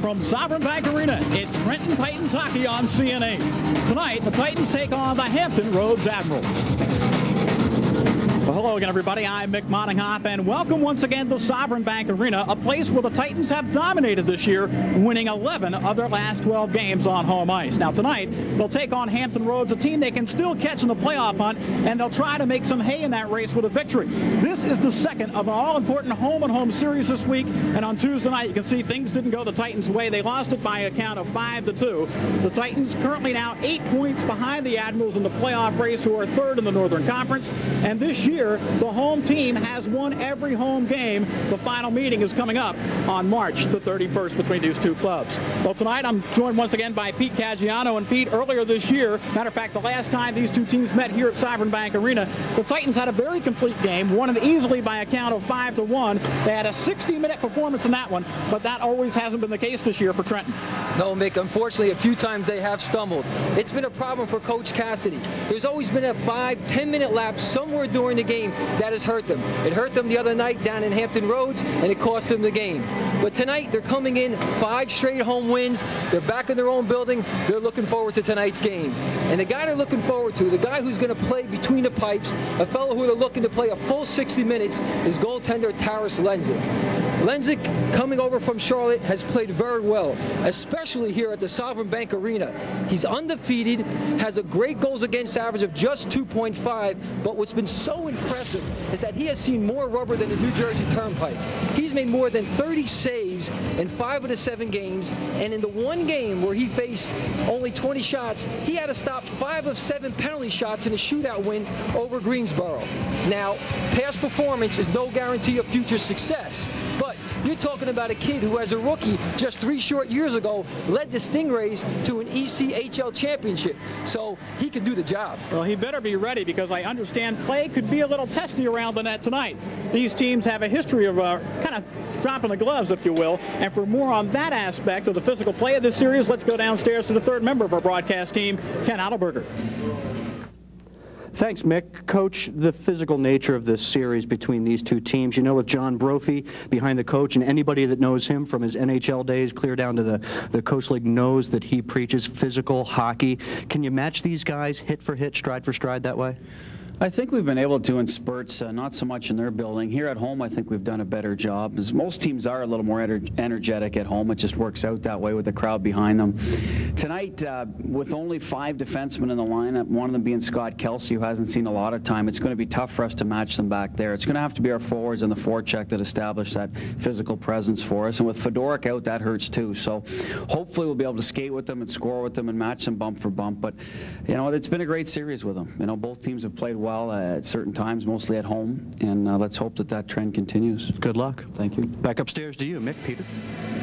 from Sovereign Bank Arena, it's Trenton Titans hockey on CN8. Tonight, the Titans take on the Hampton Roads Admirals. Well, hello again, everybody. I'm Mick Moninghoff, and welcome once again to Sovereign Bank Arena, a place where the Titans have dominated this year, winning 11 of their last 12 games on home ice. Now, tonight, they'll take on Hampton Roads, a team they can still catch in the playoff hunt, and they'll try to make some hay in that race with a victory. This is the second of an all-important home-and-home series this week, and on Tuesday night, you can see things didn't go the Titans' way. They lost it by a count of 5-2. The Titans currently now 8 points behind the Admirals in the playoff race, who are third in the Northern Conference, and this year, the home team has won every home game. The final meeting is coming up on March the 31st between these two clubs. Well, tonight I'm joined once again by Pete Caggiano. And Pete, earlier this year, matter of fact, the last time these two teams met here at Sovereign Bank Arena, the Titans had a very complete game, won it easily by a count of 5-1. They had a 60-minute performance in that one, but that always hasn't been the case this year for Trenton. No, Mick, unfortunately, a few times they have stumbled. It's been a problem for Coach Cassidy. There's always been a 5-10-minute lapse somewhere during the game that has hurt them. It hurt them the other night down in Hampton Roads, and it cost them the game. But tonight, they're coming in 5 straight home wins. They're back in their own building. They're looking forward to tonight's game. And the guy they're looking forward to, the guy who's going to play between the pipes, a fellow who they're looking to play a full 60 minutes, is goaltender Taras Lenzik. Lenzik, coming over from Charlotte, has played very well, especially here at the Sovereign Bank Arena. He's undefeated, has a great goals against average of just 2.5, but what's been so impressive is that he has seen more rubber than the New Jersey Turnpike. He's made more than 30 saves in 5 of the 7 games, and in the one game where he faced only 20 shots, he had to stop 5 of 7 penalty shots in a shootout win over Greensboro. Now, past performance is no guarantee of future success, but you're talking about a kid who, as a rookie, just 3 short years ago, led the Stingrays to an ECHL championship. So he can do the job. Well, he better be ready, because I understand play could be a little testy around the net tonight. These teams have a history of kind of dropping the gloves, if you will. And for more on that aspect of the physical play of this series, let's go downstairs to the third member of our broadcast team, Ken Adelberger. Thanks, Mick. Coach, the physical nature of this series between these two teams, you know, with John Brophy behind the coach, and anybody that knows him from his NHL days clear down to the Coast League knows that he preaches physical hockey. Can you match these guys hit for hit, stride for stride that way? I think we've been able to in spurts, not so much in their building. Here at home, I think we've done a better job, as most teams are a little more energetic at home. It just works out that way with the crowd behind them. Tonight, with only 5 defensemen in the lineup, one of them being Scott Kelsey, who hasn't seen a lot of time, it's going to be tough for us to match them back there. It's going to have to be our forwards and the forecheck that establish that physical presence for us. And with Fedoruk out, that hurts too. So hopefully we'll be able to skate with them and score with them and match them bump for bump. But, you know, it's been a great series with them. You know, both teams have played well at certain times, mostly at home, and let's hope that trend continues. Good luck. Thank you. Back upstairs to you, Mick. Peter.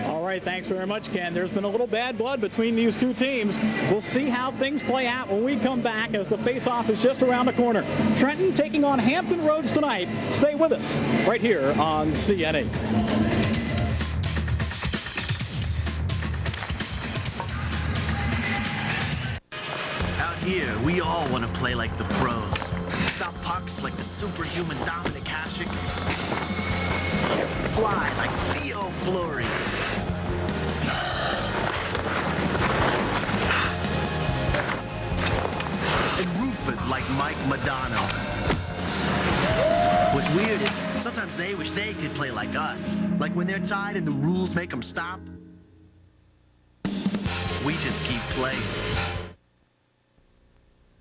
All right, thanks very much, Ken. There's been a little bad blood between these two teams. We'll see how things play out when we come back, as the face-off is just around the corner. Trenton taking on Hampton Roads tonight. Stay with us right here on CN8. Here, we all want to play like the pros. Stop pucks like the superhuman Dominic Hasek. Fly like Theo Fleury. And roof it like Mike Modano. What's weird is sometimes they wish they could play like us. Like when they're tied and the rules make them stop. We just keep playing.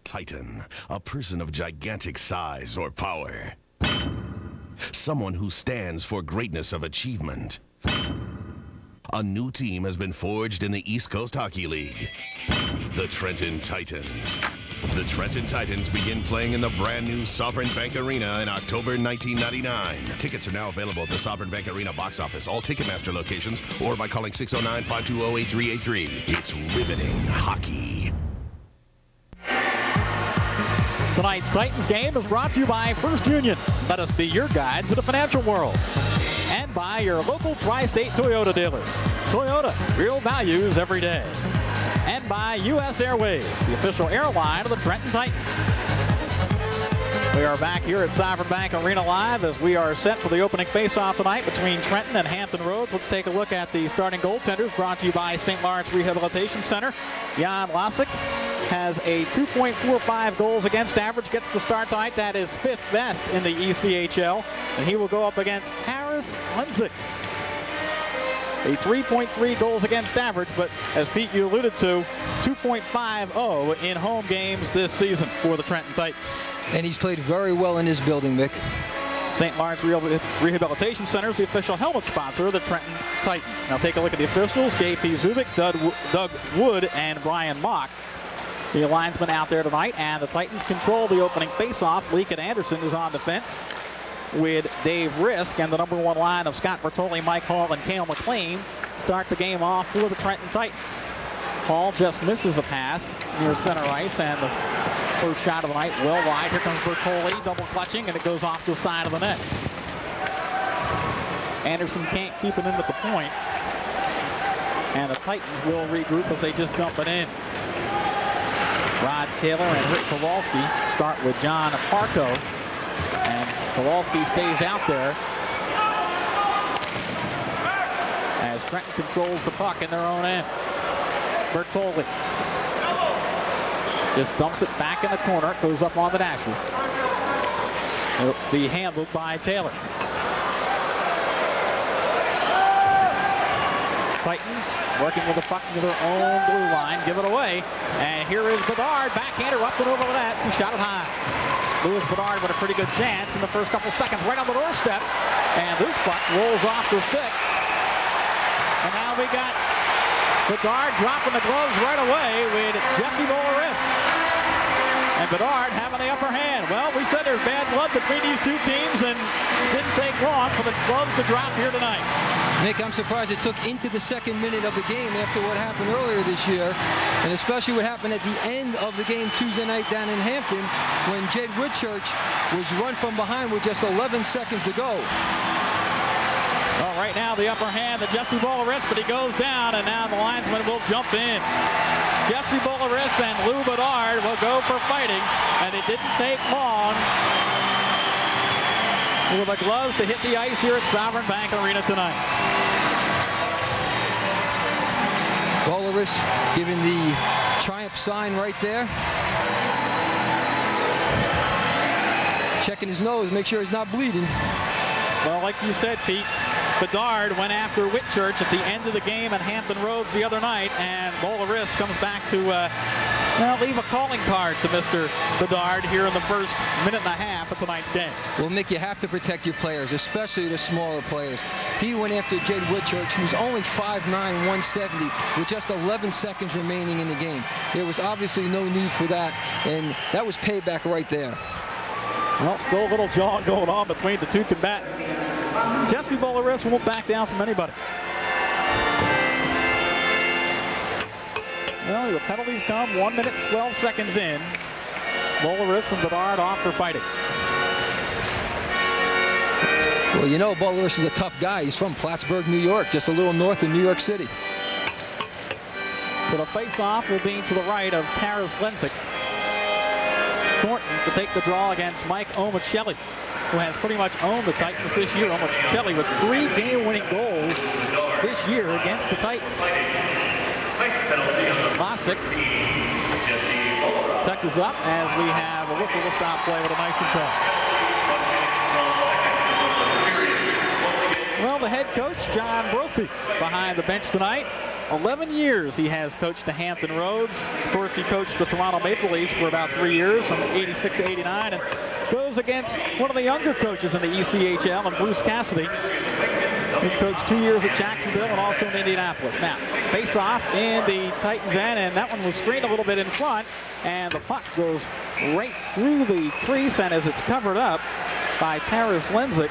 Titan, a person of gigantic size or power. Someone who stands for greatness of achievement. A new team has been forged in the East Coast Hockey League. The Trenton Titans. The Trenton Titans begin playing in the brand new Sovereign Bank Arena in October 1999. Tickets are now available at the Sovereign Bank Arena box office, all Ticketmaster locations, or by calling 609-520-8383. It's riveting hockey. Tonight's Titans game is brought to you by First Union. Let us be your guide to the financial world. And by your local Tri-State Toyota dealers. Toyota, real values every day. And by U.S. Airways, the official airline of the Trenton Titans. We are back here at Sovereign Bank Arena Live as we are set for the opening face-off tonight between Trenton and Hampton Roads. Let's take a look at the starting goaltenders, brought to you by St. Lawrence Rehabilitation Center. Jan Lasik has a 2.45 goals against average, gets the start tonight. That is 5th best in the ECHL, and he will go up against Taras Lenzik. A 3.3 goals against average, but as Pete, you alluded to, 2.50 in home games this season for the Trenton Titans. And he's played very well in this building, Mick. St. Lawrence Rehabilitation Center is the official helmet sponsor of the Trenton Titans. Now take a look at the officials: J.P. Zubik, Doug Wood, and Brian Mock. The linesmen out there tonight, and the Titans control the opening faceoff. Leakin Anderson is on defense with Dave Risk, and the number 1 line of Scott Bertoli, Mike Hall, and Cale McLean start the game off for the Trenton Titans. Hall just misses a pass near center ice, and the first shot of the night well wide. Here comes Bertoli, double clutching, and it goes off the side of the net. Anderson can't keep it in at the point, and the Titans will regroup as they just dump it in. Rod Taylor and Rick Kowalski start with John Parko, and Kowalski stays out there as Trenton controls the puck in their own end. Bertoli just dumps it back in the corner. It goes up on the dasher. It'll be handled by Taylor. Titans working with the puck to their own blue line, give it away, and here is Bedard, backhander up and over the net. He shot it high. Louis Bedard with a pretty good chance in the first couple seconds, right on the doorstep, and this puck rolls off the stick. And now we got Bedard dropping the gloves right away with Jesse Bolaris. And Bedard having the upper hand. Well, we said there's bad blood between these two teams, and it didn't take long for the gloves to drop here tonight. Nick, I'm surprised it took into the second minute of the game after what happened earlier this year, and especially what happened at the end of the game Tuesday night down in Hampton when Jed Witt-Church was run from behind with just 11 seconds to go. Well, right now the upper hand to Jesse Bolaris, but he goes down, and now the linesman will jump in. Jesse Bolaris and Lou Bedard will go for fighting, and it didn't take long for the gloves to hit the ice here at Sovereign Bank Arena tonight. Bolaris giving the triumph sign right there. Checking his nose, make sure he's not bleeding. Well, like you said, Pete, Bedard went after Witt-Church at the end of the game at Hampton Roads the other night, and Bolaris comes back to leave a calling card to Mr. Bedard here in the first minute and a half of tonight's game. Well, Mick, you have to protect your players, especially the smaller players. He went after Jed Witt-Church, who's only 5'9", 170, with just 11 seconds remaining in the game. There was obviously no need for that, and that was payback right there. Well, still a little jawing going on between the two combatants. Jesse Bolaris won't back down from anybody. Well, the penalties come 1 minute and 12 seconds in. Bolaris and Bedard off for fighting. Well, you know, Bolaris is a tough guy. He's from Plattsburgh, New York, just a little north of New York City. So the face-off will be to the right of Taras Lenzik. Thornton to take the draw against Mike Omicelli, who has pretty much owned the Titans this year. Omicelli with 3 game-winning goals this year against the Titans. Lasik touches up as we have a whistle to stop play with a nice and call. Well, the head coach, John Brophy, behind the bench tonight. 11 years he has coached the Hampton Roads. Of course, he coached the Toronto Maple Leafs for about 3 years, from 86 to 89, and goes against one of the younger coaches in the ECHL, and Bruce Cassidy, who coached 2 years at Jacksonville and also in Indianapolis. Now, face-off in the Titans' end, and that one was screened a little bit in front, and the puck goes right through the crease, and as it's covered up by Taras Lenzik,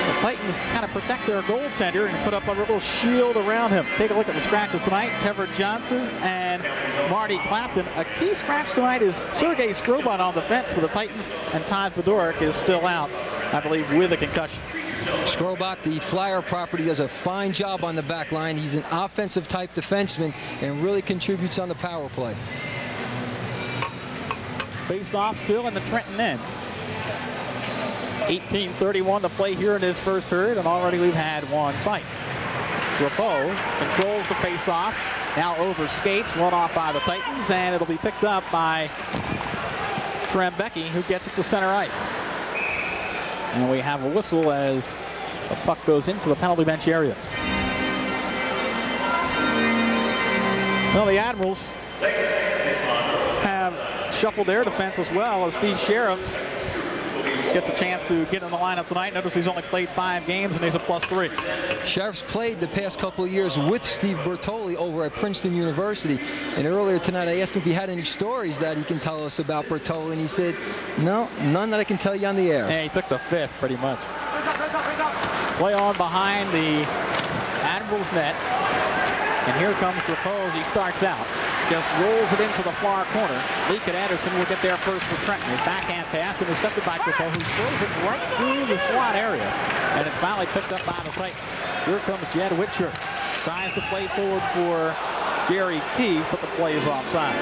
the Titans kind of protect their goaltender and put up a little shield around him. Take a look at the scratches tonight. Trevor Johnson and Marty Clapton. A key scratch tonight is Sergei Skrobot on the fence for the Titans, and Todd Fedoruk is still out, I believe, with a concussion. Skrobot, the Flyer property, does a fine job on the back line. He's an offensive-type defenseman and really contributes on the power play. Face-off still in the Trenton end. 18:31 to play here in this first period, and already we've had one fight. Rapeau controls the face-off. Now over skates, one off by the Titans, and it'll be picked up by Trembecki, who gets it to center ice. And we have a whistle as the puck goes into the penalty bench area. Well, the Admirals have shuffled their defense as well, as Steve Sheriff gets a chance to get in the lineup tonight. Notice he's only played 5 games and he's a +3. Sheriff's played the past couple of years with Steve Bertoli over at Princeton University. And earlier tonight I asked him if he had any stories that he can tell us about Bertoli, and he said, no, none that I can tell you on the air. Yeah, he took the 5th pretty much. Play on behind the Admirals net. And here comes Rapeau as he starts out. Just rolls it into the far corner. Leak and Anderson will get there first for Trenton. A backhand pass intercepted by Rapeau, who throws it right through the slot area. And it's finally picked up by the Titans. Here comes Jed Witt-Church. Tries to play forward for Jerry Keefe, but the play is offside.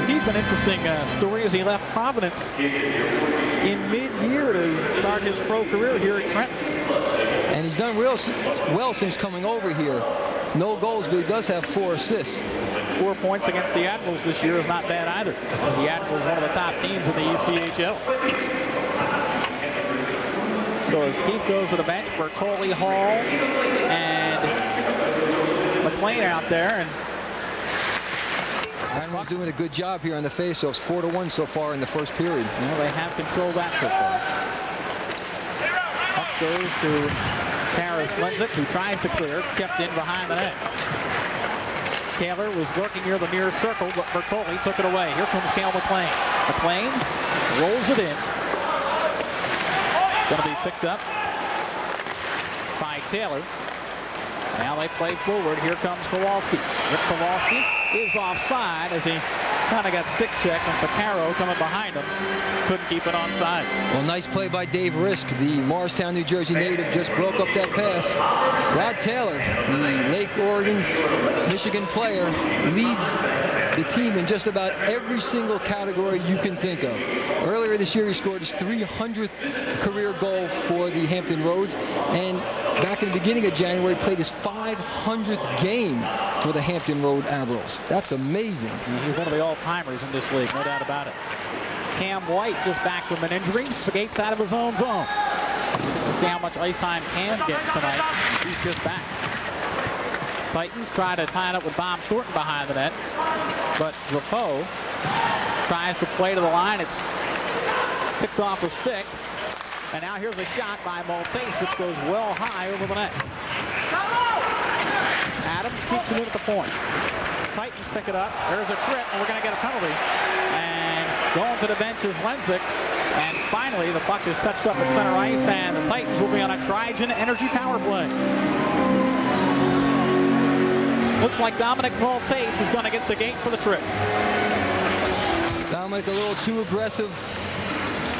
Keefe, an interesting story, as he left Providence in mid-year to start his pro career here at Trenton. And he's done real well since coming over here. No goals, but he does have 4 assists. 4 points against the Admirals this year is not bad either, as the Admirals are one of the top teams in the ECHL. So as Keefe goes to the bench, Bertoli, Hall, and McLean out there. And Admirals doing a good job here on the faceoffs. 4-1 so far in the first period. Well, they have controlled that so far. Up goes to Paris Lenzik, who tries to clear. It's kept in behind the net. Taylor was lurking near the near circle, but Bertoli took it away. Here comes Cale McLean. McLean rolls it in. Going to be picked up by Taylor. Now they play forward. Here comes Kowalski. Rick Kowalski is offside as he kind of got stick checked, and Picaro coming behind him couldn't keep it onside. Well, nice play by Dave Risk, the Morristown, New Jersey native, just broke up that pass. Rod Taylor, the Lake Oregon, Michigan player, leads the team in just about every single category you can think of. Earlier this year, he scored his 300th career goal for the Hampton Roads, and back in the beginning of January, played his 500th game for the Hampton Road Admirals. That's amazing. He's one of the all-timers in this league, no doubt about it. Cam White just back from an injury, skates out of his own zone. Let's see how much ice time Cam gets tonight. He's just back. Titans try to tie it up with Bob Thornton behind the net, but Rapeau tries to play to the line. It's ticked off a stick, and now here's a shot by Maltese, which goes well high over the net. Adams keeps it in at the point. Titans pick it up. There's a trip, and we're going to get a penalty. And going to the bench is Lenzik. And finally, the puck is touched up at center ice, and the Titans will be on a Trigen Energy power play. Looks like Dominic Maltese is going to get the gate for the trip. Dominic a little too aggressive.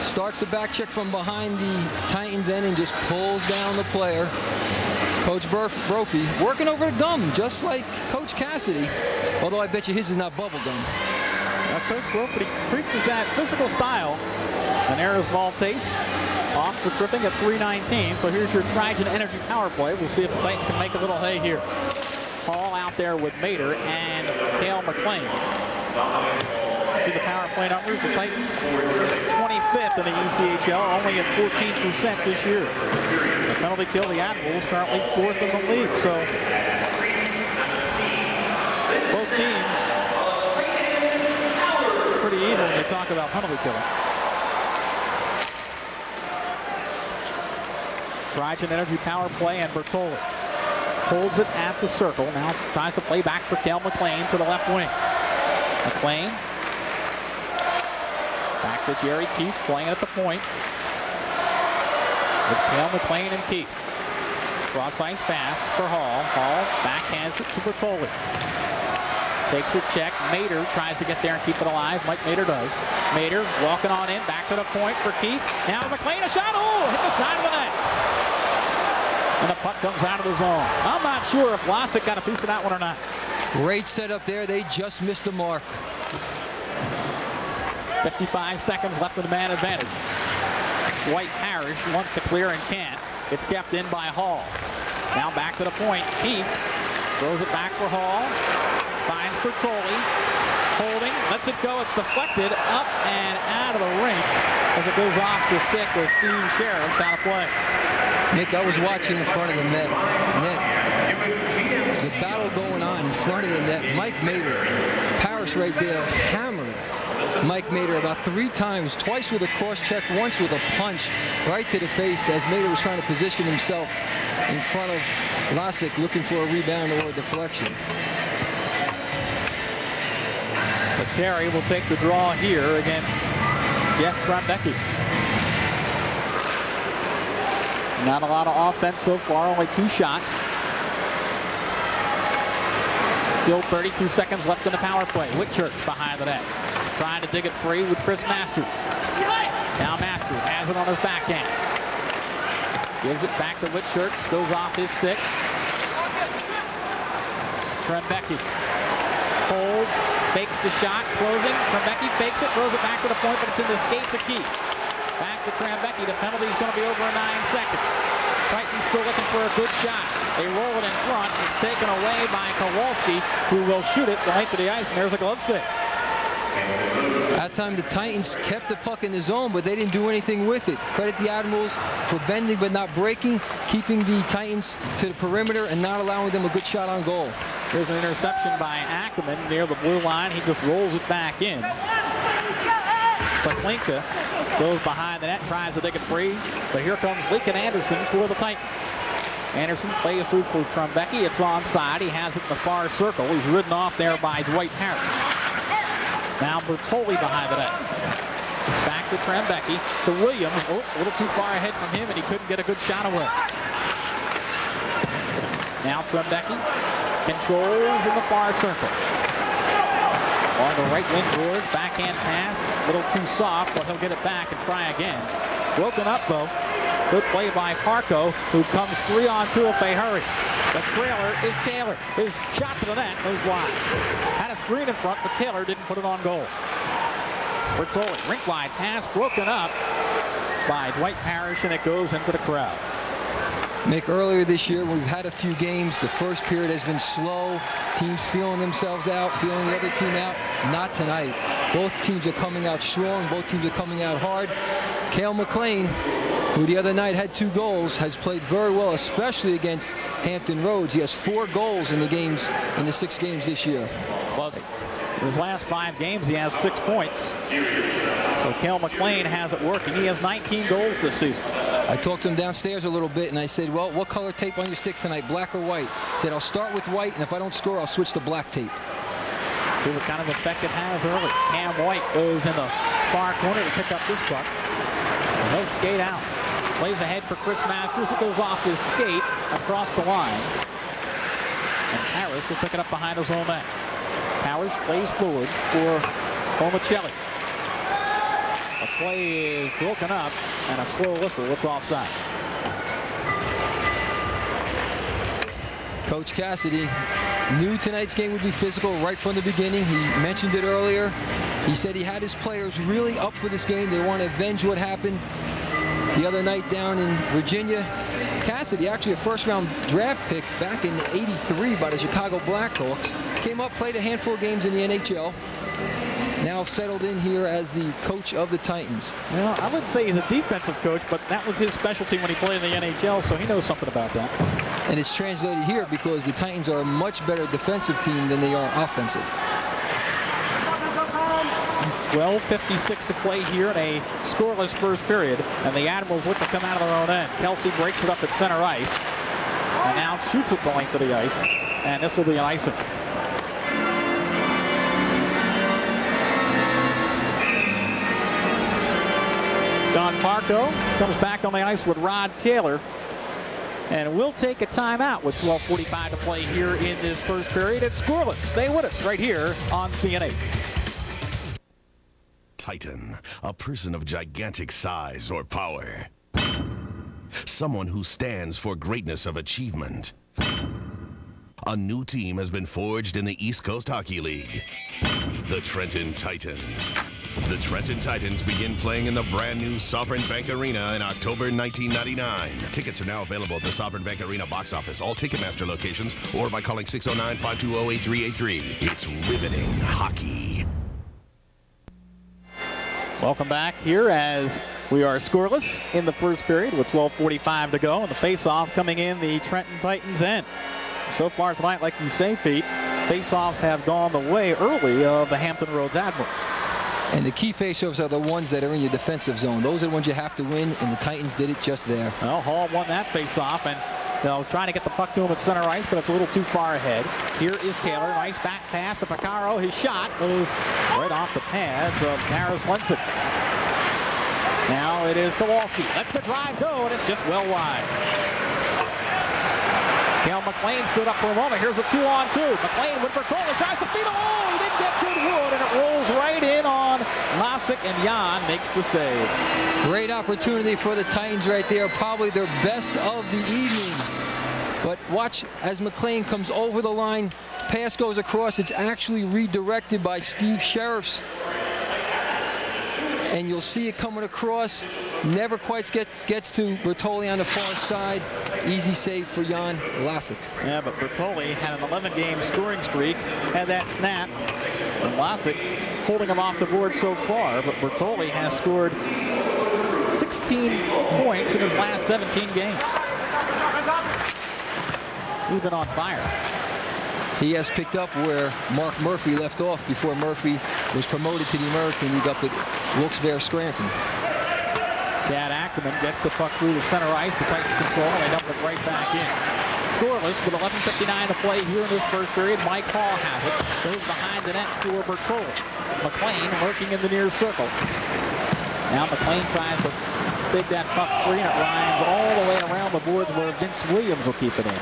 Starts the back check from behind the Titans end and just pulls down the player. Coach Brophy working over the gum, just like Coach Cassidy. Although I bet you his is not bubble gum. Coach Brophy preaches that physical style. And there is Maltese off for tripping at 3:19. So here's your Trigen Energy power play. We'll see if the Titans can make a little hay here. Hall out there with Mater and Cale McLean. See the power play numbers. The Titans 25th in the ECHL, only at 14% this year. The penalty kill, the Admirals currently 4th in the league. So both teams pretty even when they talk about penalty killing. Trigen Energy power play, and Bertoli holds it at the circle. Now tries to play back for Cale McLean to the left wing. McLean back to Jerry Keefe, playing at the point with Cale McLean and Keefe. Cross ice pass for Hall. Hall backhands it to Bertoli. Takes a check. Mater tries to get there and keep it alive. Mike Mater does. Mater walking on in, back to the point for Keefe. Now McLean, a shot. Oh, hit the side of the net. And the puck comes out of the zone. I'm not sure if Vlasic got a piece of that one or not. Great setup there. They just missed the mark. 55 seconds left with the man advantage. Witt-Church wants to clear and can't. It's kept in by Hall. Now back to the point. Keith throws it back for Hall. Finds Bertoli. Holding. Lets it go. It's deflected up and out of the rink as it goes off the stick with Steve Sheriff's out of place. Nick, I was watching in front of the net. The battle going on in front of the net. Mike Mader, Parrish right there, hammered Mike Mader about 3 times, twice with a cross check, once with a punch right to the face as Mader was trying to position himself in front of Lasik looking for a rebound or a deflection. But Terry will take the draw here against Jeff Trembecki. Not a lot of offense so far, only 2 shots. Still 32 seconds left in the power play. Witt-Church behind the net. Trying to dig it free with Chris Masters. Now Masters has it on his backhand. Gives it back to Witt-Church. Goes off his stick. Trembecki holds, fakes the shot, closing. Trembecki fakes it, throws it back to the point, but it's in the skates of Keith. Back to Trembecki. The penalty is going to be over in 9 seconds. Titans still looking for a good shot. They roll it in front. It's taken away by Kowalski, who will shoot it the length of the ice, and there's a glove save. That time the Titans kept the puck in the zone, but they didn't do anything with it. Credit the Admirals for bending but not breaking, keeping the Titans to the perimeter and not allowing them a good shot on goal. There's an interception by Ackerman near the blue line. He just rolls it back in. Saklinka goes behind the net, tries to dig it free, but here comes Lincoln Anderson for the Titans. Anderson plays through for Trembecki. It's onside. He has it in the far circle. He's ridden off there by Witt-Church. Now Bertoli behind the net. Back to Trembecki. To Williams. Oh, a little too far ahead from him, and he couldn't get a good shot away. Now Trembecki controls in the far circle. On the right wing boards, backhand pass. A little too soft, but he'll get it back and try again. Broken up, though. Good play by Parco, who comes 3-on-2 if they hurry. The trailer is Taylor. His shot to the net goes wide. Had a screen in front, but Taylor didn't put it on goal. Bertoli, rink wide pass broken up by Witt-Church, and it goes into the crowd. Mick, earlier this year, we've had a few games. The first period has been slow. Teams feeling themselves out, feeling the other team out. Not tonight. Both teams are coming out strong. Both teams are coming out hard. Cale McLean, who the other night had 2 goals, has played very well, especially against Hampton Roads. He has 4 goals in the 6 games this year. Plus, in his last 5 games, he has 6 points. So Cale McLean has it working. He has 19 goals this season. I talked to him downstairs a little bit, and I said, well, what color tape on your stick tonight, black or white? He said, I'll start with white, and if I don't score, I'll switch to black tape. See what kind of effect it has early. Cam White goes in the far corner to pick up this puck. And he'll skate out. Plays ahead for Chris Masters. It goes off his skate across the line. And Parrish will pick it up behind his own net. Parrish plays forward for Pomicelli. The play is broken up, and a slow whistle. It's offside. Coach Cassidy knew tonight's game would be physical right from the beginning. He mentioned it earlier. He said he had his players really up for this game. They want to avenge what happened the other night down in Virginia. Cassidy, actually a first-round draft pick back in '83 by the Chicago Blackhawks, came up, played a handful of games in the NHL. Now settled in here as the coach of the Titans. Well, I wouldn't say he's a defensive coach, but that was his specialty when he played in the NHL, so he knows something about that. And it's translated here because the Titans are a much better defensive team than they are offensive. 12:56 to play here in a scoreless first period, and the Admirals look to come out of their own end. Kelsey breaks it up at center ice, and now shoots it the length of the ice, and this will be an icing. John Marco comes back on the ice with Rod Taylor, and we'll take a timeout with 12:45 to play here in this first period. It's scoreless. Stay with us right here on CN8. Titan, a person of gigantic size or power. Someone who stands for greatness of achievement. A new team has been forged in the East Coast Hockey League. The Trenton Titans. The Trenton Titans begin playing in the brand new Sovereign Bank Arena in October 1999. Tickets are now available at the Sovereign Bank Arena box office, all Ticketmaster locations, or by calling 609-520-8383. It's riveting hockey. Welcome back here as we are scoreless in the first period with 12:45 to go, and the face-off coming in the Trenton Titans end. So far tonight, like you say, Pete, face-offs have gone the way early of the Hampton Roads Admirals. And the key face-offs are the ones that are in your defensive zone. Those are the ones you have to win, and the Titans did it just there. Well, Hall won that face-off, and they'll try to get the puck to him at center ice, but it's a little too far ahead. Here is Taylor. Nice back pass to Picaro. His shot goes right off the pads of Harris Linson. Now it is Kowalski. Lets the drive go, and it's just well wide. Cal McLean stood up for a moment. Here's a 2-on-2. McLean with Bertoli tries to feed him. Oh, he didn't get good wood, and it rolls right in on Lasic, and Jan makes the save. Great opportunity for the Titans right there. Probably their best of the evening. But watch as McLean comes over the line. Pass goes across. It's actually redirected by Steve Sheriffs. And you'll see it coming across. Never quite gets to Bertoli on the far side. Easy save for Jan Lasic. Yeah, but Bertoli had an 11-game scoring streak, had that snap. And Lasic holding him off the board so far, but Bertoli has scored 16 points in his last 17 games. He's been on fire. He has picked up where Mark Murphy left off before Murphy was promoted to the American League up at Wilkes-Barre Scranton. Chad Ackerman gets the puck through the center ice. The Titans control, and they dump it right back in. Scoreless with 11:59 to play here in this first period. Mike Hall has it. Goes behind the net for Bertoli. McLean lurking in the near circle. Now McLean tries to dig that puck free, and it rides all the way around the boards where Vince Williams will keep it in.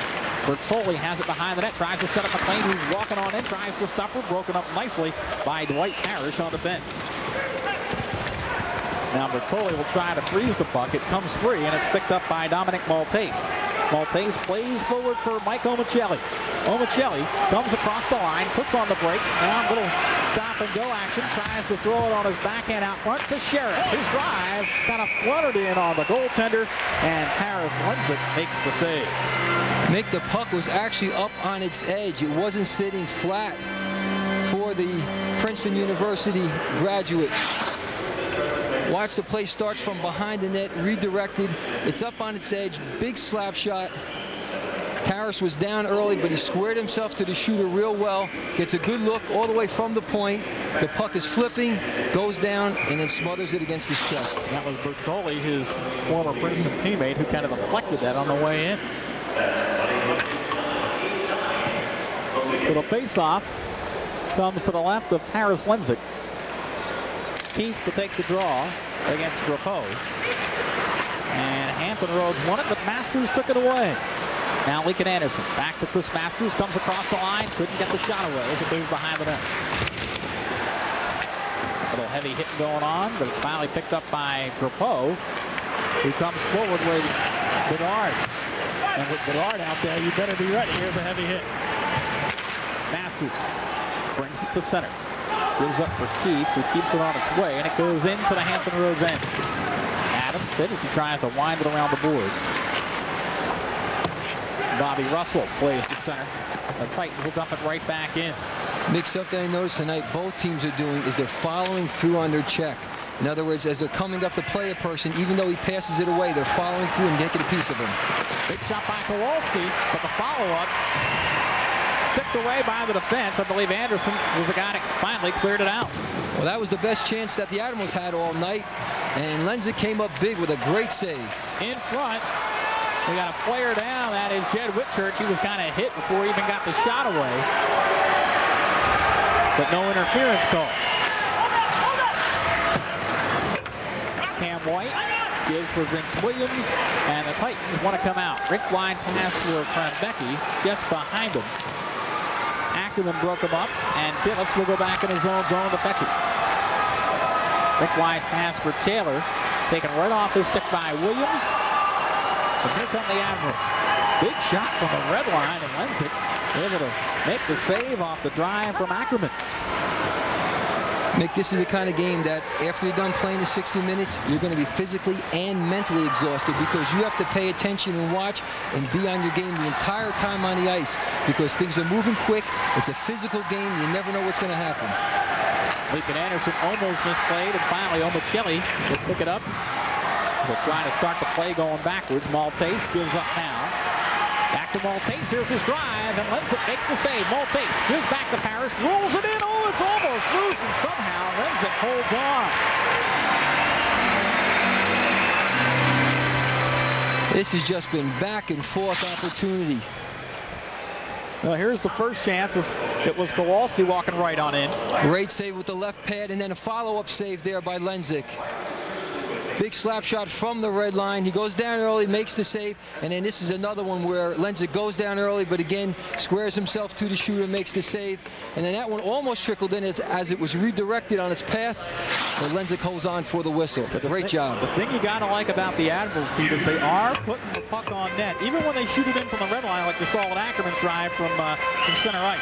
Bertoli has it behind the net, tries to set up McLean, who's walking on in, tries to stop her, broken up nicely by Dwight Parrish on defense. Now Bertoli will try to freeze the puck. It comes free, and it's picked up by Dominic Maltese. Maltese plays forward for Mike Omicelli. Omicelli comes across the line, puts on the brakes. Now a little stop-and-go action. Tries to throw it on his backhand out front to Sheriff. His drive kind of fluttered in on the goaltender, and Harris Linsick makes the save. Mick, the puck was actually up on its edge. It wasn't sitting flat for the Princeton University graduate. Watch, the play starts from behind the net, redirected. It's up on its edge, big slap shot. Harris was down early, but he squared himself to the shooter real well. Gets a good look all the way from the point. The puck is flipping, goes down, and then smothers it against his chest. That was Bertoli, his former Princeton teammate, who kind of deflected that on the way in. So the face-off comes to the left of Harris Linsick. Keith to take the draw against Drapeau. And Hampton Roads won it, but Masters took it away. Now Lincoln Anderson back to Chris Masters, comes across the line, couldn't get the shot away as it moves behind the net. A little heavy hitting going on, but it's finally picked up by Drapeau, who comes forward with Bedard. And with Bedard out there, you better be ready. Here's a heavy hit. Masters brings it to center. Gives up for Keith, who keeps it on its way, and it goes into the Hampton Roads end. Adams hit as he tries to wind it around the boards. Bobby Russell plays to center. The Titans will dump it right back in. Nick, something I noticed tonight both teams are doing is they're following through on their check. In other words, as they're coming up to play a person, even though he passes it away, they're following through and taking a piece of him. Big shot by Kowalski, but the follow-up sticked away by the defense. I believe Anderson was the guy that finally cleared it out. Well, that was the best chance that the Admirals had all night, and Lenzik came up big with a great save. In front, we got a player down. That is Jed Witt-Church. He was kind of hit before he even got the shot away, but no interference call. Cam White gives for Vince Williams, and the Titans want to come out. Rick wide pass for Becky just behind him. Ackerman broke him up, and Gillis will go back in his own zone to fetch it. Rick wide pass for Taylor, taken right off his stick by Williams. And here come the Admirals. Big shot from the red line, and Lenzik able to make the save off the drive from Ackerman. Mick, this is the kind of game that after you're done playing the 60 minutes, you're going to be physically and mentally exhausted because you have to pay attention and watch and be on your game the entire time on the ice because things are moving quick. It's a physical game. You never know what's going to happen. Lincoln Anderson almost misplayed, and finally Omicheli will pick it up. So trying to start the play going backwards. Maltese gives up now. Back to Maltese. Here's his drive, and Lenzik makes the save. Maltese gives back to Parrish, rolls it in. Oh, it's almost loose, and somehow Lenzik holds on. This has just been back and forth opportunity. Well, here's the first chance. It was Kowalski walking right on in. Great save with the left pad, and then a follow-up save there by Lenzik. Big slap shot from the red line. He goes down early, makes the save, and then this is another one where Lenzik goes down early, but again, squares himself to the shooter, makes the save. And then that one almost trickled in as it was redirected on its path, but Lenzik holds on for the whistle. Great job. The thing you got to like about the Admirals, Pete, is they are putting the puck on net, even when they shoot it in from the red line, like you saw with Ackerman's drive from center ice.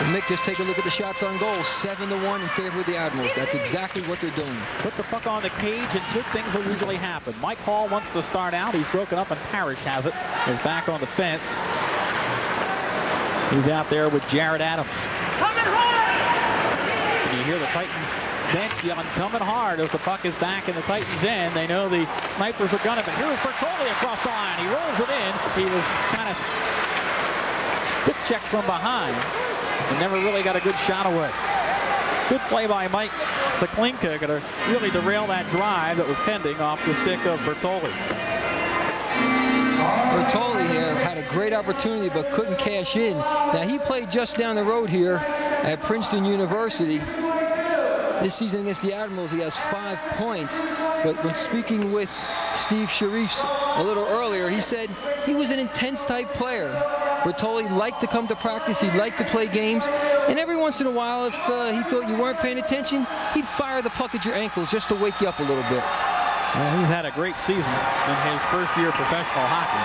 And Mick, just take a look at the shots on goal. 7-1 in favor of the Admirals. That's exactly what they're doing. Put the puck on the cage, and good things will usually happen. Mike Hall wants to start out. He's broken up, and Parrish has it. He's back on the fence. He's out there with Jared Adams. Coming hard! And you hear the Titans bench yelling, coming hard, as the puck is back in the Titans' end. They know the snipers are gunning, but here's Bertoli across the line. He rolls it in. He was kind of stick checked from behind and never really got a good shot away. Good play by Mike Saklinka, going to really derail that drive that was pending off the stick of Bertoli. Bertoli here had a great opportunity but couldn't cash in. Now he played just down the road here at Princeton University. This season against the Admirals he has 5 points, but when speaking with Steve Sharifs a little earlier, he said he was an intense type player. Bertoli liked to come to practice, he liked to play games, and every once in a while if he thought you weren't paying attention, he'd fire the puck at your ankles just to wake you up a little bit. Well, he's had a great season in his first year of professional hockey.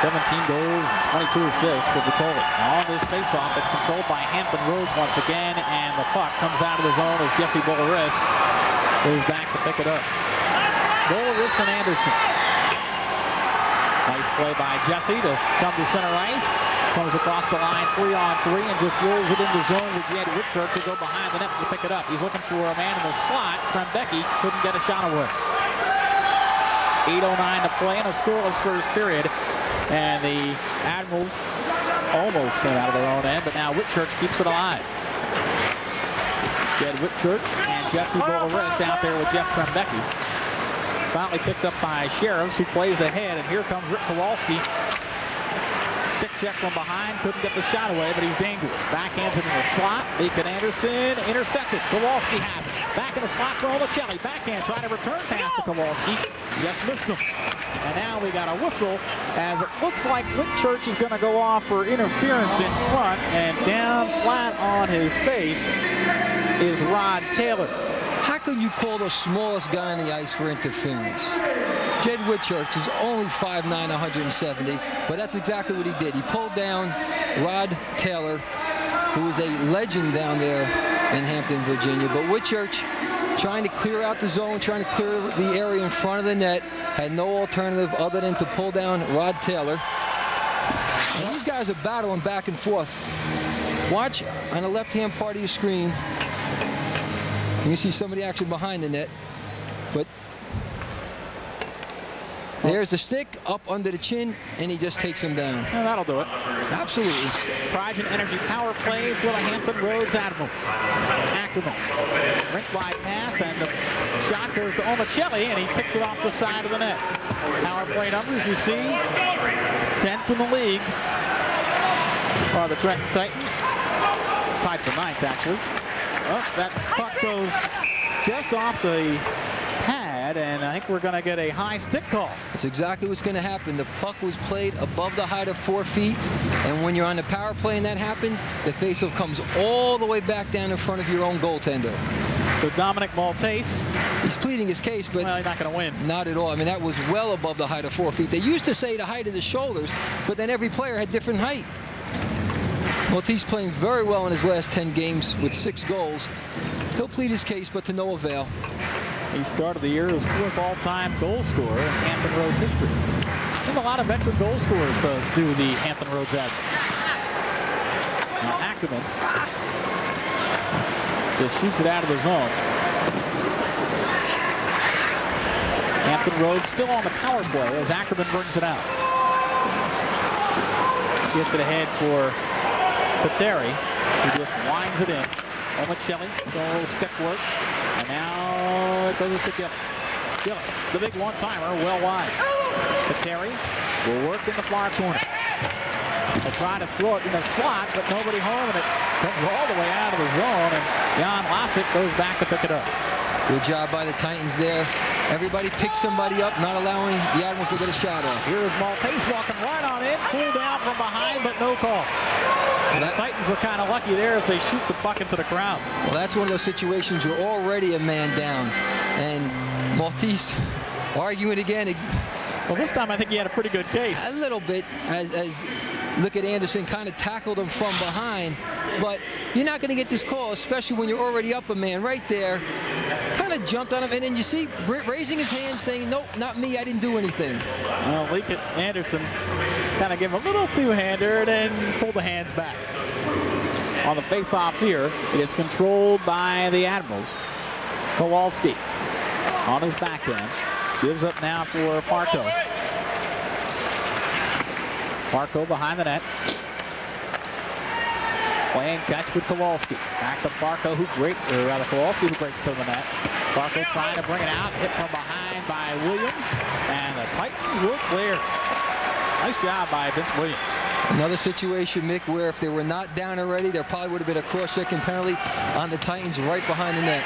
17 goals, 22 assists for Bertoli. On this faceoff, it's controlled by Hampton Roads once again, and the puck comes out of the zone as Jesse Bolaris goes back to pick it up. Bolaris and Anderson. Nice play by Jesse to come to center ice. Comes across the line 3-on-3 and just rolls it into zone with Jed Witt-Church to go behind the net to pick it up. He's looking for a man in the slot. Trembecki couldn't get a shot away. 8:09 to play in a scoreless first period. And the Admirals almost got out of their own end, but now Witt-Church keeps it alive. Jed Witt-Church and Jesse Bolaris out there with Jeff Trembecki. Finally picked up by Sheriffs, who plays ahead, and here comes Rick Kowalski. Stick check from behind, couldn't get the shot away, but he's dangerous. Backhands it in the slot. Lincoln Anderson intercepted. Kowalski has it. Back in the slot for Omicheli. Backhand, trying to return pass to Kowalski. Just missed him. And now we got a whistle as it looks like Witt-Church is going to go off for interference in front, and down flat on his face is Rod Taylor. How can you call the smallest guy on the ice for interference? Jed Witt-Church is only 5'9", 170, but that's exactly what he did. He pulled down Rod Taylor, who is a legend down there in Hampton, Virginia. But Witt-Church, trying to clear out the zone, trying to clear the area in front of the net, had no alternative other than to pull down Rod Taylor. And these guys are battling back and forth. Watch on the left-hand part of your screen. You can see some of the action behind the net, but there's the stick up under the chin, and he just takes him down. Yeah, that'll do it. Absolutely. Trojan Energy power play for the Hampton Roads Admirals. Ackerman, rink wide pass, and the shot goes to Omicheli, and he picks it off the side of the net. Power play numbers, you see, 10th in the league are the Trenton Titans. Tied for 9th, actually. Well, that puck goes just off the pad, and I think we're going to get a high stick call. That's exactly what's going to happen. The puck was played above the height of 4 feet, and when you're on the power play and that happens, the faceoff comes all the way back down in front of your own goaltender. So Dominic Maltese, he's pleading his case, but well, he's not going to win. Not at all. I mean, that was well above the height of 4 feet. They used to say the height of the shoulders, but then every player had different height. Maltese playing very well in his last 10 games with 6 goals. He'll plead his case, but to no avail. He started the year as 4th all-time goal scorer in Hampton Roads history. There's a lot of veteran goal scorers to do the Hampton Roads Admirals. Now Ackerman just shoots it out of the zone. Hampton Roads still on the power play as Ackerman brings it out. Gets it ahead for Pateri, who just winds it in. Omicelli, going a little stick work. And now it goes to Gillis. Gillis, the big one-timer, well wide. Pateri will work in the far corner. They'll try to throw it in the slot, but nobody home, and it comes all the way out of the zone, and Jan Lassett goes back to pick it up. Good job by the Titans there. Everybody picks somebody up, not allowing the Admirals to get a shot off. Here's Maltese walking right on in, pulled down from behind, but no call. And the Titans were kind of lucky there as they shoot the puck into the crowd. Well, that's one of those situations you're already a man down. And Maltese arguing again. Well, this time I think he had a pretty good case. A little bit, as look at Anderson kind of tackled him from behind. But you're not going to get this call, especially when you're already up a man right there. Kind of jumped on him, and then you see Britt raising his hand saying, nope, not me, I didn't do anything. Well, Lincoln Anderson kind of gave him a little two-hander and then pulled the hands back. On the face-off here, it is controlled by the Admirals. Kowalski on his backhand. Gives up now for Farco. Farco behind the net. Playing catch with Kowalski. Back to Farco, Kowalski who breaks to the net. Farco trying to bring it out. Hit from behind by Williams. And the Titans will clear. Nice job by Vince Williams. Another situation, Mick, where if they were not down already, there probably would have been a cross-checking penalty on the Titans right behind the net.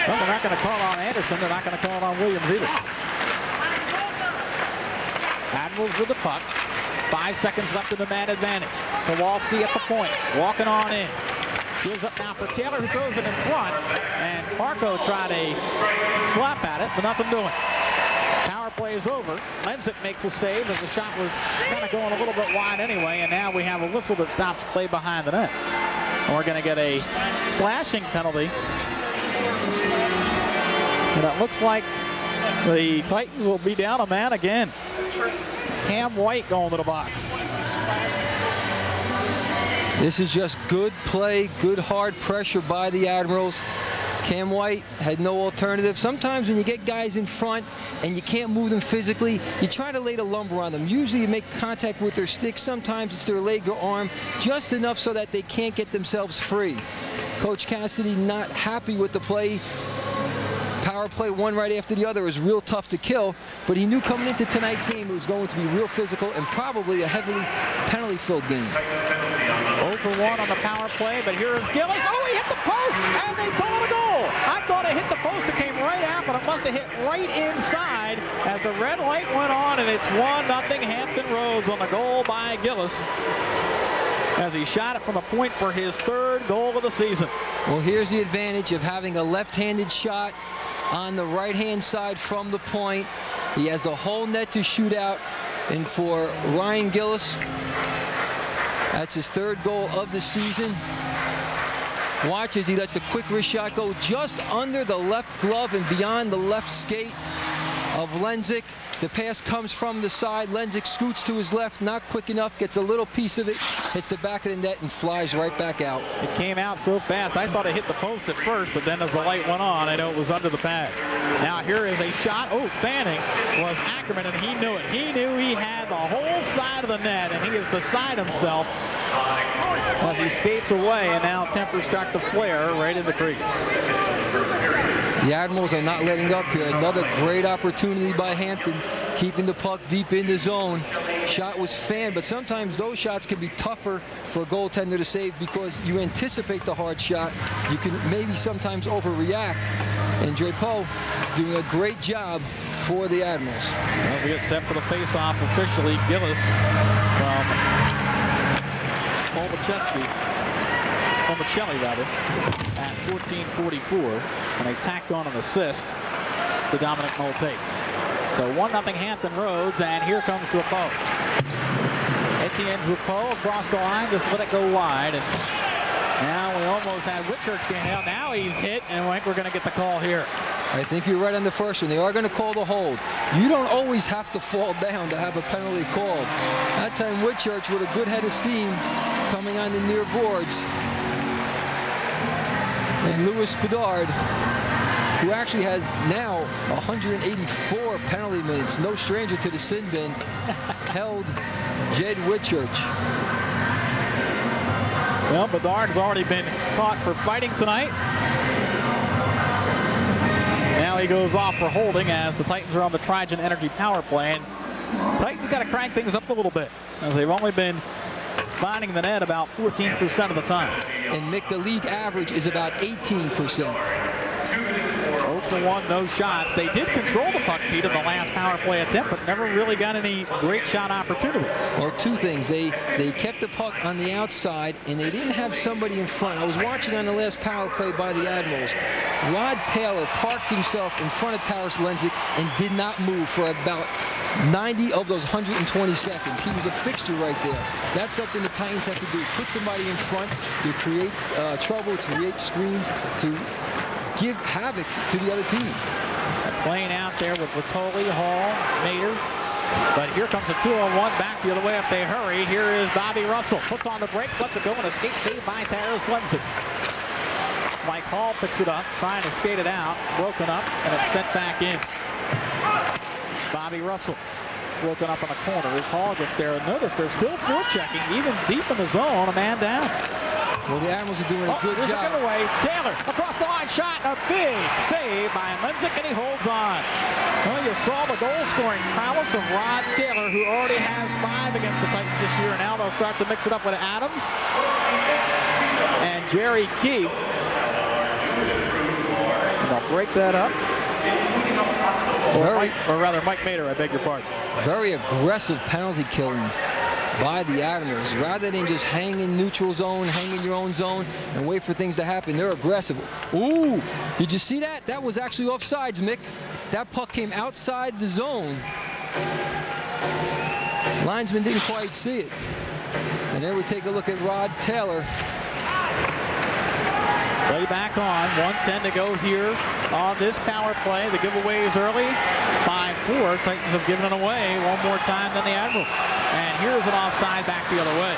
Well, they're not going to call it on Anderson. They're not going to call it on Williams either. Admirals with the puck. 5 seconds left in the man advantage. Kowalski at the point, walking on in. Gives up now for Taylor, who throws it in front. And Farco tried a slap at it, but nothing doing. Power play is over. Lenzik makes a save as the shot was kind of going a little bit wide anyway. And now we have a whistle that stops play behind the net. And we're going to get a slashing penalty. And it looks like the Titans will be down a man again. Cam White going to the box. This is just good play, good hard pressure by the Admirals. Cam White had no alternative. Sometimes when you get guys in front and you can't move them physically, you try to lay the lumber on them. Usually you make contact with their stick. Sometimes it's their leg or arm, just enough so that they can't get themselves free. Coach Cassidy not happy with the play. Power play one right after the other is real tough to kill, but he knew coming into tonight's game it was going to be real physical and probably a heavily penalty-filled game. 0 for 1 on the power play, but here is Gillis. Oh, he hit the post, and they call it a goal. I thought it hit the post. It came right out, but it must have hit right inside as the red light went on, and it's 1-0 Hampton Roads on the goal by Gillis as he shot it from the point for his 3rd goal of the season. Well, here's the advantage of having a left-handed shot on the right-hand side from the point. He has the whole net to shoot out, and for Ryan Gillis, that's his 3rd goal of the season. Watch as he lets the quick wrist shot go just under the left glove and beyond the left skate of Lenzik. The pass comes from the side. Lenzik scoots to his left, not quick enough, gets a little piece of it, hits the back of the net and flies right back out. It came out so fast. I thought it hit the post at first, but then as the light went on, I know it was under the pad. Now here is a shot. Oh, fanning was Ackerman, and he knew it. He knew he had the whole side of the net, and he is beside himself as he skates away, and now tempers start to flare right in the crease. The Admirals are not letting up here. Another great opportunity by Hampton, keeping the puck deep in the zone. Shot was fanned, but sometimes those shots can be tougher for a goaltender to save because you anticipate the hard shot. You can maybe sometimes overreact. And Drapeau doing a great job for the Admirals. Well, we get set for the face-off officially. Gillis from Omicelli rather, at 14:44, and they tacked on an assist to Dominic Maltese. So 1-0 Hampton Roads, and here comes Drapeau. Etienne Joupeau across the line, just let it go wide. And now we almost had Witt-Church being out. Now he's hit, and I think we're going to get the call here. I think you're right on the first one. They are going to call the hold. You don't always have to fall down to have a penalty called. That time Witt-Church with a good head of steam coming on the near boards. And Louis Bedard, who actually has now 184 penalty minutes, no stranger to the sin bin, held Jed Witt-Church. Well, Bedard has already been caught for fighting tonight. Now he goes off for holding as the Titans are on the Trigen Energy power play. And Titans got to crank things up a little bit, as they've only been finding the net about 14% of the time. And Mick, the league average is about 18%. 0-for-1, no shots. They did control the puck, Pete, in the last power play attempt, but never really got any great shot opportunities. Well, two things. They kept the puck on the outside, and they didn't have somebody in front. I was watching on the last power play by the Admirals. Rod Taylor parked himself in front of Taras Lenzik and did not move for about 90 of those 120 seconds. He was a fixture right there. That's something the Titans have to do. Put somebody in front to create trouble, to create screens, to give havoc to the other team. Playing out there with Bertoli, Hall, Mater. But here comes a 2-on-1 back the other way if they hurry. Here is Bobby Russell. Puts on the brakes, lets it go, and escape save by Taras Lenzik. Mike Hall picks it up, trying to skate it out. Broken up, and it's sent back in. Bobby Russell broken up in the corner as Hall gets there. Notice they're still forechecking, even deep in the zone, a man down. Well, the Admirals are doing a good here's job. A giveaway. Taylor across the line, shot, a big save by Lenzik, and he holds on. Well, you saw the goal-scoring prowess of Rod Taylor, who already has 5 against the Titans this year, and now they'll start to mix it up with Adams and Jerry Keefe. And they'll break that up. Or rather, Mike Mater, I beg your pardon. Very aggressive penalty killing by the Admirals. Rather than just hang in neutral zone, hang in your own zone, and wait for things to happen, they're aggressive. Ooh, did you see that? That was actually offsides, Mick. That puck came outside the zone. Linesman didn't quite see it. And then we take a look at Rod Taylor. Play back on, 1:10 to go here on this power play. The giveaway is early, 5-4. Titans have given it away one more time than the Admirals. And here's an offside back the other way.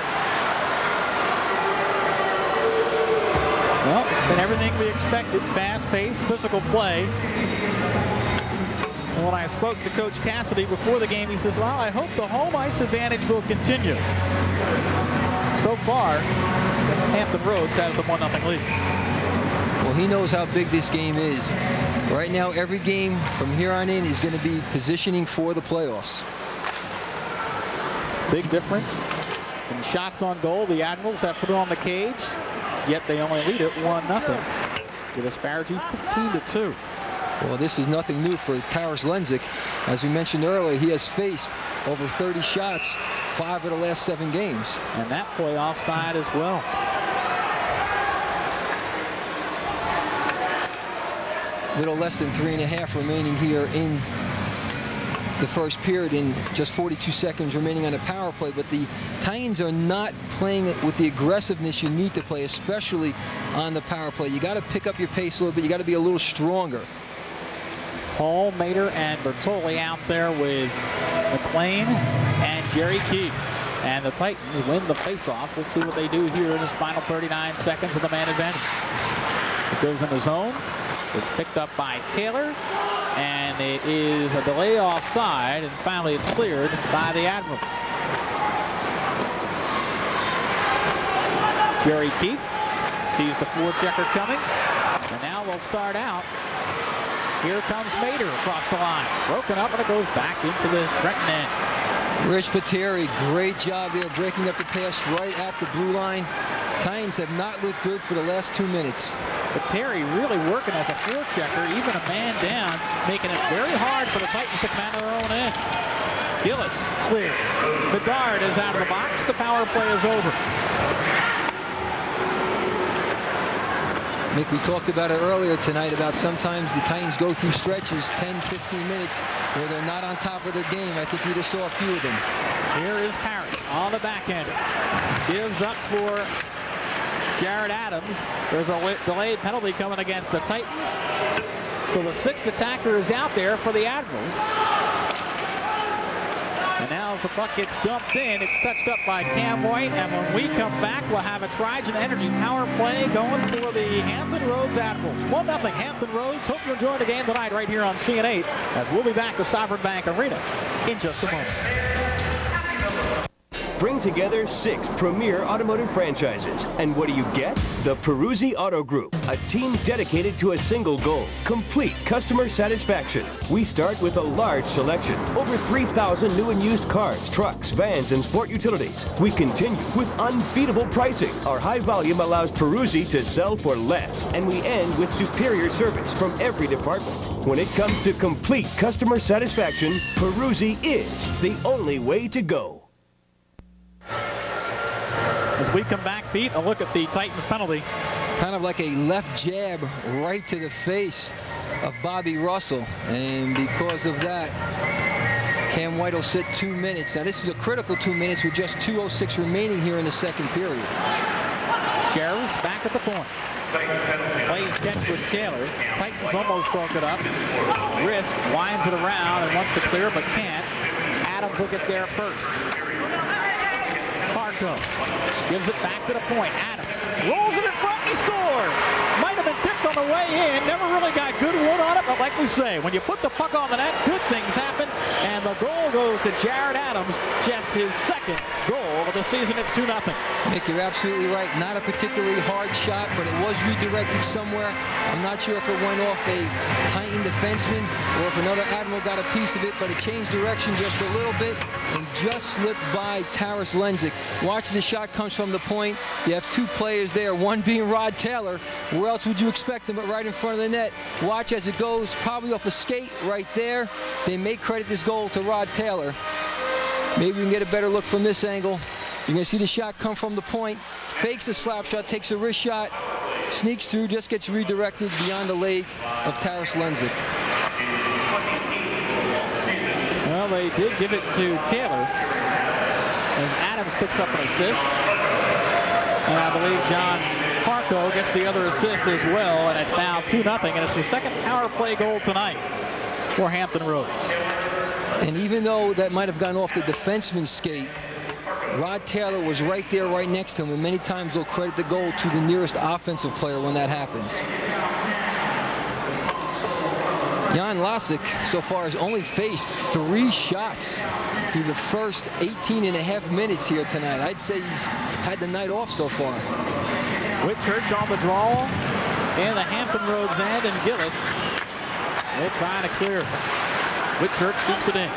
Well, it's been everything we expected. Fast-paced, physical play. And when I spoke to Coach Cassidy before the game, he says, well, I hope the home ice advantage will continue. So far, Hampton Roads has the 1-0 lead. Well, he knows how big this game is. Right now, every game from here on in is going to be positioning for the playoffs. Big difference in shots on goal. The Admirals have put it on the cage, yet they only lead it 1-0. With Asparagi 15-2. Well, this is nothing new for Taras Lenzik. As we mentioned earlier, he has faced over 30 shots, 5 of the last 7 games. And that play offside as well. Little less than 3.5 remaining here in the first period, and just 42 seconds remaining on the power play. But the Titans are not playing it with the aggressiveness you need to play, especially on the power play. You got to pick up your pace a little bit. You got to be a little stronger. Hall, Mater, and Bertoli out there with McLean and Jerry Keefe. And the Titans win the faceoff. We'll see what they do here in this final 39 seconds of the man advantage. It goes in the zone. It's picked up by Taylor, and it is a delay offside, and finally it's cleared by the Admirals. Jerry Keefe sees the forechecker coming, and now they'll start out. Here comes Mater across the line. Broken up, and it goes back into the Trenton end. Rich Pateri, great job there, breaking up the pass right at the blue line. Titans have not looked good for the last 2 minutes. Pateri really working as a forechecker, even a man down, making it very hard for the Titans to come out of their own end. Gillis clears. Bedard is out of the box. The power play is over. Mick, we talked about it earlier tonight about sometimes the Titans go through stretches, 10, 15 minutes, where they're not on top of their game. I think we just saw a few of them. Here is Parrish on the back end. Gives up for Jared Adams. There's a delayed penalty coming against the Titans. So the 6th attacker is out there for the Admirals. And now as the puck gets dumped in, it's touched up by Cam White. And when we come back, we'll have a Trigen Energy power play going for the Hampton Roads Admirals. 1-0 Hampton Roads. Hope you enjoy the game tonight right here on CN8 as we'll be back to Sovereign Bank Arena in just a moment. Bring together 6 premier automotive franchises. And what do you get? The Peruzzi Auto Group, a team dedicated to a single goal, complete customer satisfaction. We start with a large selection, over 3,000 new and used cars, trucks, vans, and sport utilities. We continue with unbeatable pricing. Our high volume allows Peruzzi to sell for less, and we end with superior service from every department. When it comes to complete customer satisfaction, Peruzzi is the only way to go. As we come back, Pete, a look at the Titans penalty. Kind of like a left jab right to the face of Bobby Russell. And because of that, Cam White will sit 2 minutes. Now this is a critical 2 minutes with just 2:06 remaining here in the second period. Sheriff's back at the point. Plays catch with Taylor. Titans almost broke it up. Wrist winds it around and wants to clear but can't. Adams will get there first. Gives it back to the point. Adams rolls it in front and he scores. Might have been tipped on the way in. Never really got good wood on it, but like we say, when you put the puck on the net, good things happen. And the goal goes to Jared Adams, just his 2nd goal of the season. It's 2-0. Nick, you're absolutely right. Not a particularly hard shot, but it was redirected somewhere. I'm not sure if it went off a Titan defenseman or if another Admiral got a piece of it, but it changed direction just a little bit and just slipped by Taras Lenzik. Watch, the shot comes from the point. You have 2 players there, one being Rod Taylor. Where else would you expect him but right in front of the net? Watch as it goes, probably off a skate right there. They may credit this goal to Rod Taylor. Maybe we can get a better look from this angle. You're going to see the shot come from the point. Fakes a slap shot, takes a wrist shot, sneaks through, just gets redirected beyond the leg of Taras Lenzik. Well, they did give it to Taylor as Adams picks up an assist. And I believe John Parco gets the other assist as well, and it's now 2-0, and it's the 2nd power play goal tonight for Hampton Roads. And even though that might have gone off the defenseman's skate, Rod Taylor was right there, right next to him, and many times they'll credit the goal to the nearest offensive player when that happens. Jan Lasik so far has only faced 3 shots through the first 18.5 minutes here tonight. I'd say he's had the night off so far. Witt-Church on the draw in the Hampton Roads end, and Gillis will try to clear. Witt-Church keeps it in.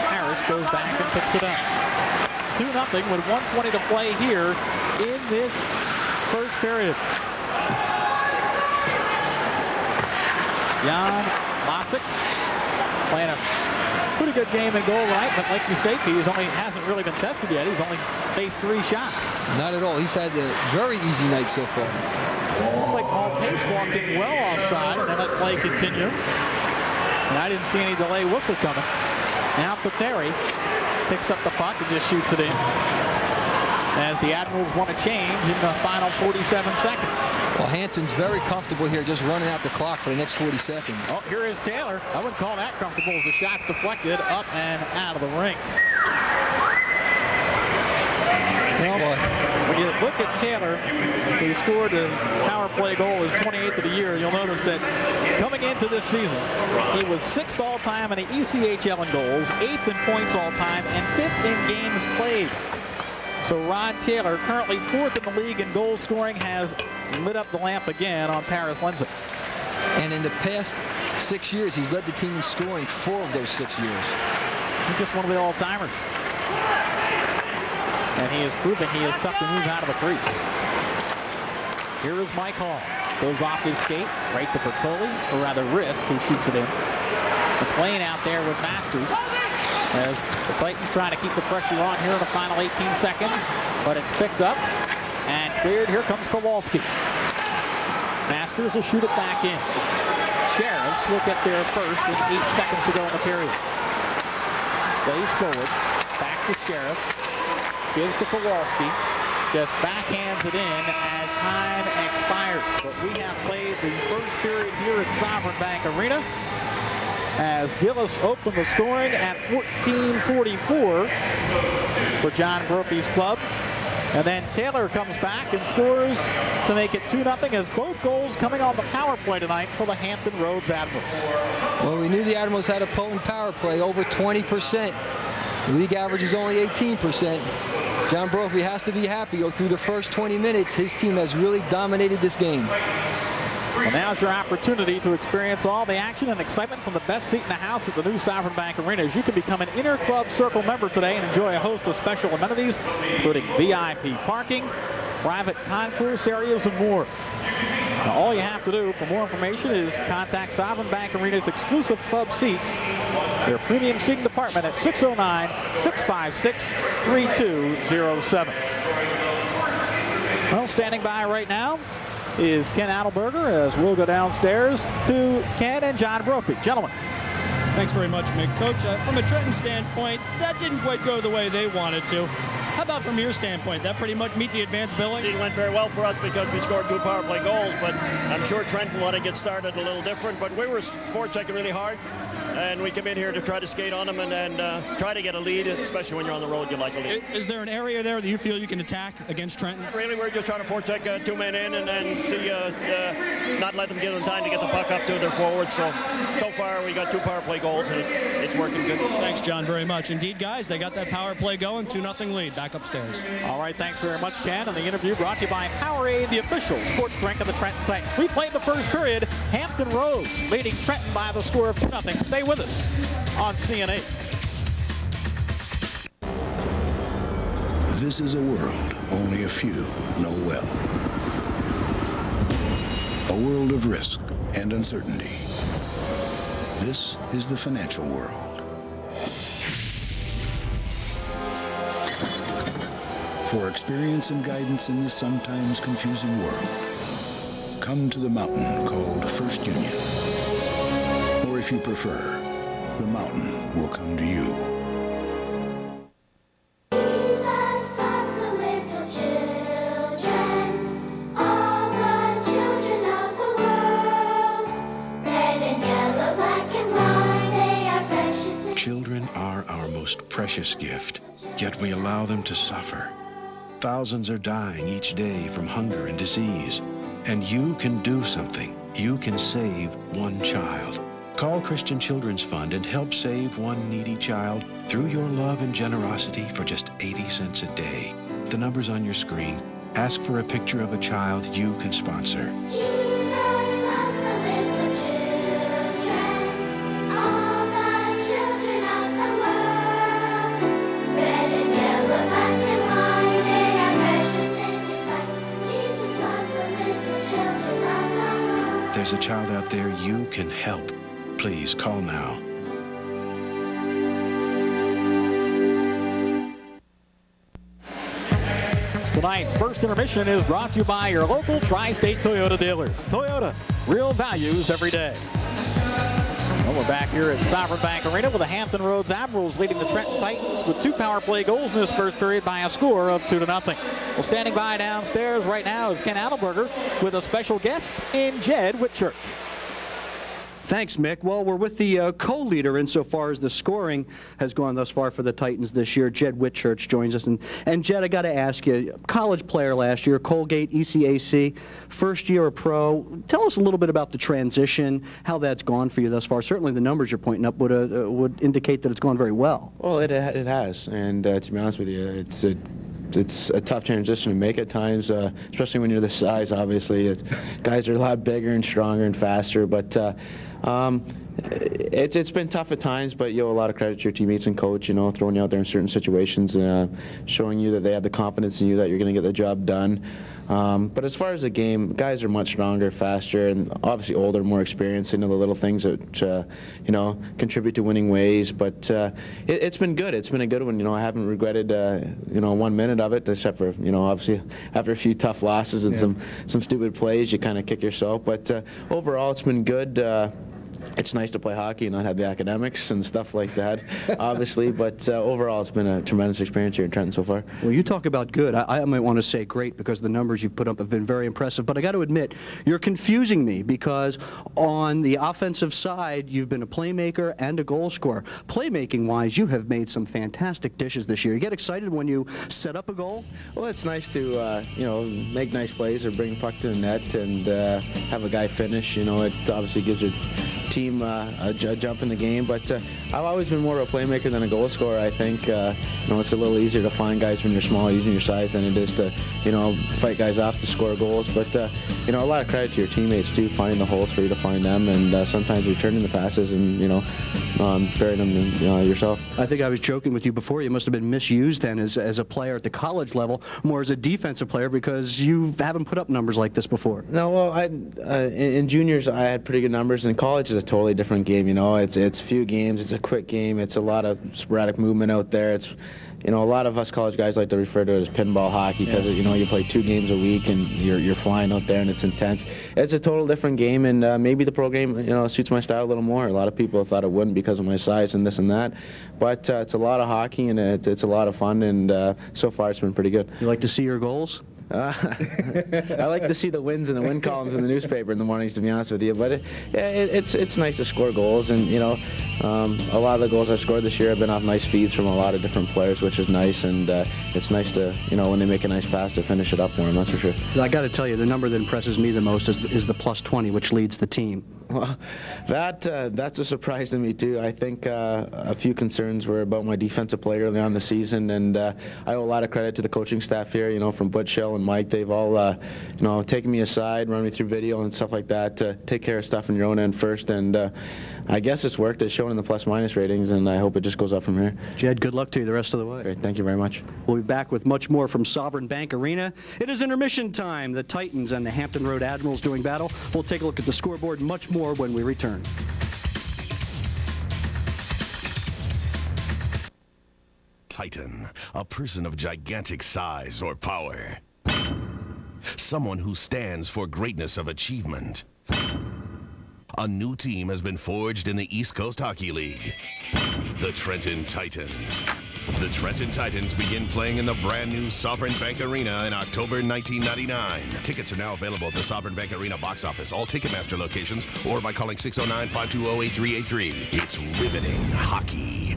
Harris goes back and picks it up. 2-0 with 1:20 to play here in this first period. Jan Lasik playing a pretty good game in goal tonight, but like you say, he hasn't really been tested yet. He's only faced 3 shots. Not at all. He's had a very easy night so far. Looked like Maltese walked in well offside, and then let play continue. And I didn't see any delay whistle coming. Now Pateri picks up the puck and just shoots it in, as the Admirals want to change in the final 47 seconds. Well, Hampton's very comfortable here, just running out the clock for the next 40 seconds. Oh, here is Taylor. I wouldn't call that comfortable as the shot's deflected up and out of the ring. Well, when you look at Taylor, who scored the power play goal, his 28th of the year, you'll notice that coming into this season, he was 6th all-time in the ECHL in goals, 8th in points all-time, and 5th in games played. So Rod Taylor, currently 4th in the league in goal scoring, has lit up the lamp again on Taras Lenzik. And in the past 6 years, he's led the team in scoring 4 of those 6 years. He's just one of the all-timers. And he is proving he is tough to move out of the crease. Here is Mike Hall. Goes off his skate, right to Bertoli, or rather Risk, who shoots it in. McLean out there with Masters, as the Titans trying to keep the pressure on here in the final 18 seconds. But it's picked up and cleared. Here comes Kowalski. Masters will shoot it back in. Sheriffs will get there first with 8 seconds to go in the period. Plays forward. Back to Sheriffs. Gives to Kowalski. Just backhands it in as time expires. But we have played the first period here at Sovereign Bank Arena as Gillis opened the scoring at 14:44 for John Brophy's club. And then Taylor comes back and scores to make it 2-0 as both goals coming on the power play tonight for the Hampton Roads Admirals. Well, we knew the Admirals had a potent power play, over 20%. The league average is only 18%. John Brophy has to be happy. Through the first 20 minutes, his team has really dominated this game. Well, now's your opportunity to experience all the action and excitement from the best seat in the house at the new Sovereign Bank Arena, as you can become an Inner Club Circle member today and enjoy a host of special amenities, including VIP parking, private concourse areas, and more. Now, all you have to do for more information is contact Sovereign Bank Arena's exclusive club seats, their premium seating department at 609-656-3207. Well, standing by right now is Ken Adelberger, as we'll go downstairs to Ken and John Brophy. Gentlemen. Thanks very much, Mick. Coach, from a Trenton standpoint, that didn't quite go the way they wanted to. How about from your standpoint? That pretty much meet the advanced billing? It went very well for us because we scored 2 power play goals, but I'm sure Trenton wanted to get started a little different, but we were forechecking really hard, and we came in here to try to skate on them and try to get a lead, especially when you're on the road, you like a lead. Is there an area there that you feel you can attack against Trenton? Really, we're just trying to forecheck 2 men in and see, not let them give them time to get the puck up to their forwards. So far we got 2 power play goals, and it's working good. Thanks, John, very much. Indeed, guys, they got that power play going, 2-0 lead. Back upstairs. All right, thanks very much, Ken. And the interview brought to you by Powerade, the official sports drink of the Trenton Titans. We played the first period. Hampton Roads leading Trenton by the score of 2-0. Stay with us on CN8. This is a world only a few know well. A world of risk and uncertainty. This is the financial world. For experience and guidance in this sometimes confusing world, come to the mountain called First Union. Or if you prefer, the mountain will come to you. Jesus loves the little children, all the children of the world. Red and yellow, black and white, they are precious. Children are our most precious gift, yet we allow them to suffer. Thousands are dying each day from hunger and disease. And you can do something. You can save one child. Call Christian Children's Fund and help save one needy child through your love and generosity for just 80 cents a day. The number's on your screen. Ask for a picture of a child you can sponsor. Jesus loves the little children, all the children of the world. Red and yellow, black and white, they are precious in His sight. Jesus loves the little children of the world. There's a child out there you can help. Please call now. Tonight's first intermission is brought to you by your local Tri-State Toyota dealers. Toyota, real values every day. Well, we're back here at Sovereign Bank Arena with the Hampton Roads Admirals leading the Trenton Titans with 2 power play goals in this first period by a score of 2-0. Well, standing by downstairs right now is Ken Adelberger with a special guest in Jed Witt-Church. Thanks, Mick. Well, we're with the co-leader insofar as the scoring has gone thus far for the Titans this year. Jed Witt-Church joins us. And Jed, I got to ask you, college player last year, Colgate, ECAC, first year a pro. Tell us a little bit about the transition, how that's gone for you thus far. Certainly the numbers you're pointing up would indicate that it's gone very well. Well, it has. And to be honest with you, it's a tough transition to make at times, especially when you're this size, obviously. Guys are a lot bigger and stronger and faster, but It's been tough at times, but you owe a lot of credit to your teammates and coach, throwing you out there in certain situations, showing you that they have the confidence in you that you're going to get the job done. But as far as the game, guys are much stronger, faster, and obviously older, more experienced. They know the little things that contribute to winning ways. But it's been good. It's been a good one. I haven't regretted 1 minute of it, except for obviously after a few tough losses and some stupid plays, you kind of kick yourself. But overall, it's been good. It's nice to play hockey and not have the academics and stuff like that, obviously. But overall, it's been a tremendous experience here in Trenton so far. Well, you talk about good. I might want to say great because the numbers you've put up have been very impressive. But I got to admit, you're confusing me because on the offensive side, you've been a playmaker and a goal scorer. Playmaking-wise, you have made some fantastic dishes this year. You get excited when you set up a goal? Well, it's nice to make nice plays or bring a puck to the net and have a guy finish. It obviously gives your team a jump in the game, but I've always been more of a playmaker than a goal scorer. I think it's a little easier to find guys when you're small using your size than it is to fight guys off to score goals. But a lot of credit to your teammates too, finding the holes for you to find them, and sometimes returning the passes and burying them yourself. I think I was joking with you before. You must have been misused then as a player at the college level, more as a defensive player, because you haven't put up numbers like this before. No, well, in juniors I had pretty good numbers. In college is a totally different game. It's few games. It's a quick game. It's a lot of sporadic movement out there. It's a lot of us college guys like to refer to it as pinball hockey because you play 2 games a week and you're flying out there and it's intense. It's a total different game, and maybe the pro game suits my style a little more. A lot of people thought it wouldn't because of my size and this and that, but it's a lot of hockey and it's a lot of fun, and so far it's been pretty good. You like to see your goals? I like to see the wins and the win columns in the newspaper in the mornings, to be honest with you. But it's nice to score goals, and a lot of the goals I've scored this year have been off nice feeds from a lot of different players, which is nice. And it's nice to when they make a nice pass to finish it up for them. That's for sure. I got to tell you, the number that impresses me the most is the plus 20, which leads the team. Well, that's a surprise to me too. I think a few concerns were about my defensive play early on in the season, and I owe a lot of credit to the coaching staff here. From Butch, Shell, and Mike. They've all taken me aside, run me through video and stuff like that to take care of stuff in your own end first. And I guess it's worked. It's shown in the plus-minus ratings, and I hope it just goes up from here. Jed, good luck to you the rest of the way. Great. Thank you very much. We'll be back with much more from Sovereign Bank Arena. It is intermission time. The Titans and the Hampton Road Admirals doing battle. We'll take a look at the scoreboard and much more when we return. Titan, a person of gigantic size or power. Someone who stands for greatness of achievement. A new team has been forged in the East Coast Hockey League. The Trenton Titans. The Trenton Titans begin playing in the brand new Sovereign Bank Arena in October 1999. Tickets are now available at the Sovereign Bank Arena box office, all Ticketmaster locations, or by calling 609-520-8383. It's riveting hockey.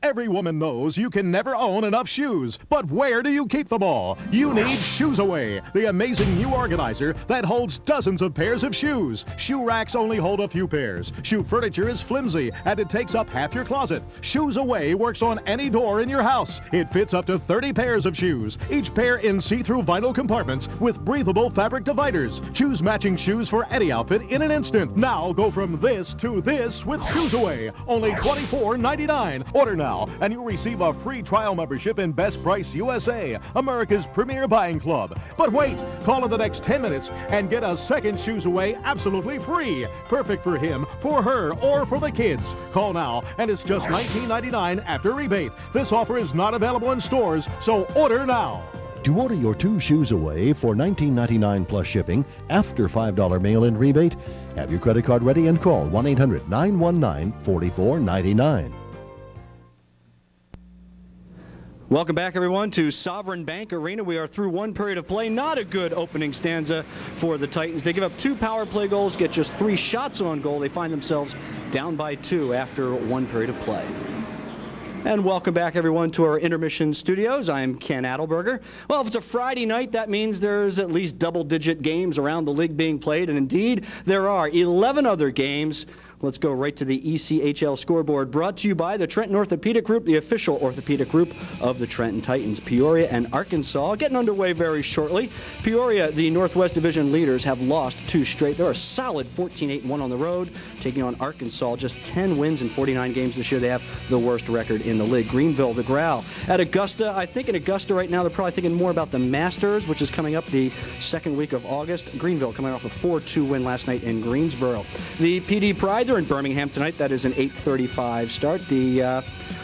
Every woman knows you can never own enough shoes, but where do you keep them all? You need Shoes Away, the amazing new organizer that holds dozens of pairs of shoes. Shoe racks only hold a few pairs. Shoe furniture is flimsy, and it takes up half your closet. Shoes Away works on any door in your house. It fits up to 30 pairs of shoes, each pair in see-through vinyl compartments with breathable fabric dividers. Choose matching shoes for any outfit in an instant. Now go from this to this with Shoes Away. Only $24.99. Order now, and you'll receive a free trial membership in Best Price USA, America's premier buying club. But wait, call in the next 10 minutes and get a second Shoes Away absolutely free. Perfect for him, for her, or for the kids. Call now, and it's just $19.99 after rebate. This offer is not available in stores, so order now. To order your 2 Shoes Away for $19.99 plus shipping after $5 mail-in rebate, have your credit card ready and call 1-800-919-4499. Welcome back, everyone, to Sovereign Bank Arena. We are through one period of play. Not a good opening stanza for the Titans. They give up 2 power play goals, get just 3 shots on goal. They find themselves down by 2 after one period of play. And welcome back, everyone, to our intermission studios. I'm Ken Adelberger. Well, if it's a Friday night, that means there's at least double-digit games around the league being played, and indeed, there are 11 other games. Let's go right to the ECHL scoreboard, brought to you by the Trenton Orthopedic Group, the official orthopedic group of the Trenton Titans. Peoria and Arkansas getting underway very shortly. Peoria, the Northwest Division leaders, have lost 2 straight. They're a solid 14-8-1 on the road, taking on Arkansas. Just 10 wins in 49 games this year. They have the worst record in the league. Greenville, the Growl. At Augusta, I think in Augusta right now, they're probably thinking more about the Masters, which is coming up the second week of August. Greenville coming off a 4-2 win last night in Greensboro. The PD Pride, they're in Birmingham tonight. That is an 8:35 start. The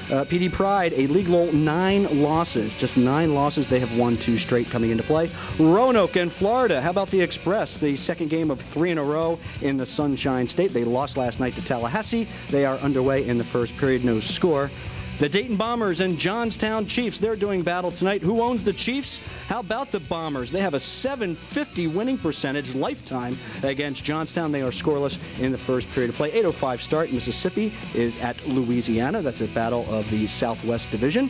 PD Pride, a league low 9 losses. Just 9 losses. They have won 2 straight coming into play. Roanoke in Florida. How about the Express? The second game of 3 in a row in the Sunshine State. They lost last night to Tallahassee. They are underway in the first period. No score. The Dayton Bombers and Johnstown Chiefs, they're doing battle tonight. Who owns the Chiefs? How about the Bombers? They have a .750 winning percentage lifetime against Johnstown. They are scoreless in the first period of play. 8:05 start. Mississippi is at Louisiana. That's a battle of the Southwest Division.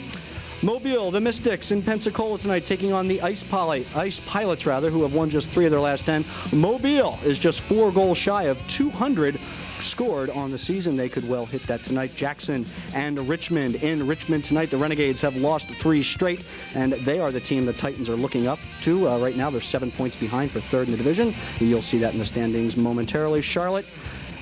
Mobile, the Mystics in Pensacola tonight, taking on the Ice Pilots, who have won just 3 of their last 10. Mobile is just 4 goals shy of 200 scored on the season. They could well hit that tonight. Jackson and Richmond in Richmond tonight. The Renegades have lost 3 straight, and they are the team the Titans are looking up to. Right now, they're 7 points behind for 3rd in the division. You'll see that in the standings momentarily. Charlotte,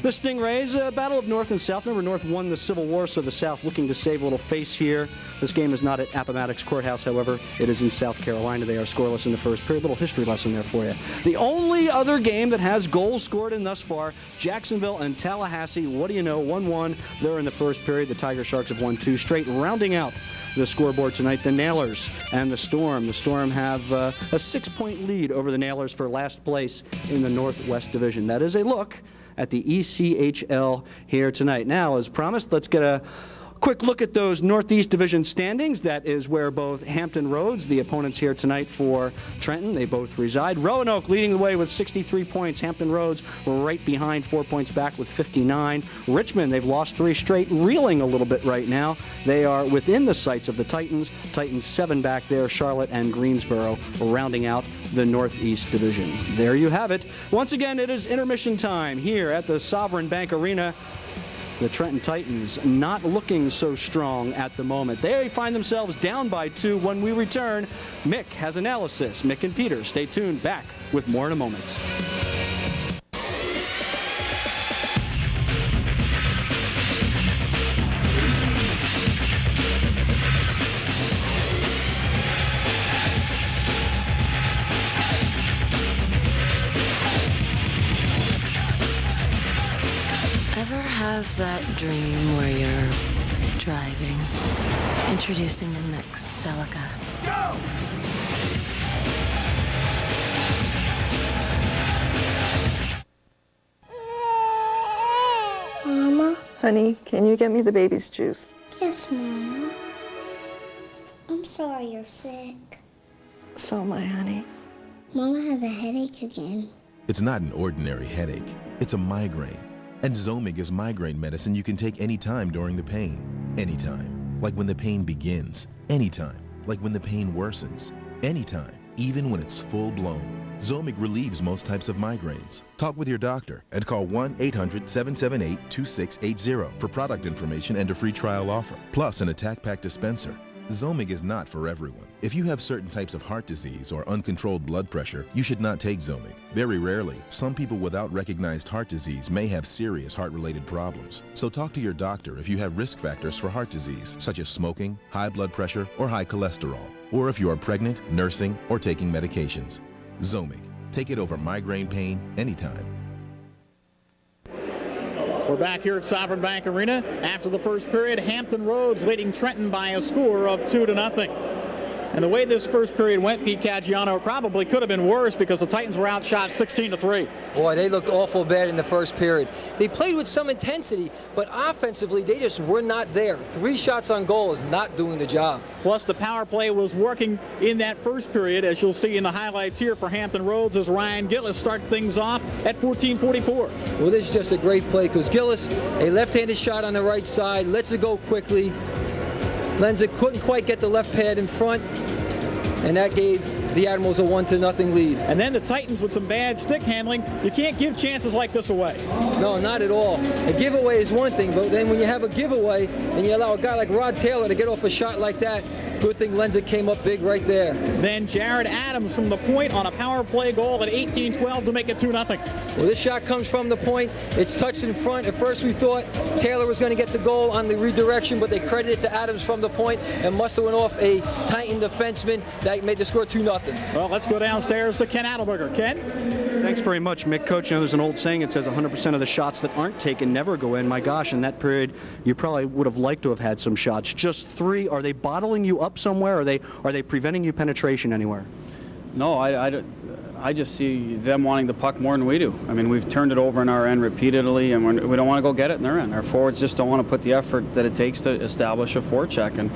the Stingrays, battle of North and South. Remember, North won the Civil War, so the South looking to save a little face here. This game is not at Appomattox Courthouse, however. It is in South Carolina. They are scoreless in the first period. Little history lesson there for you. The only other game that has goals scored in thus far, Jacksonville and Tallahassee. What do you know? 1-1. They're in the first period. The Tiger Sharks have won 2 straight. Rounding out the scoreboard tonight, the Nailers and the Storm. The Storm have a 6-point lead over the Nailers for last place in the Northwest Division. That is a look at the ECHL here tonight. Now, as promised, let's get a quick look at those Northeast Division standings. That is where both Hampton Roads, the opponents here tonight for Trenton, they both reside. Roanoke leading the way with 63 points. Hampton Roads right behind, 4 points back with 59. Richmond, they've lost 3 straight, reeling a little bit right now. They are within the sights of the Titans. Titans 7 back there. Charlotte and Greensboro rounding out the Northeast Division. There you have it. Once again, it is intermission time here at the Sovereign Bank Arena. The Trenton Titans not looking so strong at the moment. They find themselves down by 2 when we return. Mick has analysis. Mick and Peter, stay tuned. Back with more in a moment. Have that dream where you're driving, introducing the next Celica. Go! Mama? Honey, can you get me the baby's juice? Yes, Mama. I'm sorry you're sick. So am I, honey. Mama has a headache again. It's not an ordinary headache. It's a migraine. And Zomig is migraine medicine you can take anytime during the pain. Anytime, like when the pain begins. Anytime, like when the pain worsens. Anytime, even when it's full-blown. Zomig relieves most types of migraines. Talk with your doctor and call 1-800-778-2680 for product information and a free trial offer, plus an attack pack dispenser. Zomig is not for everyone. If you have certain types of heart disease or uncontrolled blood pressure, you should not take Zomig. Very rarely, some people without recognized heart disease may have serious heart-related problems. So talk to your doctor if you have risk factors for heart disease, such as smoking, high blood pressure, or high cholesterol, or if you are pregnant, nursing, or taking medications. Zomig. Take it over migraine pain anytime. We're back here at Sovereign Bank Arena. After the first period, Hampton Roads leading Trenton by a score of 2-0. And the way this first period went, Pete Caggiano, probably could have been worse because the Titans were outshot 16-3. Boy, they looked awful bad in the first period. They played with some intensity, but offensively, they just were not there. 3 shots on goal is not doing the job. Plus, the power play was working in that first period, as you'll see in the highlights here for Hampton Roads, as Ryan Gillis starts things off at 14:44. Well, this is just a great play because Gillis, a left-handed shot on the right side, lets it go quickly. Lenza couldn't quite get the left pad in front, and that gave the Admirals a 1-0 lead. And then the Titans with some bad stick handling. You can't give chances like this away. No, not at all. A giveaway is one thing, but then when you have a giveaway and you allow a guy like Rod Taylor to get off a shot like that, good thing Lenza came up big right there. Then Jared Adams from the point on a power play goal at 18-12 to make it 2-0. Well, this shot comes from the point. It's touched in front. At first we thought Taylor was going to get the goal on the redirection, but they credited it to Adams from the point and must have went off a Titan defenseman that made the score 2-0. Well, let's go downstairs to Ken Adelberger. Ken? Thanks very much, Mick. Coach, you know, there's an old saying, it says 100% of the shots that aren't taken never go in. My gosh, in that period, you probably would have liked to have had some shots. Just 3. Are they bottling you up somewhere? Are they preventing you penetration anywhere? No, I just see them wanting the puck more than we do. I mean, we've turned it over in our end repeatedly, and we don't want to go get it in their end. Our forwards just don't want to put the effort that it takes to establish a forecheck. And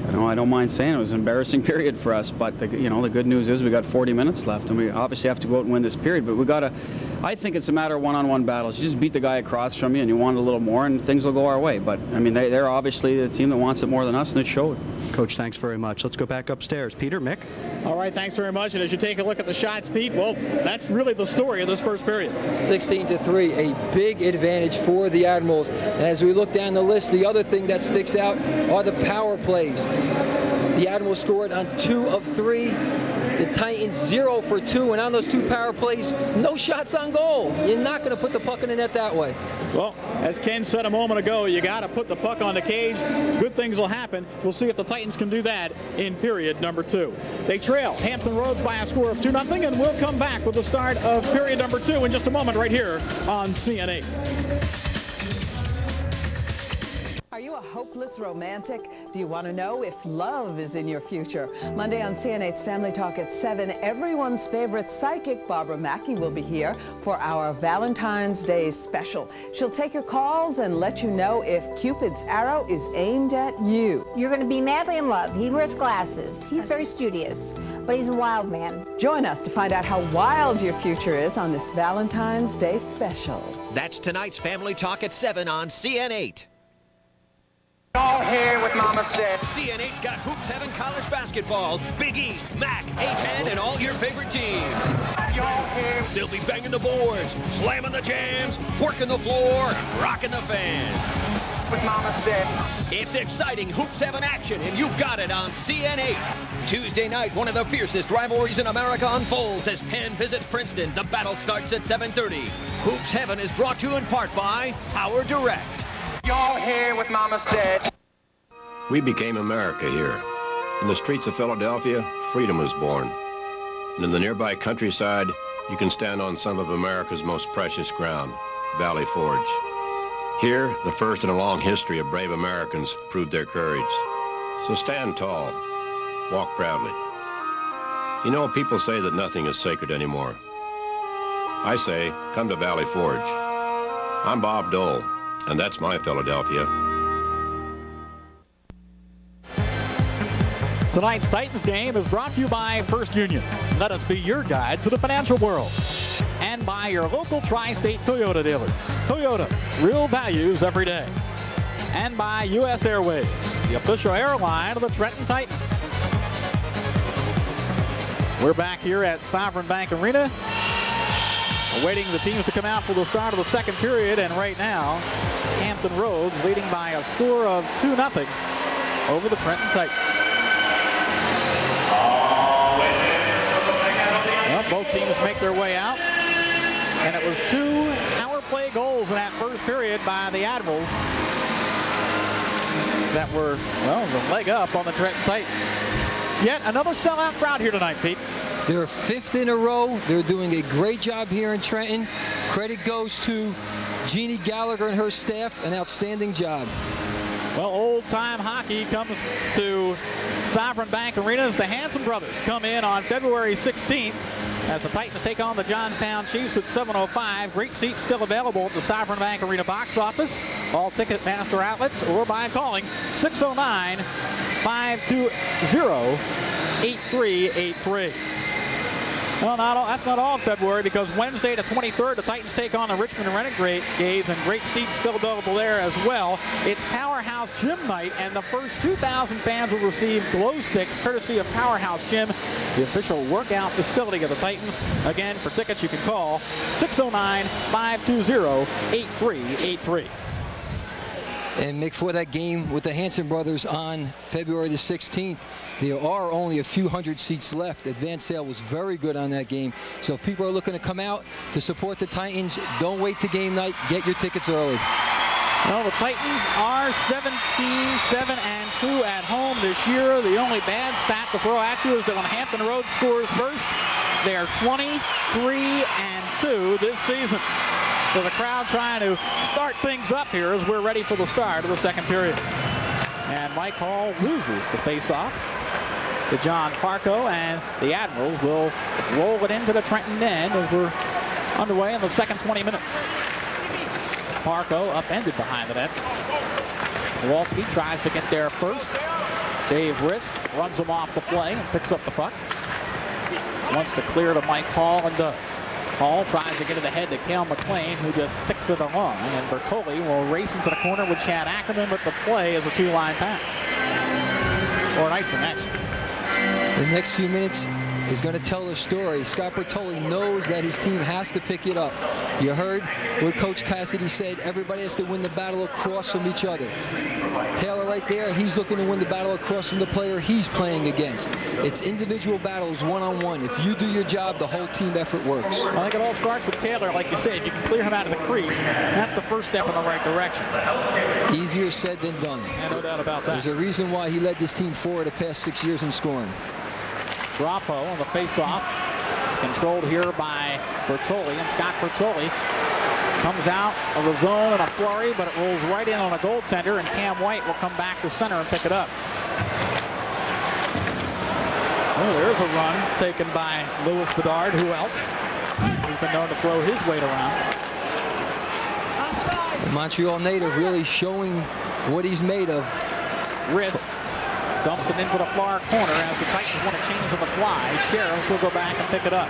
you know, I don't mind saying it was an embarrassing period for us, but the good news is we got 40 minutes left, and we obviously have to go out and win this period. But we got to. I think it's a matter of one-on-one battles. You just beat the guy across from you, and you want a little more, and things will go our way. But I mean, they're obviously the team that wants it more than us, and it showed. Coach, thanks very much. Let's go back upstairs. Peter, Mick. All right, thanks very much. And as you take a look at the shots, Pete, well, that's really the story of this first period. 16-3, a big advantage for the Admirals. And as we look down the list, the other thing that sticks out are the power plays. The Admirals scored on 2 of 3. The Titans 0 for 2, and on those 2 power plays, no shots on goal. You're not going to put the puck in the net that way. Well, as Ken said a moment ago, you got to put the puck on the cage. Good things will happen. We'll see if the Titans can do that in period number 2. They trail Hampton Roads by a score of 2-0, and we'll come back with the start of period number 2 in just a moment right here on CN8. Are you a hopeless romantic? Do you want to know if love is in your future? Monday on CN8's Family Talk at 7, everyone's favorite psychic, Barbara Mackey, will be here for our Valentine's Day special. She'll take your calls and let you know if Cupid's arrow is aimed at you. You're going to be madly in love. He wears glasses. He's very studious, but he's a wild man. Join us to find out how wild your future is on this Valentine's Day special. That's tonight's Family Talk at 7 on CN8. All here with Mama said. CN8's got Hoops Heaven College Basketball, Big East, MAC, A10, and all your favorite teams. They'll be banging the boards, slamming the jams, working the floor, and rocking the fans. With Mama said. It's exciting Hoops Heaven action, and you've got it on CN8. Tuesday night, one of the fiercest rivalries in America unfolds as Penn visits Princeton. The battle starts at 7:30. Hoops Heaven is brought to you in part by Power Direct. Y'all here with Mama said. We became America here. In the streets of Philadelphia, freedom was born. And in the nearby countryside, you can stand on some of America's most precious ground, Valley Forge. Here, the first in a long history of brave Americans proved their courage. So stand tall, walk proudly. You know, people say that nothing is sacred anymore. I say, come to Valley Forge. I'm Bob Dole. And that's my Philadelphia. Tonight's Titans game is brought to you by First Union. Let us be your guide to the financial world. And by your local tri-state Toyota dealers. Toyota, real values every day. And by U.S. Airways, the official airline of the Trenton Titans. We're back here at Sovereign Bank Arena, awaiting the teams to come out for the start of the second period, and right now, Hampton Roads leading by a score of 2-0 over the Trenton Titans. Well, both teams make their way out, and it was 2 power play goals in that first period by the Admirals that were, well, the leg up on the Trenton Titans. Yet another sellout crowd here tonight, Pete. They're 5th in a row. They're doing a great job here in Trenton. Credit goes to Jeannie Gallagher and her staff. An outstanding job. Well, old-time hockey comes to Sovereign Bank Arena as the Hanson brothers come in on February 16th as the Titans take on the Johnstown Chiefs at 7:05. Great seats still available at the Sovereign Bank Arena box office, all Ticketmaster outlets, or by calling 609-520-8383. Well, that's not all of February, because Wednesday the 23rd, the Titans take on the Richmond Renegades, and great steeds still available there as well. It's Powerhouse Gym Night, and the first 2,000 fans will receive glow sticks courtesy of Powerhouse Gym, the official workout facility of the Titans. Again, for tickets, you can call 609-520-8383. And Mick, for that game with the Hanson brothers on February the 16th, there are only a few hundred seats left. Advance sale was very good on that game. So if people are looking to come out to support the Titans, don't wait to game night. Get your tickets early. Well, the Titans are 17-7-2 at home this year. The only bad stat to throw at you is that when Hampton Road scores first, they are 23-2 this season. So the crowd trying to start things up here as we're ready for the start of the second period. And Mike Hall loses the faceoff to John Parco, and the Admirals will roll it into the Trenton end as we're underway in the second 20 minutes. Parco upended behind the net. Kowalski tries to get there first. Dave Risk runs him off the play and picks up the puck. Wants to clear to Mike Hall and does. Hall tries to get it ahead to Cale McLean, who just sticks it along. And Bertoli will race into the corner with Chad Ackerman, but the play is a two-line pass. Or an icing, actually. The next few minutes is going to tell the story. Scott Bertoli knows that his team has to pick it up. You heard what Coach Cassidy said. Everybody has to win the battle across from each other. Taylor right there, he's looking to win the battle across from the player he's playing against. It's individual battles, one-on-one. If you do your job, the whole team effort works. I think it all starts with Taylor, like you say. If you can clear him out of the crease, that's the first step in the right direction. Easier said than done. Yeah, no doubt about that. There's a reason why he led this team forward the past 6 years in scoring. Drapo on the faceoff. It's controlled here by Bertoli, and Scott Bertoli comes out of the zone in a flurry, but it rolls right in on a goaltender, and Cam White will come back to center and pick it up. Oh, there's a run taken by Louis Bedard. Who else? He's been known to throw his weight around. The Montreal native really showing what he's made of. Risk dumps it into the far corner as the Titans want to change on the fly. Sheriffs will go back and pick it up.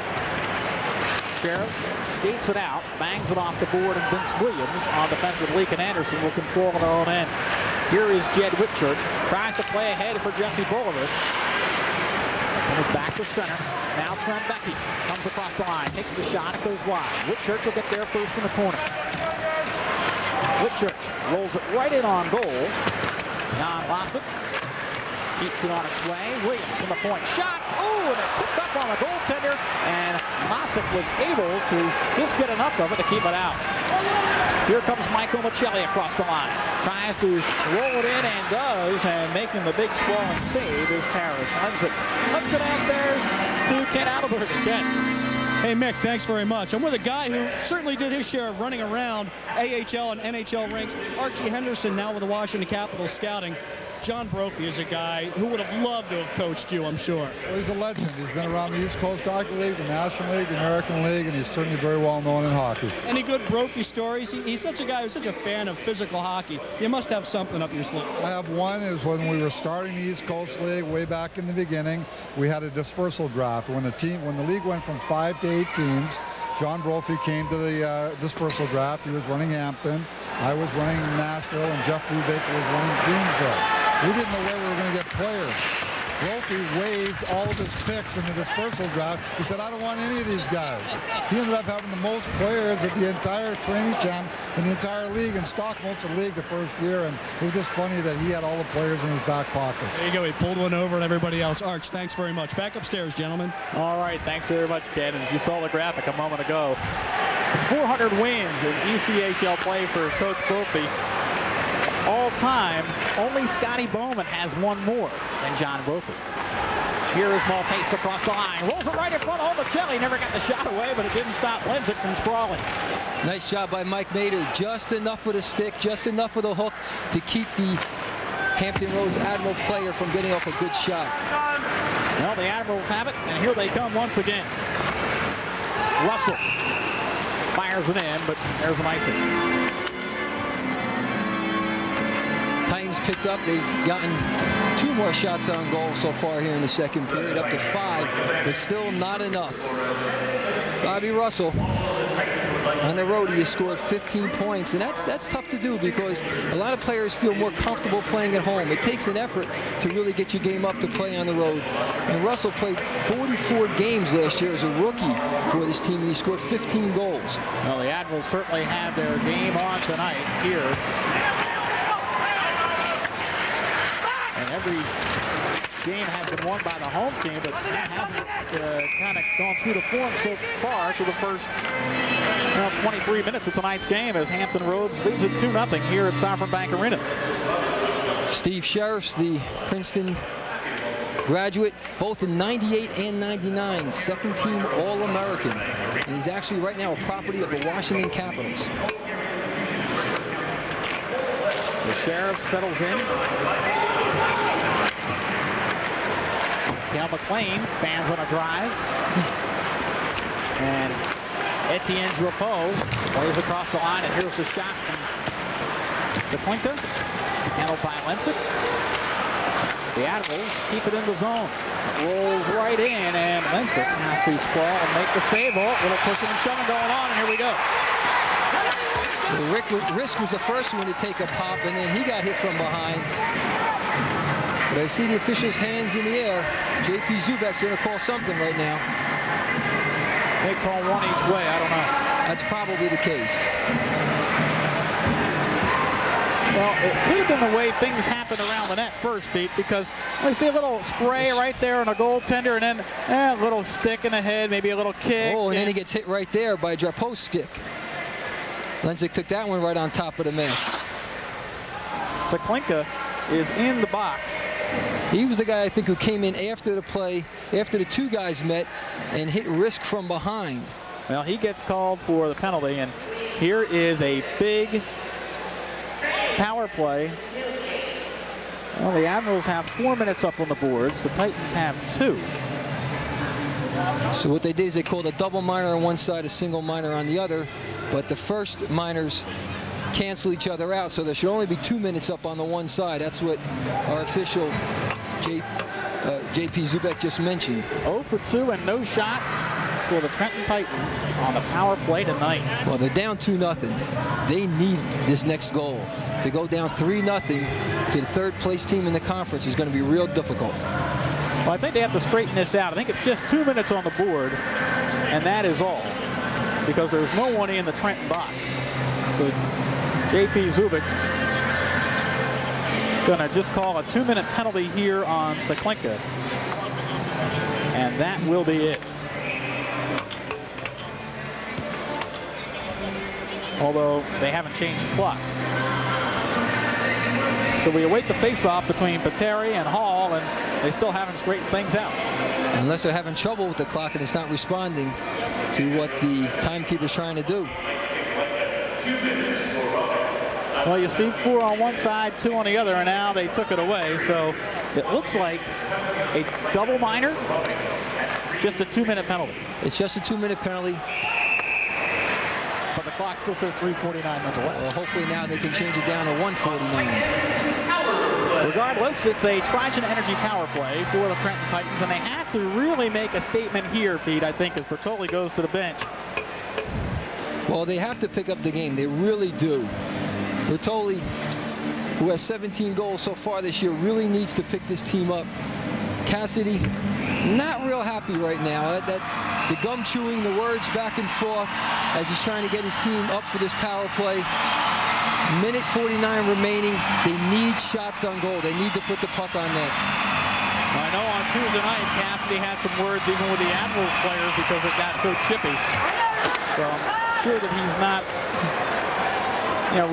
Sheriffs skates it out, bangs it off the board, and Vince Williams on defense with Leakin Anderson will control on their own end. Here is Jed Witt-Church, tries to play ahead for Jesse Bolivis. Comes back to center. Now Trent Becky comes across the line, takes the shot, it goes wide. Witt-Church will get there first in the corner. Witt-Church rolls it right in on goal. Jan Lassett keeps it on its way. Williams from the point shot. Oh, and it picked up on the goaltender, and Lassett was able to just get enough of it to keep it out. Here comes Michael Michelli across the line. Tries to roll it in and does, and making the big sprawling save is Taras Hunzik. Let's go downstairs to Ken Adelberg again. Hey, Mick, thanks very much. I'm with a guy who certainly did his share of running around AHL and NHL rinks. Archie Henderson, now with the Washington Capitals scouting. John Brophy is a guy who would have loved to have coached you, I'm sure. Well, he's a legend. He's been around the East Coast Hockey League, the National League, the American League, and he's certainly very well known in hockey. Any good Brophy stories? He's such a guy who's such a fan of physical hockey. You must have something up your sleeve. I have one. Is when we were starting the East Coast League way back in the beginning, we had a dispersal draft. When the league went from 5 to 8 teams, John Brophy came to the dispersal draft. He was running Hampton. I was running Nashville, and Jeff Brubaker was running Queensville. We didn't know where we were going to get players. Brophy waived all of his picks in the dispersal draft. He said, I don't want any of these guys. He ended up having the most players at the entire training camp in the entire league, and stocked most of the league the first year, and it was just funny that he had all the players in his back pocket. There you go. He pulled one over and everybody else. Arch, thanks very much. Back upstairs, gentlemen. All right, thanks very much, Ken. As you saw the graphic a moment ago, 400 wins in ECHL play for Coach Brophy. All time, only Scotty Bowman has one more than John Brophy. Here is Maltese across the line. Rolls it right in front of Michelli. Never got the shot away, but it didn't stop Lenzik from sprawling. Nice job by Mike Mader. Just enough with a stick, just enough with a hook to keep the Hampton Roads Admiral player from getting off a good shot. Well, the Admirals have it, and here they come once again. Russell fires it in, but there's an icing. Titans things picked up. They've gotten 2 more shots on goal so far here in the second period, up to 5, but still not enough. Bobby Russell, on the road, he has scored 15 points, and that's tough to do because a lot of players feel more comfortable playing at home. It takes an effort to really get your game up to play on the road. And Russell played 44 games last year as a rookie for this team, and he scored 15 goals. Well, the Admirals certainly have their game on tonight here. And every game has been won by the home team, but that hasn't kind of gone through the form so far through the first 23 minutes of tonight's game as Hampton Roads leads it 2-0 here at Sovereign Bank Arena. Steve Sheriffs, the Princeton graduate, both in 98 and 99, second team All-American. And he's actually right now a property of the Washington Capitals. The Sheriff settles in. Cal McLean fans on a drive. And Etienne Drapeau plays across the line, and here's the shot from Zaklinka, handled by Lensick. The Admirals keep it in the zone. It rolls right in, and Lensick has to sprawl and make the save. Oh, a little pushing and shoving going on, and here we go. Risk was the first one to take a pop, and then he got hit from behind. But I see the official's hands in the air. J.P. Zubek's going to call something right now. They call one each way, I don't know. That's probably the case. Well, it could have been the way things happened around the net first, Pete, because we see a little spray right there on a goaltender, and then a little stick in the head, maybe a little kick. Oh, and then he gets hit right there by Drapeau's stick. Lensick took that one right on top of the mesh. Zaklinka is in the box. He was the guy, I think, who came in after the play, after the 2 guys met, and hit Risk from behind. Well, he gets called for the penalty, and here is a big power play. Well, the Admirals have 4 minutes up on the boards. The Titans have 2. So what they did is they called a double minor on one side, a single minor on the other, but the first minors cancel each other out, so there should only be 2 minutes up on the one side. That's what our official J.P. Zubek just mentioned. 0 for 2 and no shots for the Trenton Titans on the power play tonight. Well, they're down 2-0. They need this next goal. To go down 3-0 to the 3rd place team in the conference is going to be real difficult. Well, I think they have to straighten this out. I think it's just 2 minutes on the board, and that is all, because there's no one in the Trenton box. So J.P. Zubik going to just call a 2-minute penalty here on Zaklinka, and that will be it. Although they haven't changed the clock. So we await the face-off between Pateri and Hall, and they still haven't straightened things out. Unless they're having trouble with the clock and it's not responding to what the timekeeper's trying to do. Well, you see 4 on one side, 2 on the other, and now they took it away. So it looks like a double minor, just a 2-minute penalty. It's just a 2-minute penalty. But the clock still says 3:49 nonetheless. Well, hopefully now they can change it down to 1:49. Regardless, it's a Trigen Energy power play for the Trenton Titans, and they have to really make a statement here, Pete, I think, as Bertoli goes to the bench. Well, they have to pick up the game. They really do. Bertoli, who has 17 goals so far this year, really needs to pick this team up. Cassidy, not real happy right now. The gum chewing, the words back and forth as he's trying to get his team up for this power play. Minute 49 remaining. They need shots on goal. They need to put the puck on net. I know on Tuesday night, Cassidy had some words even with the Admirals players because it got so chippy. So I'm sure that he's not,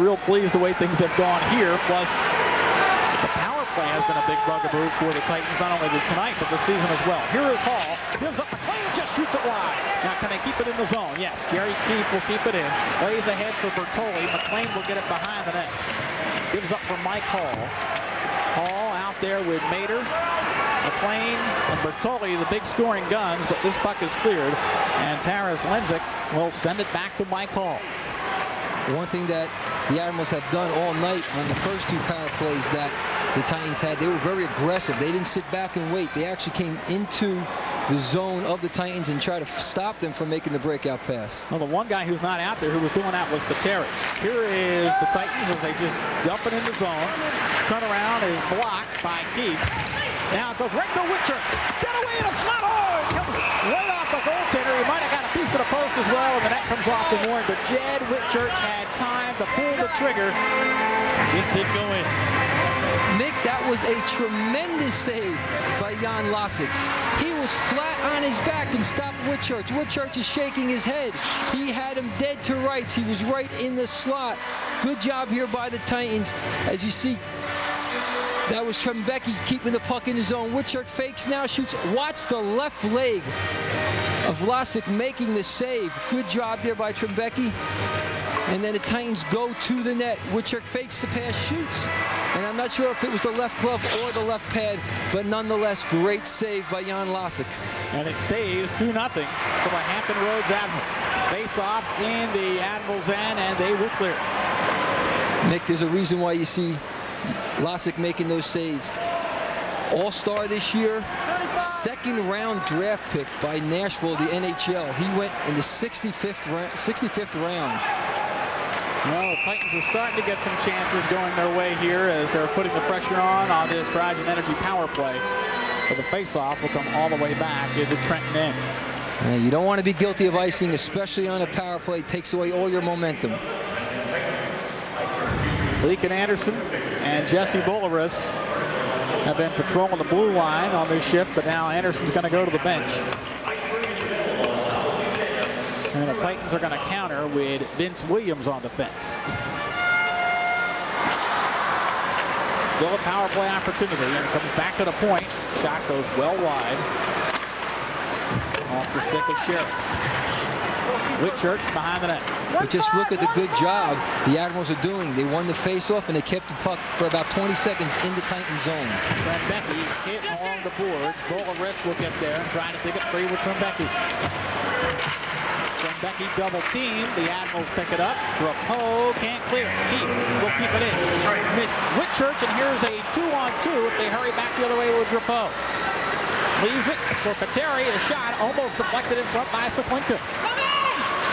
real pleased the way things have gone here. Plus, the power play has been a big bugaboo for the Titans, not only tonight, but the season as well. Here is Hall. Gives up McLean, just shoots it wide. Now, can they keep it in the zone? Yes, Jerry Keefe will keep it in. Lays ahead for Bertoli. McLean will get it behind the net. Gives up for Mike Hall. Hall out there with Mater, McLean, and Bertoli, the big scoring guns, but this puck is cleared. And Taras Lensick will send it back to Mike Hall. One thing that the Admirals have done all night on the first 2 power plays that the Titans had, they were very aggressive. They didn't sit back and wait. They actually came into the zone of the Titans and tried to stop them from making the breakout pass. Well, the one guy who's not out there who was doing that was Pateri. Here is the Titans as they just dump it in the zone. Turn around is blocked by Keith. Now it goes right to Witt-Church. Get away in a slot. Oh, it comes right off the goaltender. He might have got a piece of the post as well, and the net comes off the board. But Jed Witt-Church had time to pull the trigger. Just didn't go in. Nick, that was a tremendous save by Jan Lasik. He was flat on his back and stopped Witt-Church. Witt-Church is shaking his head. He had him dead to rights. He was right in the slot. Good job here by the Titans. As you see, that was Trembecki keeping the puck in his zone. Witt-Church fakes now, shoots. Watch the left leg of Lasik making the save. Good job there by Trembecki. And then the Titans go to the net. Witt-Church fakes the pass, shoots. And I'm not sure if it was the left glove or the left pad, but nonetheless, great save by Jan Lasik. And it stays 2-0 for the Hampton Roads Admirals. Face off in the Admirals' end, and they will clear. Nick, there's a reason why you see Lasik making those saves. All-star this year, 2nd round draft pick by Nashville, the NHL. He went in the 65th round. Well, the Titans are starting to get some chances going their way here as they're putting the pressure on this Trajan Energy power play. But the face-off will come all the way back into Trenton end. You don't want to be guilty of icing, especially on a power play. It takes away all your momentum. Leakin Anderson and Jesse Bolaris have been patrolling the blue line on this shift, but now Anderson's going to go to the bench. And the Titans are going to counter with Vince Williams on defense. Still a power play opportunity, and it comes back to the point. Shot goes well wide off the stick of Sheriffs. Witt-Church behind the net. But just look at the good job the Admirals are doing. They won the face-off, and they kept the puck for about 20 seconds in the Titan zone. Trembecki hit along the boards. Bolaris will get there and try to dig it free with Trembecki. Trembecki double team. The Admirals pick it up. Drapeau can't clear. Keith will keep it in. Miss Witt-Church, and here's a 2-on-2 if they hurry back the other way with Drapeau. Leaves it for Pateri. The shot almost deflected in front by Seklinka.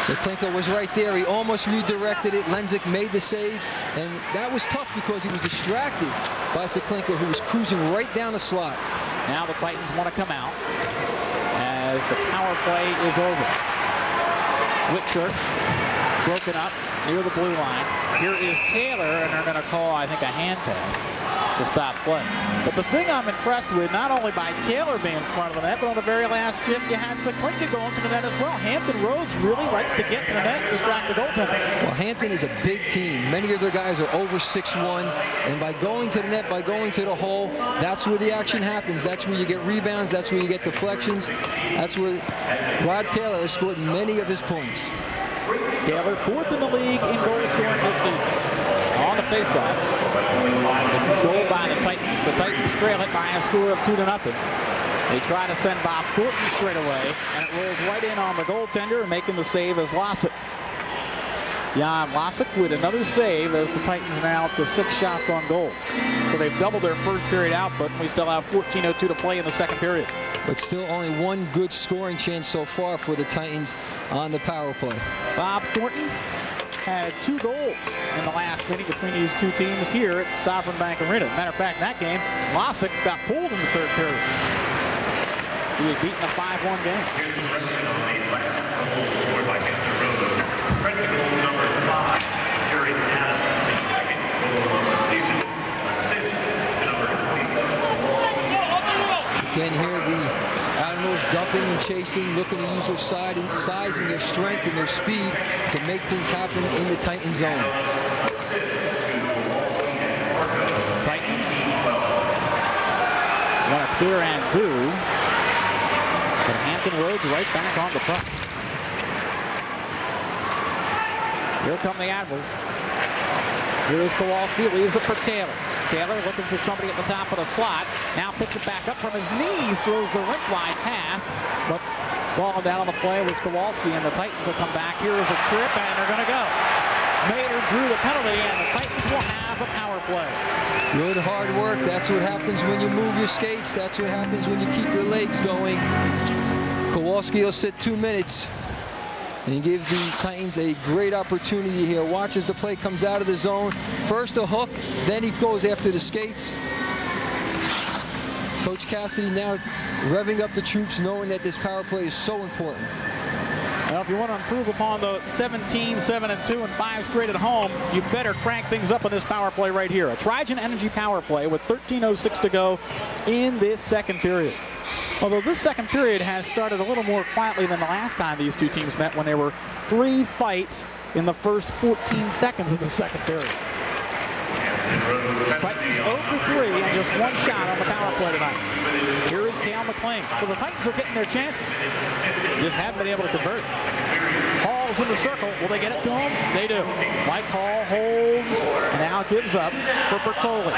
Seklinka was right there. He almost redirected it. Lenzik made the save, and that was tough because he was distracted by Seklinka, who was cruising right down the slot. Now the Titans want to come out as the power play is over. Witt-Church broken up near the blue line. Here is Taylor, and they're going to call, I think, a hand pass to stop play. But the thing I'm impressed with, not only by Taylor being in front of the net, but on the very last shift, you had Seklinka going to the net as well. Hampton Roads really likes to get to the net and distract the goaltender. Well, Hampton is a big team. Many of their guys are over 6'1", and by going to the net, by going to the hole, that's where the action happens. That's where you get rebounds. That's where you get deflections. That's where Rod Taylor has scored many of his points. Taylor, 4th in the league in goal scoring this season. On the faceoff, is controlled by the Titans. The Titans trail it by a score of 2-0. They try to send Bob Thornton straight away, and it rolls right in on the goaltender, and making the save is Lasik. Jan Lasik with another save as the Titans are now up to 6 shots on goal. So they've doubled their first period output, and we still have 14:02 to play in the second period. But still only one good scoring chance so far for the Titans on the power play. Bob Thornton had 2 goals in the last meeting between these two teams here at Sovereign Bank Arena. Matter of fact, that game, Lasik got pulled in the third period. He was beaten a 5-1 game. Again here, the Admirals dumping and chasing, looking to use their size and their strength and their speed to make things happen in the Titan zone. Titans want to clear and do. But Hampton Roads right back on the puck. Here come the Admirals. Here's Kowalski, leaves it for Taylor. Taylor looking for somebody at the top of the slot. Now picks it back up from his knees, throws the rink-wide pass. But falling down on the play was Kowalski, and the Titans will come back. Here is a trip, and they're going to go. Mater drew the penalty, and the Titans will have a power play. Good hard work. That's what happens when you move your skates. That's what happens when you keep your legs going. Kowalski will sit 2 minutes and give the Titans a great opportunity here. Watch as the play comes out of the zone. First a hook, then he goes after the skates. Coach Cassidy now revving up the troops, knowing that this power play is so important. Well, if you want to improve upon the 17, 7-2, and 5 straight at home, you better crank things up on this power play right here. A Trigen Energy power play with 13:06 to go in this second period. Although this second period has started a little more quietly than the last time these two teams met, when there were 3 fights in the first 14 seconds of the second period. Titans 0 for 3 and just 1 shot on the power play tonight. Here is Cale McLean. So the Titans are getting their chances. Just haven't been able to convert. Hall's in the circle. Will they get it to him? They do. Mike Hall holds and now gives up for Bertoli.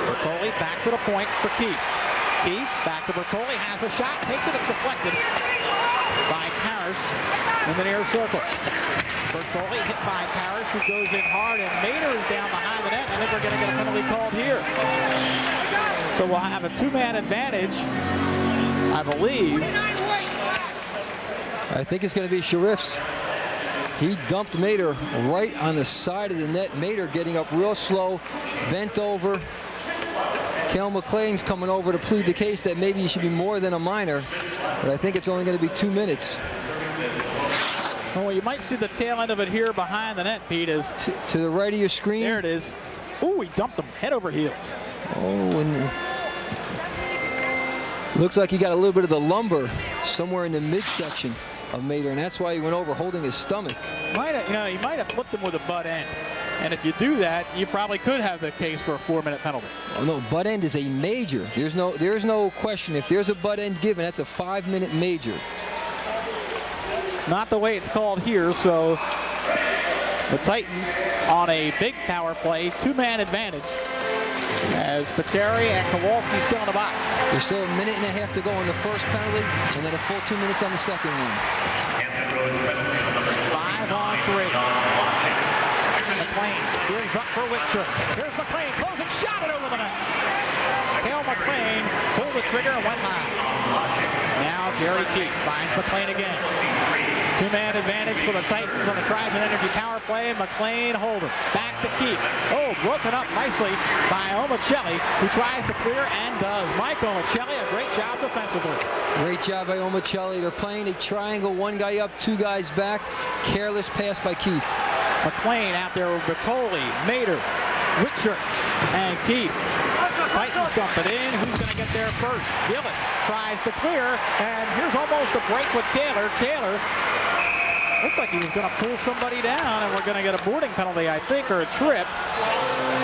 Bertoli back to the point for Keith. Keith back to Bertoli, has a shot, takes it, it's deflected by Parrish in the near circle. Bertoli hit by Parrish, who goes in hard, and Mater is down behind the net. I think we're going to get a penalty called here. So we'll have a 2-man advantage, I believe. I think it's going to be Sheriff's. He dumped Mater right on the side of the net. Mater getting up real slow, bent over. Cale McLean's coming over to plead the case that maybe he should be more than a minor, but I think it's only going to be 2 minutes. Well, you might see the tail end of it here behind the net, Pete. Is to the right of your screen. There it is. Ooh, he dumped him head over heels. Oh, and looks like he got a little bit of the lumbar somewhere in the midsection of Mater, and that's why he went over holding his stomach. Might have, he might have flipped him with a butt end. And if you do that, you probably could have the case for a 4-minute penalty. Oh no, butt end is a major. There's no question. If there's a butt end given, that's a 5-minute major. It's not the way it's called here, so the Titans on a big power play, 2-man advantage, as Pateri and Kowalski still in the box. There's still 1.5 minutes to go on the first penalty, and then a full 2 minutes on the second one. 5-on-3. McLean here's up for Witt-Church. Here's McLean, closing shot it over the net. Cale McLean pulled the trigger and went high. Now Jerry Keith finds McLean again. 2-man advantage for the Titans on the Trigen Energy power play. McLean holder. Back to Keith. Oh, broken up nicely by Omicelli, who tries to clear and does. Mike Omicelli, a great job defensively. Great job by Omicelli. They're playing a triangle, 1 guy up, 2 guys back. Careless pass by Keith. McLean out there with Bertoli, Mater, Witt-Church, and Keith. Titans dump it in. Who's going to get there first? Gillis tries to clear, and here's almost a break with Taylor. Taylor looked like he was going to pull somebody down, and we're going to get a boarding penalty, I think, or a trip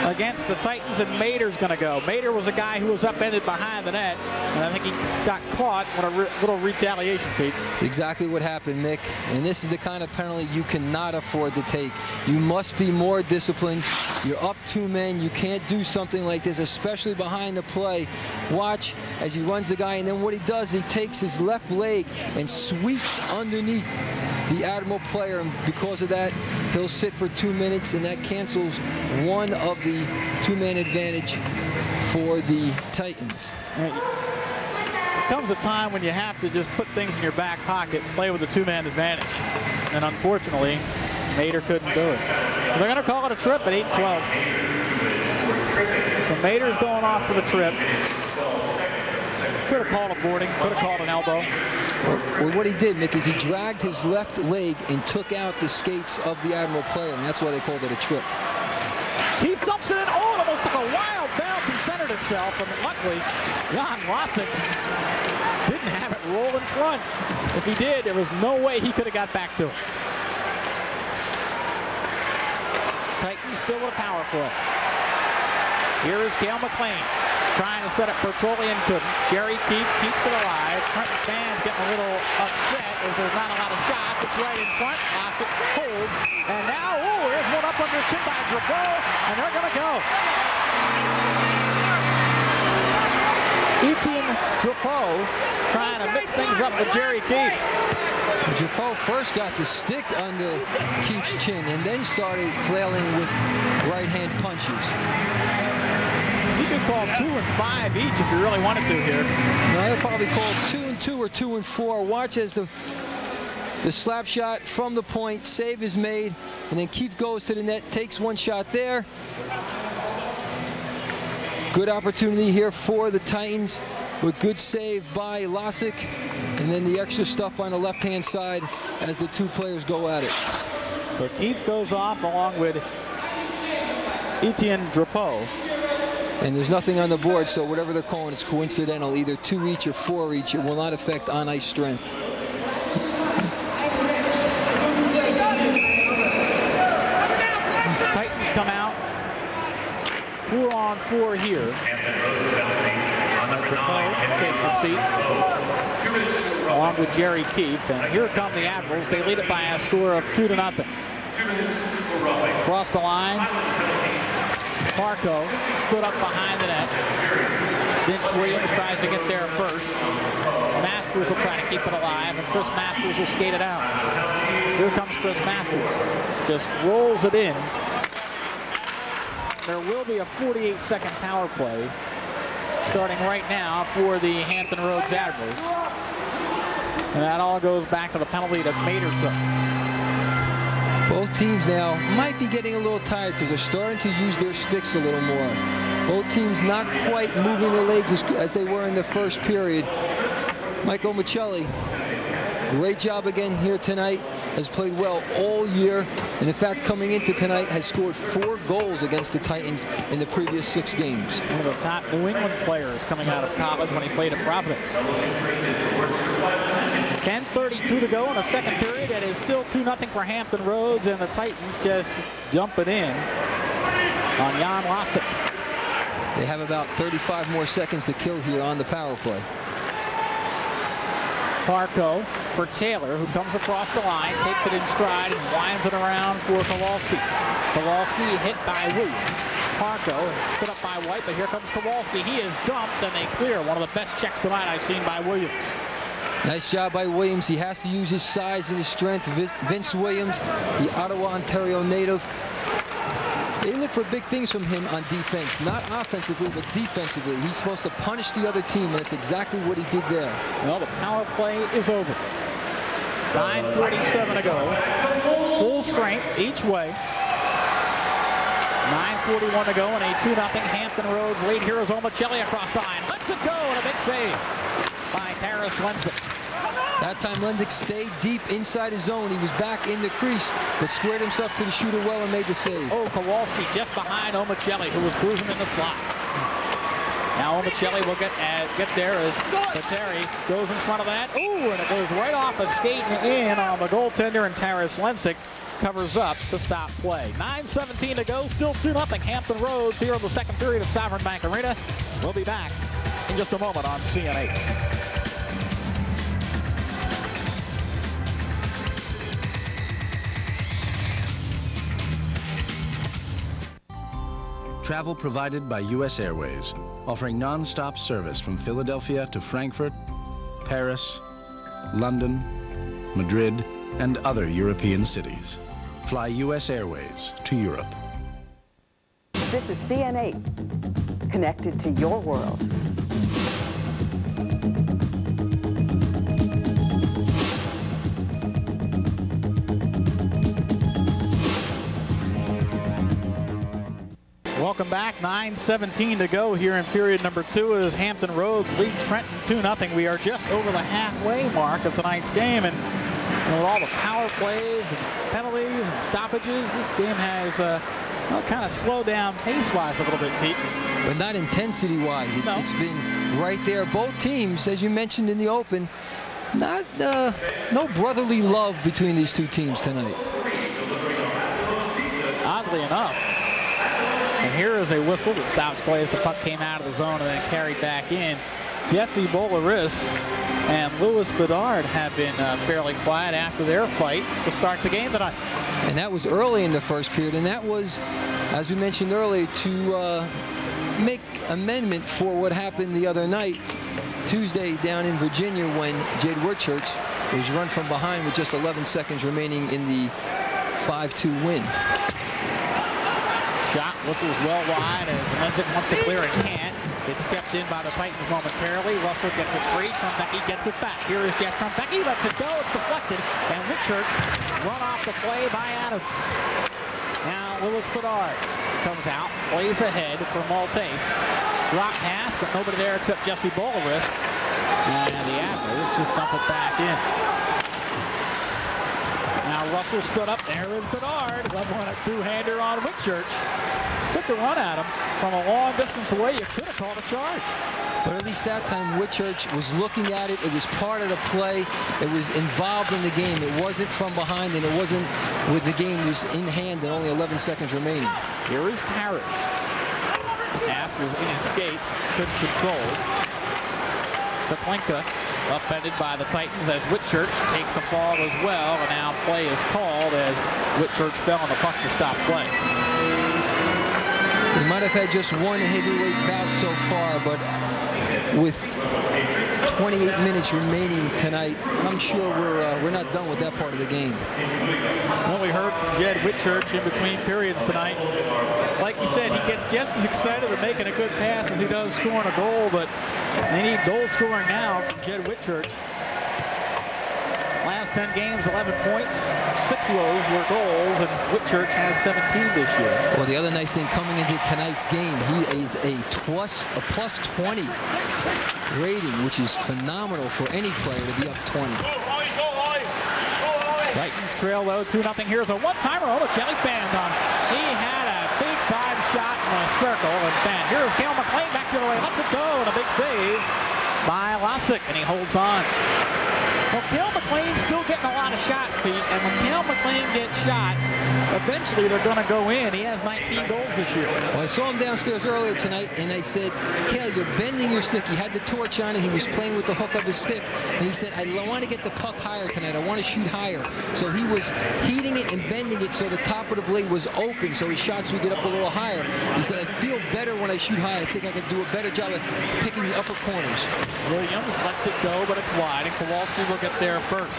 against the Titans, and Mater's going to go. Mater was a guy who was upended behind the net, and I think he got caught with a little retaliation, Pete. It's exactly what happened, Mick, and this is the kind of penalty you cannot afford to take. You must be more disciplined. You're up 2 men. You can't do something like this, especially behind the play. Watch as he runs the guy, and then what he does, he takes his left leg and sweeps underneath the Admiral player, and because of that, he'll sit for 2 minutes, and that cancels one of the 2-man advantage for the Titans. There comes a time when you have to just put things in your back pocket and play with a 2-man advantage, and unfortunately, Mater couldn't do it. But they're going to call it a trip at 8:12. So Mater's going off for the trip. Could have called a boarding, could have called an elbow. Well, what he did, Mick, is he dragged his left leg and took out the skates of the Admiral player, and that's why they called it a trip. Keith dumps it in. Oh, it almost took a wild bounce and centered itself, and luckily, Jan Lasek didn't have it roll in front. If he did, there was no way he could have got back to it. Titans still with a power play. Here is Cale McLean trying to set up Bertoli and couldn't. Jerry Keith keeps it alive. Trenton fans getting a little upset as there's not a lot of shots. It's right in front. Lasek holds. And now, ooh, there's one up under chin by Drapeau, and they're going to go. Etienne Drapeau trying to mix things up with Jerry Keefe. Drapeau first got the stick under Keefe's chin and then started flailing with right-hand punches. You could call 2 and 5 each if you really wanted to here. No, they'll probably call 2 and 2 or 2 and 4. Watch as the slap shot from the point, save is made, and then Keefe goes to the net, takes one shot there. Good opportunity here for the Titans, with good save by Lasic, and then the extra stuff on the left-hand side as the two players go at it. So Keefe goes off along with Etienne Drapeau. And there's nothing on the board, so whatever they're calling, it's coincidental, either 2 each or 4 each. It will not affect on-ice strength. The Titans come out 4-on-4 here. Drapeau takes a seat along with Jerry Keefe, and here come the Admirals. They lead it by a score of 2-0. Across the line, Parco stood up behind the net. Vince Williams tries to get there first. Masters will try to keep it alive, and Chris Masters will skate it out. Here comes Chris Masters. Just rolls it in. There will be a 48-second power play starting right now for the Hampton Roads Admirals. And that all goes back to the penalty that Mater took. Both teams now might be getting a little tired because they're starting to use their sticks a little more. Both teams not quite moving their legs as they were in the first period. Mike Omicelli, great job again here tonight. Has played well all year, and in fact, coming into tonight, has scored 4 goals against the Titans in the previous 6 games. One of the top New England players coming out of college when he played at Providence. 10:32 to go in the second period. It is still 2-0 for Hampton Roads, and the Titans just dump it in on Jan Lasic. They have about 35 more seconds to kill here on the power play. Parco for Taylor, who comes across the line, takes it in stride, and winds it around for Kowalski. Kowalski hit by Williams. Parco stood up by White, but here comes Kowalski. He is dumped, and they clear. One of the best checks tonight I've seen by Williams. Nice job by Williams. He has to use his size and his strength. Vince Williams, the Ottawa, Ontario native. They look for big things from him on defense, not offensively, but defensively. He's supposed to punish the other team, and that's exactly what he did there. Well, the power play is over. 9:47 to go. Full strength each way. 9:41 to go, and a 2-0 Hampton Roads lead. Here is Omicelli across the line. Lets it go, and a big save by Taras Lenzik. That time Lenzik stayed deep inside his zone. He was back in the crease, but squared himself to the shooter well and made the save. Oh, Kowalski just behind Omicelli, who was cruising in the slot. Now Omicelli will get there as Pateri goes in front of that. Ooh, and it goes right off a skate and in on the goaltender, and Taras Lenzik covers up to stop play. 9:17 to go, still 2-0 Hampton Roads here in the second period of Sovereign Bank Arena. We'll be back in just a moment on CN8. Travel provided by U.S. Airways, offering non-stop service from Philadelphia to Frankfurt, Paris, London, Madrid, and other European cities. Fly U.S. Airways to Europe. This is CN8, connected to your world. Welcome back. 9:17 to go here in period number 2 as Hampton Roads leads Trenton 2-0. We are just over the halfway mark of tonight's game, and with all the power plays and penalties and stoppages, this game has kind of slowed down pace-wise a little bit, Pete. But not intensity-wise. It's been right there. Both teams, as you mentioned in the open, no brotherly love between these two teams tonight. Oddly enough. And here is a whistle that stops play as the puck came out of the zone and then carried back in. Jesse Bolaris and Louis Bedard have been fairly quiet after their fight to start the game tonight. And that was early in the first period, and that was, as we mentioned earlier, to make amendment for what happened the other night Tuesday down in Virginia when Jed Witt-Church was run from behind with just 11 seconds remaining in the 5-2 win. Shot whistles well wide as Lenzik wants to clear and can't. It's kept in by the Titans momentarily. Russell gets it free. Trumbecky gets it back. Here is Jeff Trumbecky. Lets it go. It's deflected. And Witt-Church run off the play by Adams. Now Lewis Bedard comes out, plays ahead for Maltese. Drop pass, but nobody there except Jesse Bolaris. And the Admirals just dump it back in. Now Russell stood up. There is Bedard. Leveling a two-hander on Witt-Church. Took a run at him from a long distance away. You could have called a charge. But at least that time Witt-Church was looking at it. It was part of the play. It was involved in the game. It wasn't from behind, and it wasn't with the game was in hand and only 11 seconds remaining. Here is Parrish. Pass was in his skates. Couldn't control. Saplenka upended by the Titans as Witt-Church takes a fall as well. And now play is called as Witt-Church fell on the puck to stop play. We might have had just one heavyweight bout so far, but with 28 minutes remaining tonight, I'm sure we're not done with that part of the game. Well, we heard from Jed Witt-Church in between periods tonight. Like he said, he gets just as excited at making a good pass as he does scoring a goal, but they need goal scoring now from Jed Witt-Church. Last 10 games, 11 points. 6 of those were goals, and Witt-Church has 17 this year. Well, the other nice thing coming into tonight's game, he is a plus 20 rating, which is phenomenal for any player to be up 20. Titans trail though 2-0. Here's a one-timer. Oh, Kelly banned on. He had a big time shot in the circle and banned. Here's Cale McLean back the other way. Lets it go, and a big save by Losick, and he holds on. Well, Cale McLean's still getting a lot of shots, Pete, and when Cale McLean gets shots, eventually they're going to go in. He has 19 goals this year. Well, I saw him downstairs earlier tonight, and I said, Cale, you're bending your stick. He had the torch on it. He was playing with the hook of his stick, and he said, I want to get the puck higher tonight. I want to shoot higher. So he was heating it and bending it so the top of the blade was open, so his shots would get up a little higher. He said, I feel better when I shoot high. I think I could do a better job of picking the upper corners. Williams lets it go, but it's wide, and Kowalski will get there first.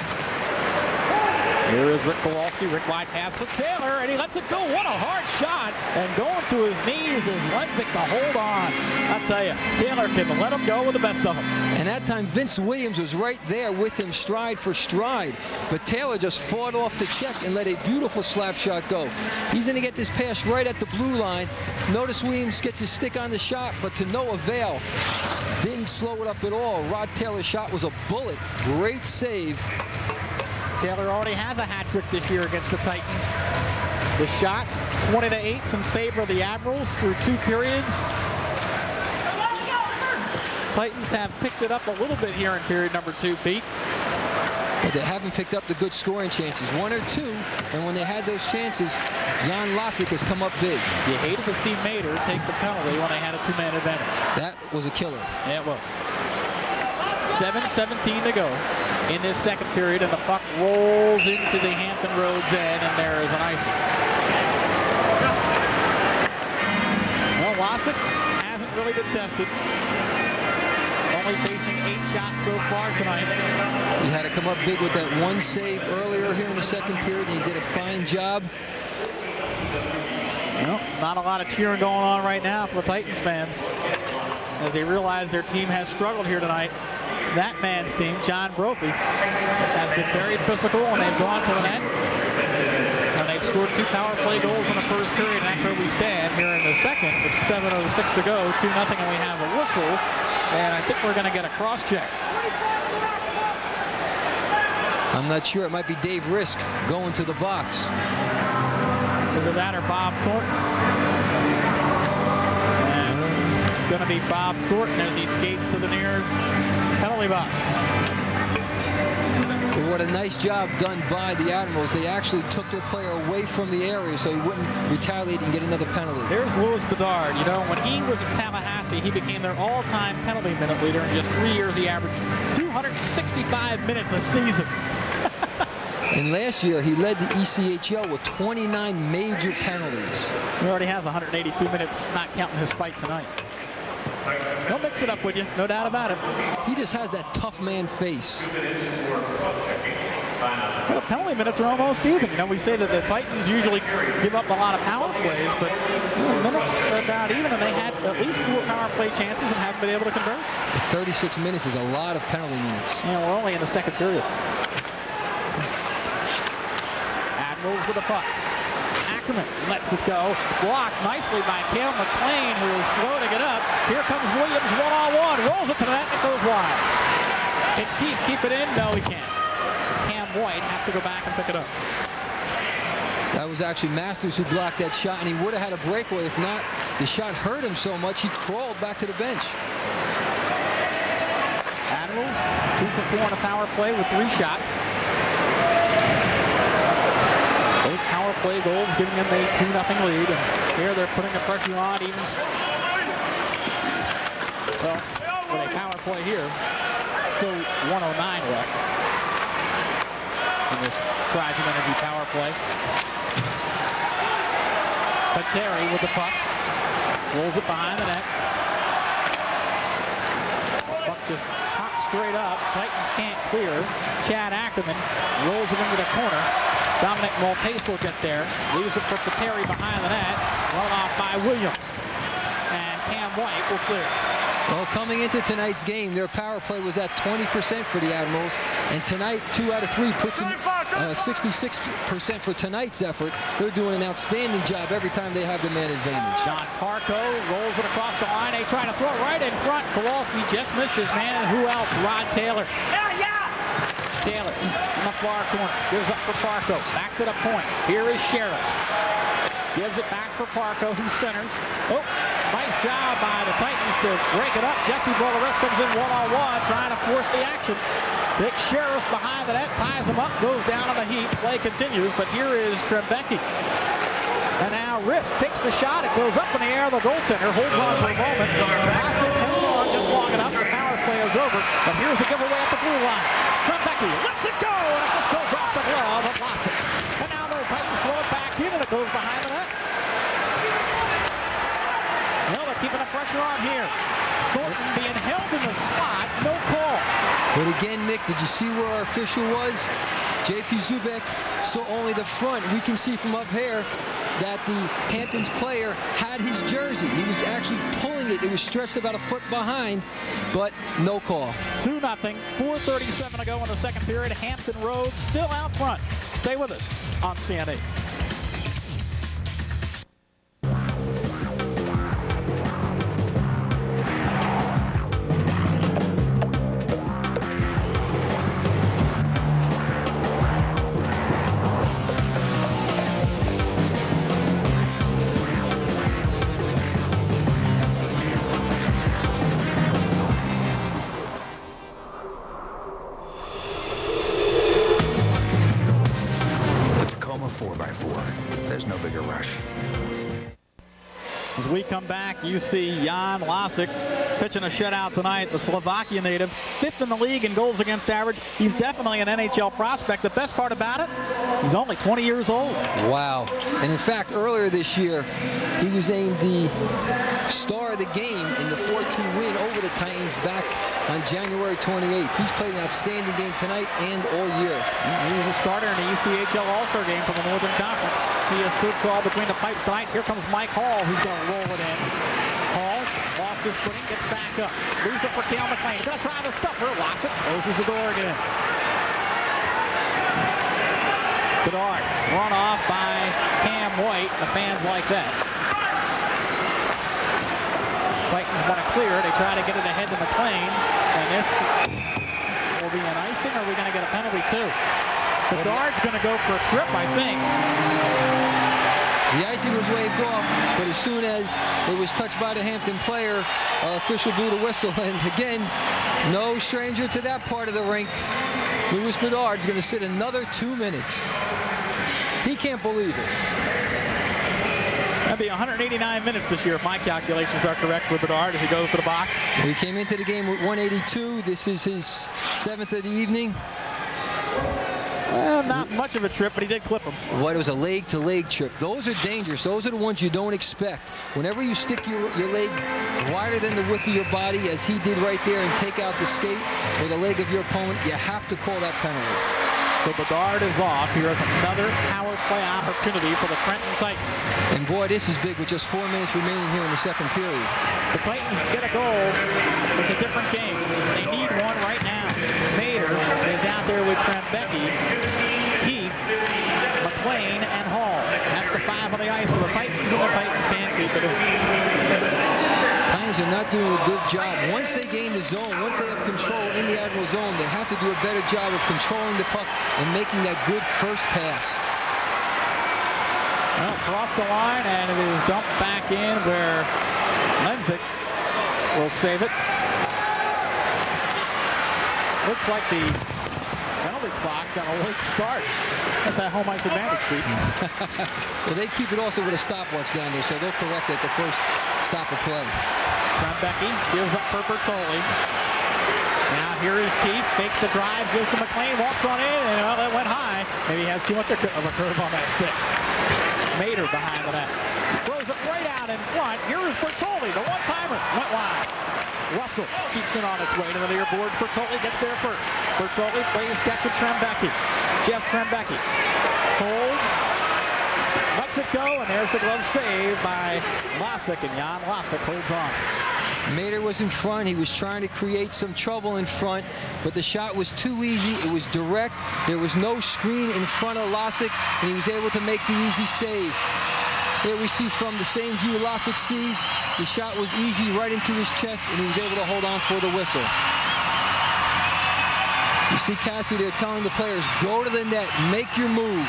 Here is Rick Kowalski. Rick wide pass for Taylor, and he lets it go. What a hard shot. And going to his knees is Lenzik to hold on. I'll tell you, Taylor can let him go with the best of them. And that time, Vince Williams was right there with him stride for stride. But Taylor just fought off the check and let a beautiful slap shot go. He's going to get this pass right at the blue line. Notice Williams gets his stick on the shot, but to no avail. Didn't slow it up at all. Rod Taylor's shot was a bullet. Great save. Taylor already has a hat trick this year against the Titans. The shots, 20-8 in favor of the Admirals through 2 periods. Titans have picked it up a little bit here in period number 2, Pete. But they haven't picked up the good scoring chances, 1 or 2, and when they had those chances, Jan Losick has come up big. You hated to see Mader take the penalty when they had a 2-man advantage. That was a killer. Yeah, it was. 7:17 to go in this second period, and the puck rolls into the Hampton Roads end, and there is an icing. Well, Losick hasn't really been tested. Only facing 8 shots so far tonight. He had to come up big with that one save earlier here in the second period, and he did a fine job. Well, not a lot of cheering going on right now for the Titans fans as they realize their team has struggled here tonight. That man's team, John Brophy, has been very physical when they've gone to the net. And they've scored 2 power play goals in the first period, and that's where we stand here in the second. With 7:06 to go, 2-0, and we have a whistle. And I think we're going to get a cross-check. I'm not sure. It might be Dave Risk going to the box. Either that or Bob Thornton. And it's going to be Bob Thornton as he skates to the near penalty box. What a nice job done by the Admirals. They actually took their player away from the area so he wouldn't retaliate and get another penalty. There's Lewis Bedard. You know, when he was in Tallahassee, he became their all-time penalty minute leader. In just 3 years, he averaged 265 minutes a season. And last year, he led the ECHL with 29 major penalties. He already has 182 minutes, not counting his fight tonight. He'll mix it up with you, no doubt about it. He just has that tough man face. Well, the penalty minutes are almost even. You know, we say that the Titans usually give up a lot of power plays, but the minutes are about even, and they had at least 4 power play chances and haven't been able to convert. 36 minutes is a lot of penalty minutes. Yeah, we're only in the second period. Admirals with a puck. Ackerman lets it go. Blocked nicely by Cale McLean, who is slow to get up. Here comes Williams one-on-one. Rolls it to the net and it goes wide. Can Keith keep it in? No, he can't. Cam White has to go back and pick it up. That was actually Masters who blocked that shot, and he would have had a breakaway. If not, the shot hurt him so much, he crawled back to the bench. Admirals, 2 for 4 on a power play with 3 shots. Both power play goals giving them a 2-0 lead. And here they're putting the pressure on even. Well, with a power play here, still 1:09 left in this Trigen Energy power play. Pateri with the puck. Rolls it behind the net. Puck just pops straight up. Titans can't clear. Chad Ackerman rolls it into the corner. Dominic Maltese will get there. Leaves it for Pateri behind the net. Run off by Williams. And Cam White will clear. Well, coming into tonight's game, their power play was at 20% for the Admirals. And tonight, 2 out of 3 puts them 66% for tonight's effort. They're doing an outstanding job every time they have the man advantage. John Parco rolls it across the line. They try to throw it right in front. Kowalski just missed his man. And who else? Rod Taylor. Taylor in the far corner. Gives up for Parco. Back to the point. Here is Sheriffs. Gives it back for Parco, who centers. Oh, nice job by the Titans to break it up. Jesse Bolaris comes in one-on-one, trying to force the action. Big Sheriffs behind the net, ties him up, goes down on the heap. Play continues, but here is Trembecki. And now Risk takes the shot. It goes up in the air. The goaltender holds on for a moment. Vlasic held on just long enough. The power play is over. But here's a giveaway at the blue line. Trembecki lets it go, and it just goes off the glove of Vlasic. And now the Titans throw it back in, and it goes behind the net. Well, they're keeping the pressure on here. Thornton being held in the slot. No call. But again, Mick, did you see where our official was? J.P. Zubek saw only the front. We can see from up here that the Hamptons player had his jersey. He was actually pulling it. It was stretched about a foot behind, but no call. 2-0. 4:37 to go in the second period. Hampton Roads still out front. Stay with us on CN8. As we come back, you see Jan Vlasic pitching a shutout tonight. The Slovakia native, 5th in the league in goals against average. He's definitely an NHL prospect. The best part about it, he's only 20 years old. Wow. And in fact, earlier this year, he was named the star of the game in the 4-2 win over the Titans back on January 28th. He's played an outstanding game tonight and all year. He was a starter in the ECHL All-Star game for the Northern Conference. He has stood tall between the pipes tonight. Here comes Mike Hall, who's going to roll it in. Hall off his footing, gets back up. Leaves it for Cale McLean. He's going to try to stuff her. Vlasic closes the door again. Bedard run off by Cam White. The fans like that. Titans want to clear. They try to get it ahead to McLean. And this will be an icing, or are we going to get a penalty too? Bedard's going to go for a trip, I think. The icing was waved off, but as soon as it was touched by the Hampton player, official blew the whistle. And again, no stranger to that part of the rink. Louis Bedard's going to sit another 2 minutes. He can't believe it. That'd be 189 minutes this year if my calculations are correct for Bedard as he goes to the box. He came into the game with 182. This is his 7th of the evening. Well, not much of a trip, but he did clip him. What, it was a leg-to-leg trip. Those are dangerous. Those are the ones you don't expect. Whenever you stick your leg wider than the width of your body, as he did right there, and take out the skate or the leg of your opponent, you have to call that penalty. So the guard is off. Here's another power play opportunity for the Trenton Titans. And boy, this is big with just 4 minutes remaining here in the second period. The Titans get a goal. It's a different game. They need one right now. Mater is out there with Trembecki, Keith, McLean, and Hall. That's the 5 on the ice for the Titans, and the Titans can't keep it in. Titans are not doing a good job. Once they gain the zone, once they have control in the Admiral zone, they have to do a better job of controlling the puck and making that good first pass. Well, across the line, and it is dumped back in where Lenzik will save it. Looks like the penalty clock got a late start. That's that home ice advantage, Pete. Well, they keep it also with a stopwatch down there, so they'll correct it at the first stop of play. Trembecki gives up for Bertoli. Now here is Keith, fakes the drive, gives to McLean, walks on in, and well, that went high. Maybe he has too much of a curve on that stick. Mater behind the net. Throws it right out in front. Here is Bertoli, the one-timer. Went wide. Russell keeps it on its way to the near board. Bertoli gets there first. Bertoli plays deck with Trembecki. Jeff Trembecki holds, lets it go, and there's the glove save by Lasik, and Jan Lasik holds on. Mater was in front. He was trying to create some trouble in front, but the shot was too easy. It was direct. There was no screen in front of Lasik, and he was able to make the easy save. Here we see from the same view Lasik sees, the shot was easy right into his chest, and he was able to hold on for the whistle. You see Cassidy there telling the players, go to the net, make your move.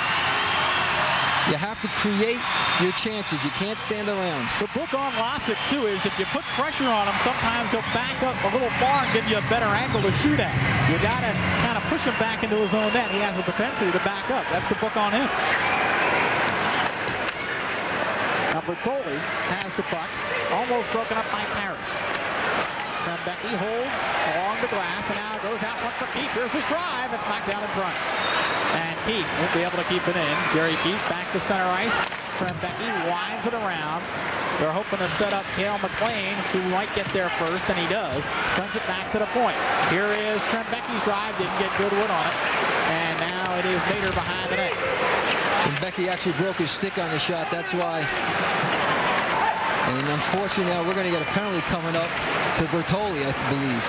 You have to create your chances. You can't stand around. The book on Lasik, too, is if you put pressure on him, sometimes he'll back up a little far and give you a better angle to shoot at. You got to kind of push him back into his own net. He has the propensity to back up. That's the book on him. Now Bertoli has the puck, almost broken up by Parrish. Trembecki holds along the glass, and now goes out front for Keith. Here's his drive. It's knocked down in front. And Keith won't be able to keep it in. Jerry Keith back to center ice. Trembecki winds it around. They're hoping to set up Cale McLean, who might get there first, and he does. Sends it back to the point. Here is Trembecki's drive. Didn't get good wood on it. And now it is Mater behind the net. Trembecki actually broke his stick on the shot. That's why. And unfortunately now we're going to get a penalty coming up to Bertoli, I believe.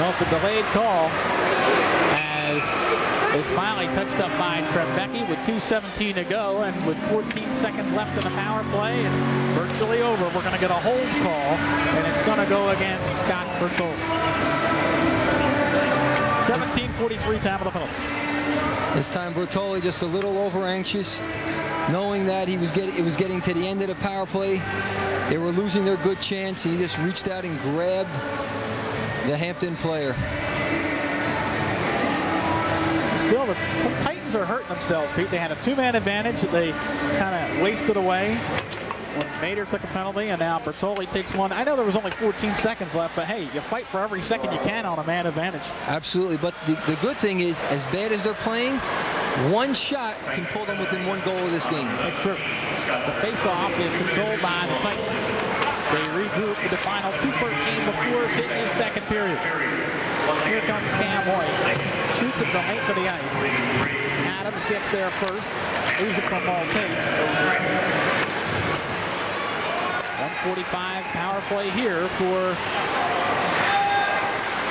Well, it's a delayed call as it's finally touched up by Trembecki with 2:17 to go, and with 14 seconds left in the power play, it's virtually over. We're going to get a hold call, and it's going to go against Scott Bertoli. 17:43 time of the penalty. This time Bertoli just a little over anxious, knowing that it was getting to the end of the power play. They were losing their good chance. He just reached out and grabbed the Hampton player. Still, the Titans are hurting themselves, Pete. They had a 2-man advantage that they kind of wasted away when Mater took a penalty, and now Bertoli takes one. I know there was only 14 seconds left, but hey, you fight for every second you can on a man advantage. Absolutely, but the good thing is, as bad as they're playing, one shot can pull them within one goal of this game. That's true. The faceoff is controlled by the Titans. They regroup with the final 2:13 before hitting his second period. Here comes Cam White. Shoots it from late to the ice. Adams gets there first. Loses it from Maltese. 1:45 power play here for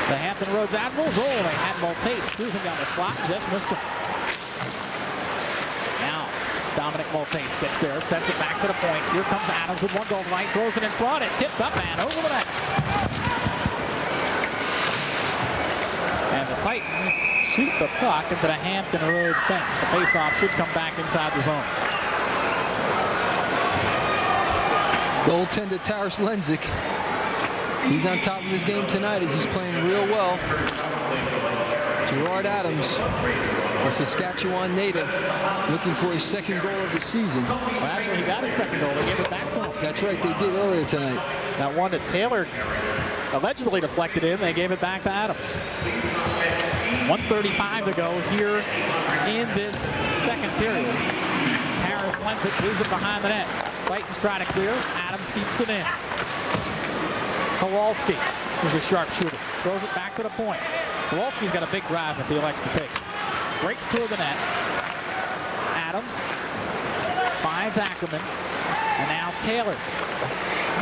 the Hampton Roads Admirals. Oh, they had Maltese cruising down the slot. Just missed him. Now, Dominic Maltese gets there, sends it back to the point. Here comes Adams with one goal tonight, throws it in front, it tipped up and over the net. And the Titans shoot the puck into the Hampton Roads bench. The faceoff should come back inside the zone. Goaltender Taras Lenzik. He's on top of his game tonight as he's playing real well. Gerard Adams, a Saskatchewan native, looking for his second goal of the season. Well, actually, he got his second goal. They gave it back to him. That's right, they did earlier tonight. That one that Taylor allegedly deflected in, they gave it back to Adams. 1:35 to go here in this second period. Harris lends it, leaves it behind the net. Titans try to clear. Adams keeps it in. Kowalski is a sharpshooter. Throws it back to the point. Kowalski's got a big drive if he elects to take it. Breaks toward the net. Adams finds Ackerman. And now Taylor.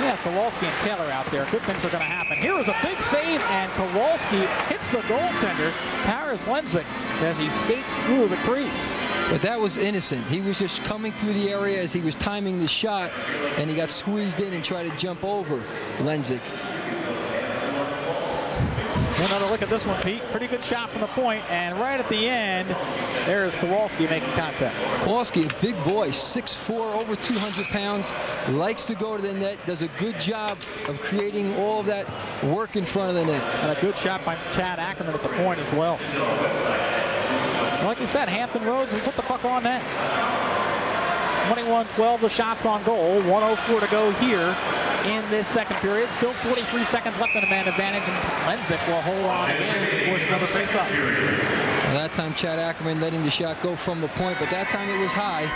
Yeah, Kowalski and Taylor out there. Good things are going to happen. Here is a big save, and Kowalski hits the goaltender, Paris Lenzik, as he skates through the crease. But that was innocent. He was just coming through the area as he was timing the shot, and he got squeezed in and tried to jump over Lenzik. Another look at this one, Pete. Pretty good shot from the point, and right at the end, there is Kowalski making contact. Kowalski, a big boy, 6'4", over 200 pounds, likes to go to the net, does a good job of creating all of that work in front of the net. And a good shot by Chad Ackerman at the point as well. Like you said, Hampton Roads has put the puck on net. 21-12 the shots on goal. 1:04 to go here in this second period. Still 43 seconds left in the man advantage, and Lenzik will hold on again and force another face-off. Well, that time Chad Ackerman letting the shot go from the point, but that time it was high.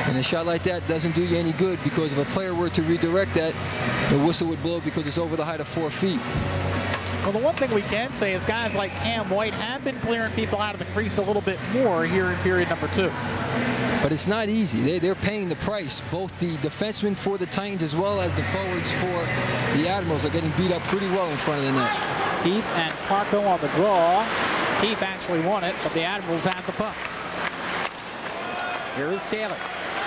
And a shot like that doesn't do you any good, because if a player were to redirect that, the whistle would blow because it's over the height of 4 feet. Well, the one thing we can say is guys like Cam White have been clearing people out of the crease a little bit more here in period number 2. But it's not easy. They're paying the price. Both the defensemen for the Titans as well as the forwards for the Admirals are getting beat up pretty well in front of the net. Keith and Parko on the draw. Keith actually won it, but the Admirals had the puck. Here is Taylor.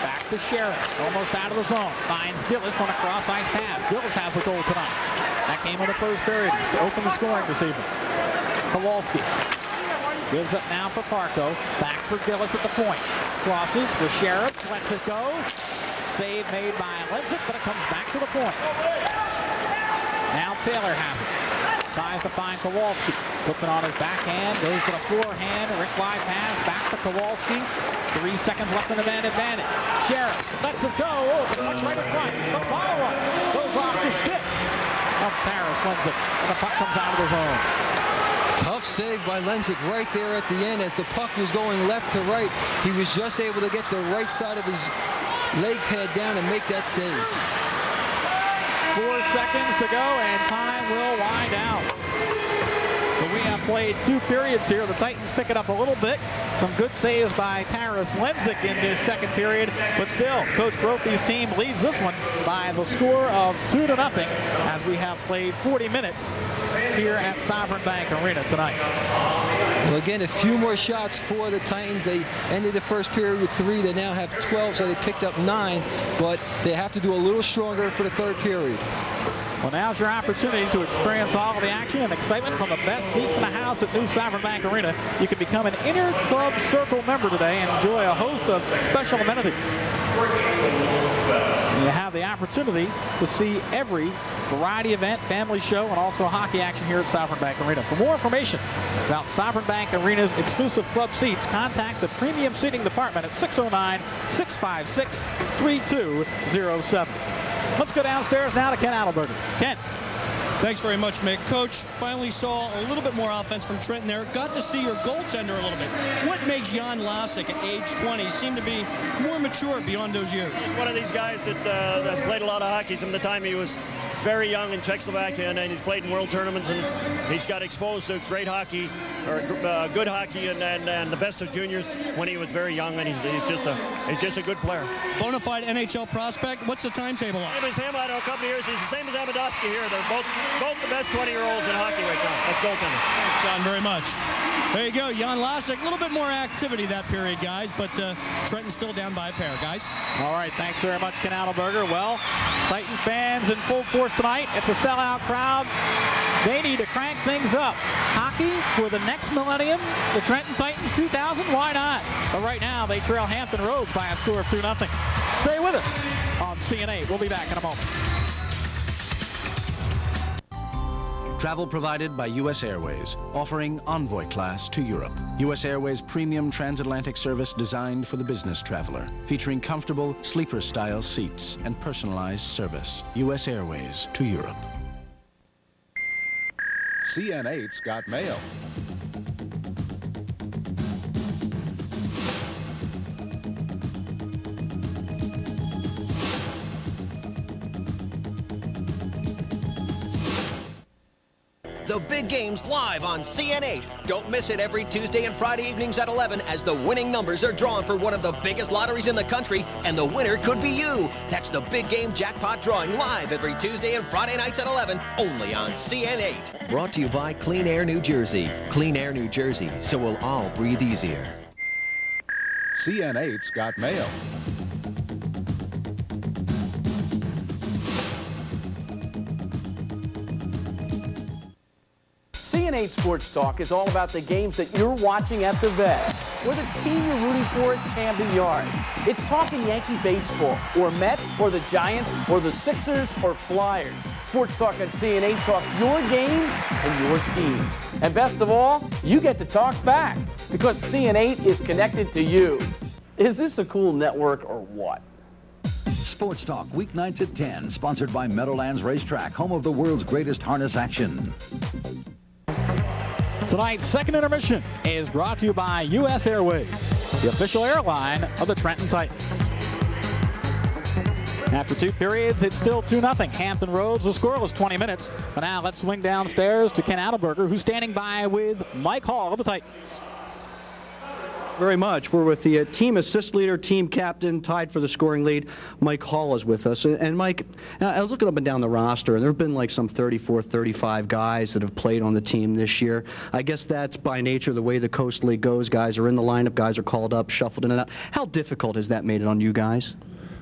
Back to Sheriff. Almost out of the zone. Finds Gillis on a cross-ice pass. Gillis has a goal tonight. That came in the first period. He's to open the scoring this evening. Kowalski gives up now for Parko. Back for Gillis at the point. Crosses for Sheriff. Lets it go. Save made by Lenzik, but it comes back to the point. Now Taylor has it. Tries to find Kowalski. Puts it on his backhand. Goes to the forehand. Rick Wide pass. Back to Kowalski. 3 seconds left in the man advantage. Sheriff lets it go. Oh, the puck's right in front. The follow-up goes off the stick of Paris Lenzik. And the puck comes out of the zone. Tough save by Lenzik right there at the end as the puck was going left to right. He was just able to get the right side of his leg pad down and make that save. 4 seconds to go, and time will wind out. So we have played 2 periods here. The Titans pick it up a little bit. Some good saves by Paris Lenzik in this second period, but still, Coach Brophy's team leads this one by the score of 2-0 as we have played 40 minutes here at Sovereign Bank Arena tonight. Well, again, a few more shots for the Titans. They ended the first period with 3. They now have 12, so they picked up 9, but they have to do a little stronger for the third period. Well, now's your opportunity to experience all of the action and excitement from the best seats in the house at New Sovereign Bank Arena. You can become an Inner Club Circle member today and enjoy a host of special amenities. You have the opportunity to see every variety event, family show, and also hockey action here at Sovereign Bank Arena. For more information about Sovereign Bank Arena's exclusive club seats, contact the Premium Seating Department at 609-656-3207. Let's go downstairs now to Ken Adelberger. Ken. Thanks very much, Mick. Coach, finally saw a little bit more offense from Trenton there. Got to see your goaltender a little bit. What makes Jan Lasik at age 20 seem to be more mature beyond those years? He's one of these guys that has played a lot of hockey from the time he was very young in Czechoslovakia, and he's played in world tournaments, and he's got exposed to great hockey, or good hockey, and the best of juniors when he was very young, and he's just a good player. Bona fide NHL prospect. What's the timetable on? Same as him, I know, a couple of years. He's the same as Amidowski here. They're both the best 20-year-olds in hockey right now. That's goaltender. Thanks, John, very much. There you go, Jan Lasik. A little bit more activity that period, guys, but Trenton's still down by a pair, guys. All right, thanks very much, Ken Adelberger. Well, Titan fans in full force tonight. It's a sellout crowd. They need to crank things up. Hockey for the next millennium. The Trenton Titans 2000, why not? But right now, they trail Hampton Roads by a score of 2-0. Stay with us on CN8. We'll be back in a moment. Travel provided by U.S. Airways, offering Envoy class to Europe. U.S. Airways premium transatlantic service designed for the business traveler, featuring comfortable sleeper-style seats and personalized service. U.S. Airways to Europe. CN8's got mail. big games live on CN8. Don't miss it every Tuesday and Friday evenings at 11 as the winning numbers are drawn for one of the biggest lotteries in the country, and the winner could be you. That's the big game jackpot drawing live every Tuesday and Friday nights at 11, only on CN8. Brought to you by Clean Air New Jersey. Clean Air New Jersey, so we'll all breathe easier. CN8's got mail. CN8 Sports Talk is all about the games that you're watching at the vet, where the team you're rooting for at Camden Yards. It's talking Yankee baseball, or Mets, or the Giants, or the Sixers, or Flyers. Sports Talk on CN8 talk your games and your teams. And best of all, you get to talk back, because CN8 is connected to you. Is this a cool network or what? Sports Talk, weeknights at 10, sponsored by Meadowlands Racetrack, home of the world's greatest harness action. Tonight's second intermission is brought to you by U.S. Airways, the official airline of the Trenton Titans. After 2 periods, it's still 2-0. Hampton Roads will scoreless 20 minutes. But now let's swing downstairs to Ken Adelberger, who's standing by with Mike Hall of the Titans. Very much. We're with the team assist leader, team captain, tied for the scoring lead. Mike Hall is with us. And Mike, I was looking up and down the roster, and there have been like some 34, 35 guys that have played on the team this year. I guess that's by nature the way the Coast League goes. Guys are in the lineup, guys are called up, shuffled in and out. How difficult has that made it on you guys?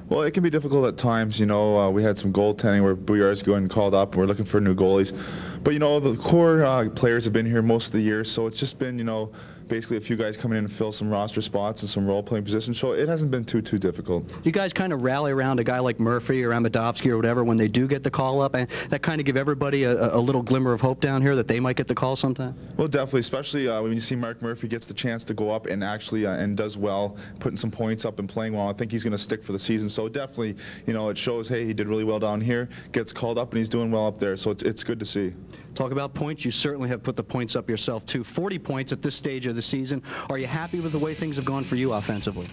Well, it can be difficult at times. You know, we had some goaltending where Bouillard's going called up, and we're looking for new goalies. But, you know, the core players have been here most of the year, so it's just been, you know, basically a few guys coming in and fill some roster spots and some role-playing positions, so it hasn't been too difficult. You guys kind of rally around a guy like Murphy or Amidovsky or whatever when they do get the call up, and that kind of give everybody a little glimmer of hope down here that they might get the call sometime? Well, definitely, especially when you see Mark Murphy gets the chance to go up and actually and does well, putting some points up and playing well. I think he's going to stick for the season, so definitely, you know, it shows, hey, he did really well down here, gets called up, and he's doing well up there, so it's good to see. Talk about points. You certainly have put the points up yourself, too. 40 points at this stage of the season. Are you happy with the way things have gone for you offensively?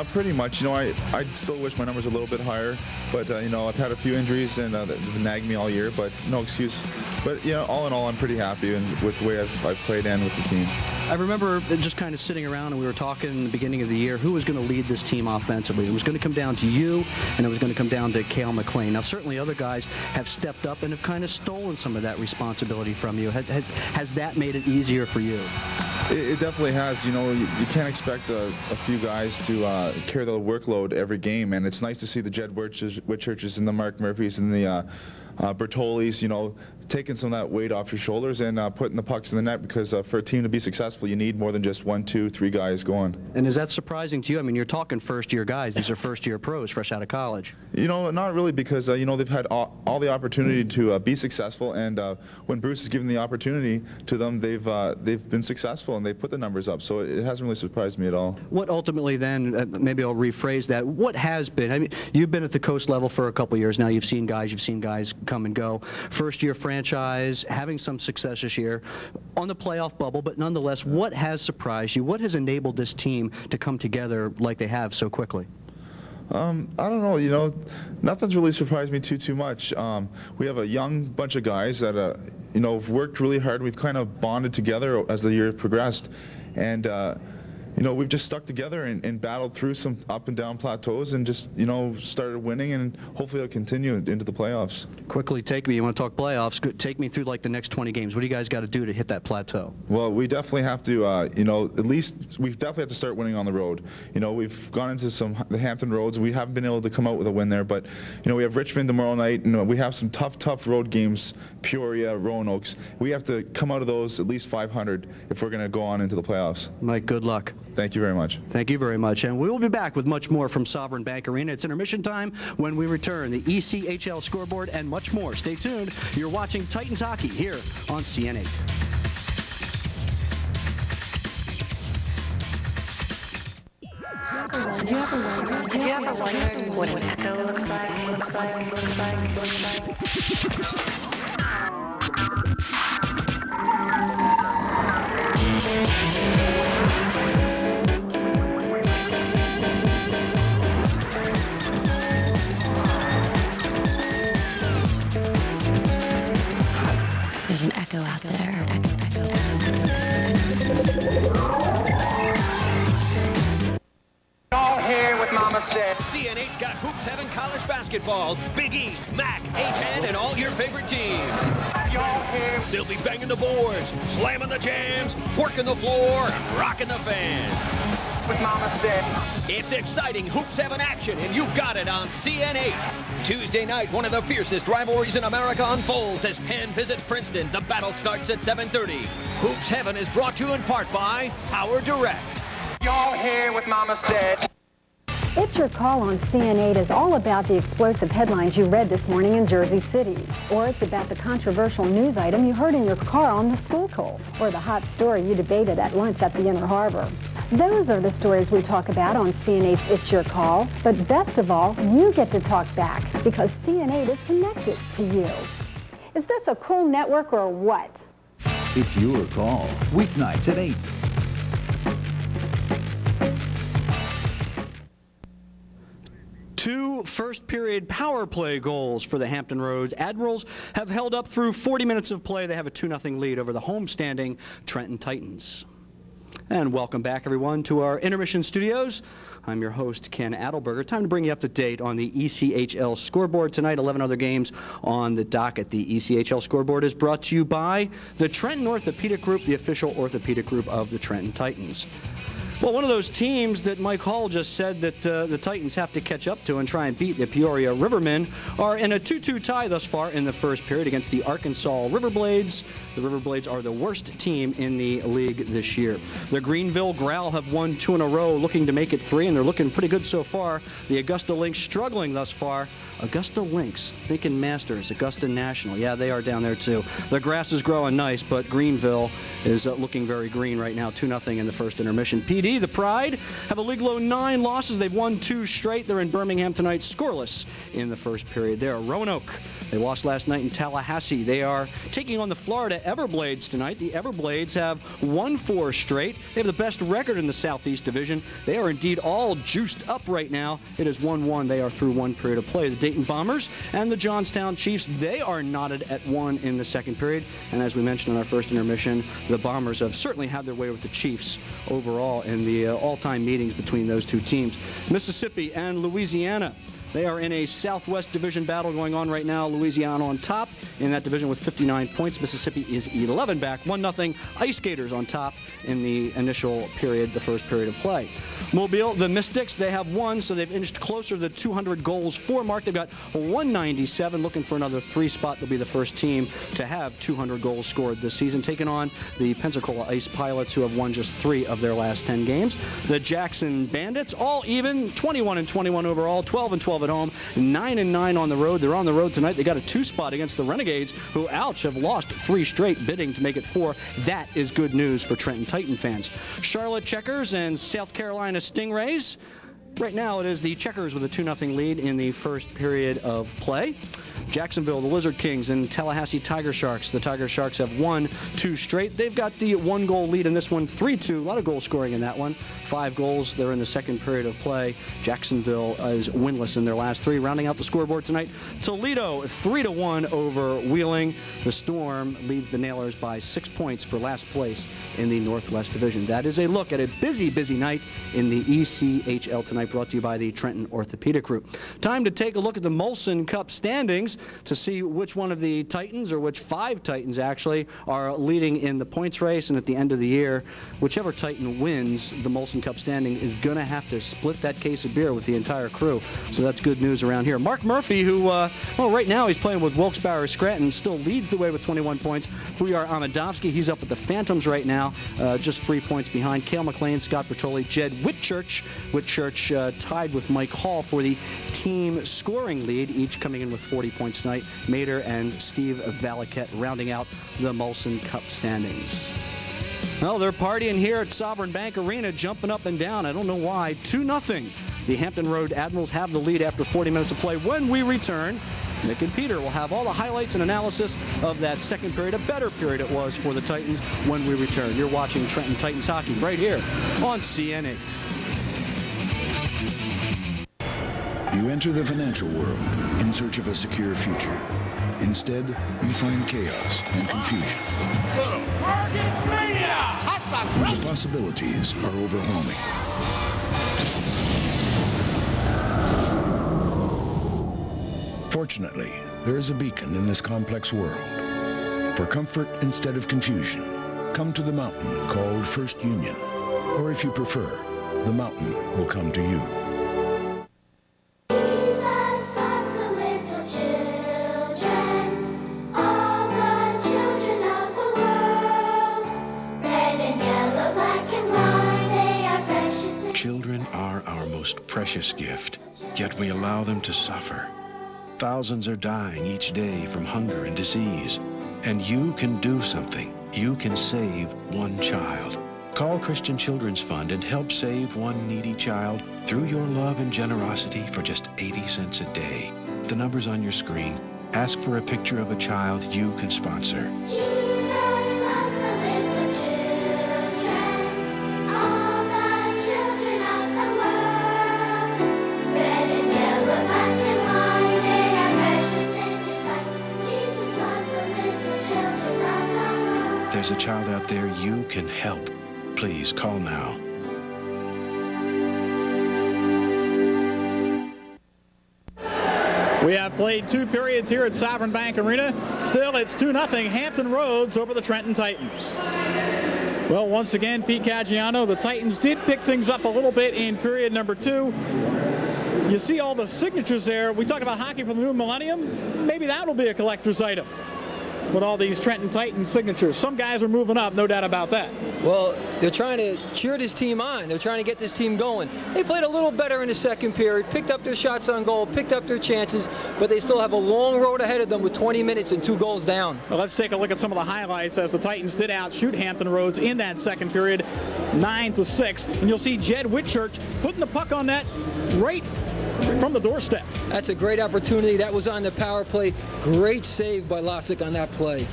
Pretty much. You know, I still wish my numbers were a little bit higher, but, you know, I've had a few injuries and they've nagged me all year, but no excuse. But, you know, all in all, I'm pretty happy with the way I've played and with the team. I remember just kind of sitting around and we were talking in the beginning of the year who was going to lead this team offensively. It was going to come down to you, and it was going to come down to Cale McLean. Now, certainly other guys have stepped up and have kind of stolen some of that responsibility from you. Has that made it easier for you? It definitely has. You know, you can't expect a few guys to carry the workload every game, and it's nice to see the Jed Witt-Churches and the Mark Murphys and the Bertolis, you know, taking some of that weight off your shoulders and putting the pucks in the net, because for a team to be successful, you need more than just 1, 2, 3 guys going. And is that surprising to you? I mean, you're talking first-year guys. These are first-year pros fresh out of college. You know, not really, because, you know, they've had all the opportunity to be successful, and when Bruce has given the opportunity to them, they've been successful, and they've put the numbers up, so it hasn't really surprised me at all. What ultimately then, maybe I'll rephrase that, what has been, I mean, you've been at the coast level for a couple years now, you've seen guys come and go. First-year franchise, having some success this year on the playoff bubble, but nonetheless, what has surprised you? What has enabled this team to come together like they have so quickly? I don't know. You know, nothing's really surprised me too much. We have a young bunch of guys that, you know, have worked really hard. We've kind of bonded together as the year progressed, and you know, we've just stuck together and battled through some up and down plateaus and just, you know, started winning, and hopefully it'll continue into the playoffs. Quickly, you want to talk playoffs, take me through like the next 20 games. What do you guys got to do to hit that plateau? Well, we definitely have to, you know, at least we definitely have to start winning on the road. You know, we've gone into the Hampton roads. We haven't been able to come out with a win there, but, you know, we have Richmond tomorrow night, and we have some tough road games, Peoria, Roanoke. We have to come out of those at least 500 if we're going to go on into the playoffs. Mike, good luck. Thank you very much. Thank you very much. And we will be back with much more from Sovereign Bank Arena. It's intermission time when we return. The ECHL scoreboard and much more. Stay tuned. You're watching Titans hockey here on CN8. Have you ever wondered what an echo looks like? There's an echo out there. basketball, Big East, MAC, A10, and all your favorite teams. They'll be banging the boards, slamming the jams, working the floor, and rocking the fans. What Mama said. It's exciting Hoops Heaven action, and you've got it on CN8. Tuesday night, one of the fiercest rivalries in America unfolds as Penn visits Princeton. The battle starts at 7:30. Hoops Heaven is brought to you in part by Power Direct. Y'all hear what Mama said. It's Your Call on CN8 is all about the explosive headlines you read this morning in Jersey City. Or it's about the controversial news item you heard in your car on the school call. Or the hot story you debated at lunch at the Inner Harbor. Those are the stories we talk about on CN8's It's Your Call. But best of all, you get to talk back because CN8 is connected to you. Is this a cool network or what? It's Your Call, weeknights at 8. Two first-period power play goals for the Hampton Roads Admirals have held up through 40 minutes of play. They have a 2-0 lead over the home-standing Trenton Titans. And welcome back, everyone, to our Intermission studios. I'm your host, Ken Adelberger. Time to bring you up to date on the ECHL scoreboard tonight. 11 other games on the docket. The ECHL scoreboard is brought to you by the Trenton Orthopedic Group, the official orthopedic group of the Trenton Titans. Well, one of those teams that Mike Hall just said that the Titans have to catch up to and try and beat the Peoria Rivermen are in a 2-2 tie thus far in the first period against the Arkansas Riverblades. The Riverblades are the worst team in the league this year. The Greenville Growl have won 2 in a row, looking to make it 3, and they're looking pretty good so far. The Augusta Lynx struggling thus far. Augusta Lynx, thinking Masters, Augusta National. Yeah, they are down there too. The grass is growing nice, but Greenville is looking very green right now. 2-0 in the first intermission. PD, the Pride, have a league low 9 losses. They've won 2 straight. They're in Birmingham tonight, scoreless in the first period. They are Roanoke. They lost last night in Tallahassee. They are taking on the Florida Everblades tonight. The Everblades have won 4 straight. They have the best record in the Southeast Division. They are indeed all juiced up right now. It is 1-1. They are through 1 period of play. The Dayton Bombers and the Johnstown Chiefs, they are knotted at 1 in the second period. And as we mentioned in our first intermission, the Bombers have certainly had their way with the Chiefs overall in the all-time meetings between those two teams. Mississippi and Louisiana. They are in a Southwest Division battle going on right now. Louisiana on top in that division with 59 points. Mississippi is 11 back. 1-0 Ice Gators on top in the initial period, the first period of play. Mobile, the Mystics, they have won, so they've inched closer to the 200 goals for mark. They've got 197, looking for another 3 spot. They'll be the first team to have 200 goals scored this season, taking on the Pensacola Ice Pilots, who have won just 3 of their last 10 games. The Jackson Bandits, all even, 21-21 overall, 12-12 at home, 9-9 on the road. They're on the road tonight. They got a 2 spot against the Renegades, who, ouch, have lost 3 straight, bidding to make it 4. That is good news for Trenton Titan fans. Charlotte Checkers and South Carolina Stingrays. Right now it is the Checkers with a 2-0 lead in the first period of play. Jacksonville, the Lizard Kings, and Tallahassee Tiger Sharks. The Tiger Sharks have won 2 straight. They've got the 1-goal lead in this one, 3-2. A lot of goal scoring in that one. 5 goals. They're in the second period of play. Jacksonville is winless in their last 3. Rounding out the scoreboard tonight, Toledo 3-1 over Wheeling. The Storm leads the Nailers by 6 points for last place in the Northwest Division. That is a look at a busy, busy night in the ECHL tonight, brought to you by the Trenton Orthopedic Group. Time to take a look at the Molson Cup standings to see which one of the Titans, or which 5 Titans actually, are leading in the points race. And at the end of the year, whichever Titan wins the Molson Cup standing is going to have to split that case of beer with the entire crew. So that's good news around here. Mark Murphy, who, well, right now he's playing with Wilkes-Barre Scranton, still leads the way with 21 points. Hujar Amadovsky, he's up with the Phantoms right now, just 3 points behind. Cale McLean, Scott Bertoli, Jed Witt-Church. Witt-Church tied with Mike Hall for the team scoring lead, each coming in with 40 points tonight. Mater and Steve Valaket rounding out the Molson Cup standings. Well, they're partying here at Sovereign Bank Arena, jumping up and down. I don't know why. 2-0. The Hampton Road Admirals have the lead after 40 minutes of play. When we return, Nick and Peter will have all the highlights and analysis of that second period. A better period it was for the Titans when we return. You're watching Trenton Titans hockey right here on CN8. You enter the financial world in search of a secure future. Instead, you find chaos and confusion. The possibilities are overwhelming. Fortunately, there is a beacon in this complex world. For comfort instead of confusion, come to the mountain called First Union. Or if you prefer, the mountain will come to you. Children are our most precious gift, yet we allow them to suffer. Thousands are dying each day from hunger and disease, and you can do something. You can save one child. Call Christian Children's Fund and help save one needy child through your love and generosity for just 80 cents a day. The number's on your screen. Ask for a picture of a child you can sponsor. There's a child out there you can help. Please call now. We have played 2 periods here at Sovereign Bank Arena. Still, it's 2-0 Hampton Roads over the Trenton Titans. Well, once again, Pete Caggiano, the Titans did pick things up a little bit in period number 2. You see all the signatures there. We talk about hockey from the new millennium. Maybe that'll be a collector's item with all these Trenton Titans signatures. Some guys are moving up, no doubt about that. Well, they're trying to cheer this team on. They're trying to get this team going. They played a little better in the second period, picked up their shots on goal, picked up their chances, but they still have a long road ahead of them with 20 minutes and 2 goals down. Well, let's take a look at some of the highlights as the Titans did outshoot Hampton Roads in that second period, 9-6. And you'll see Jed Witt-Church putting the puck on net right from the doorstep. That's a great opportunity. That was on the power play. Great save by Losick on that play.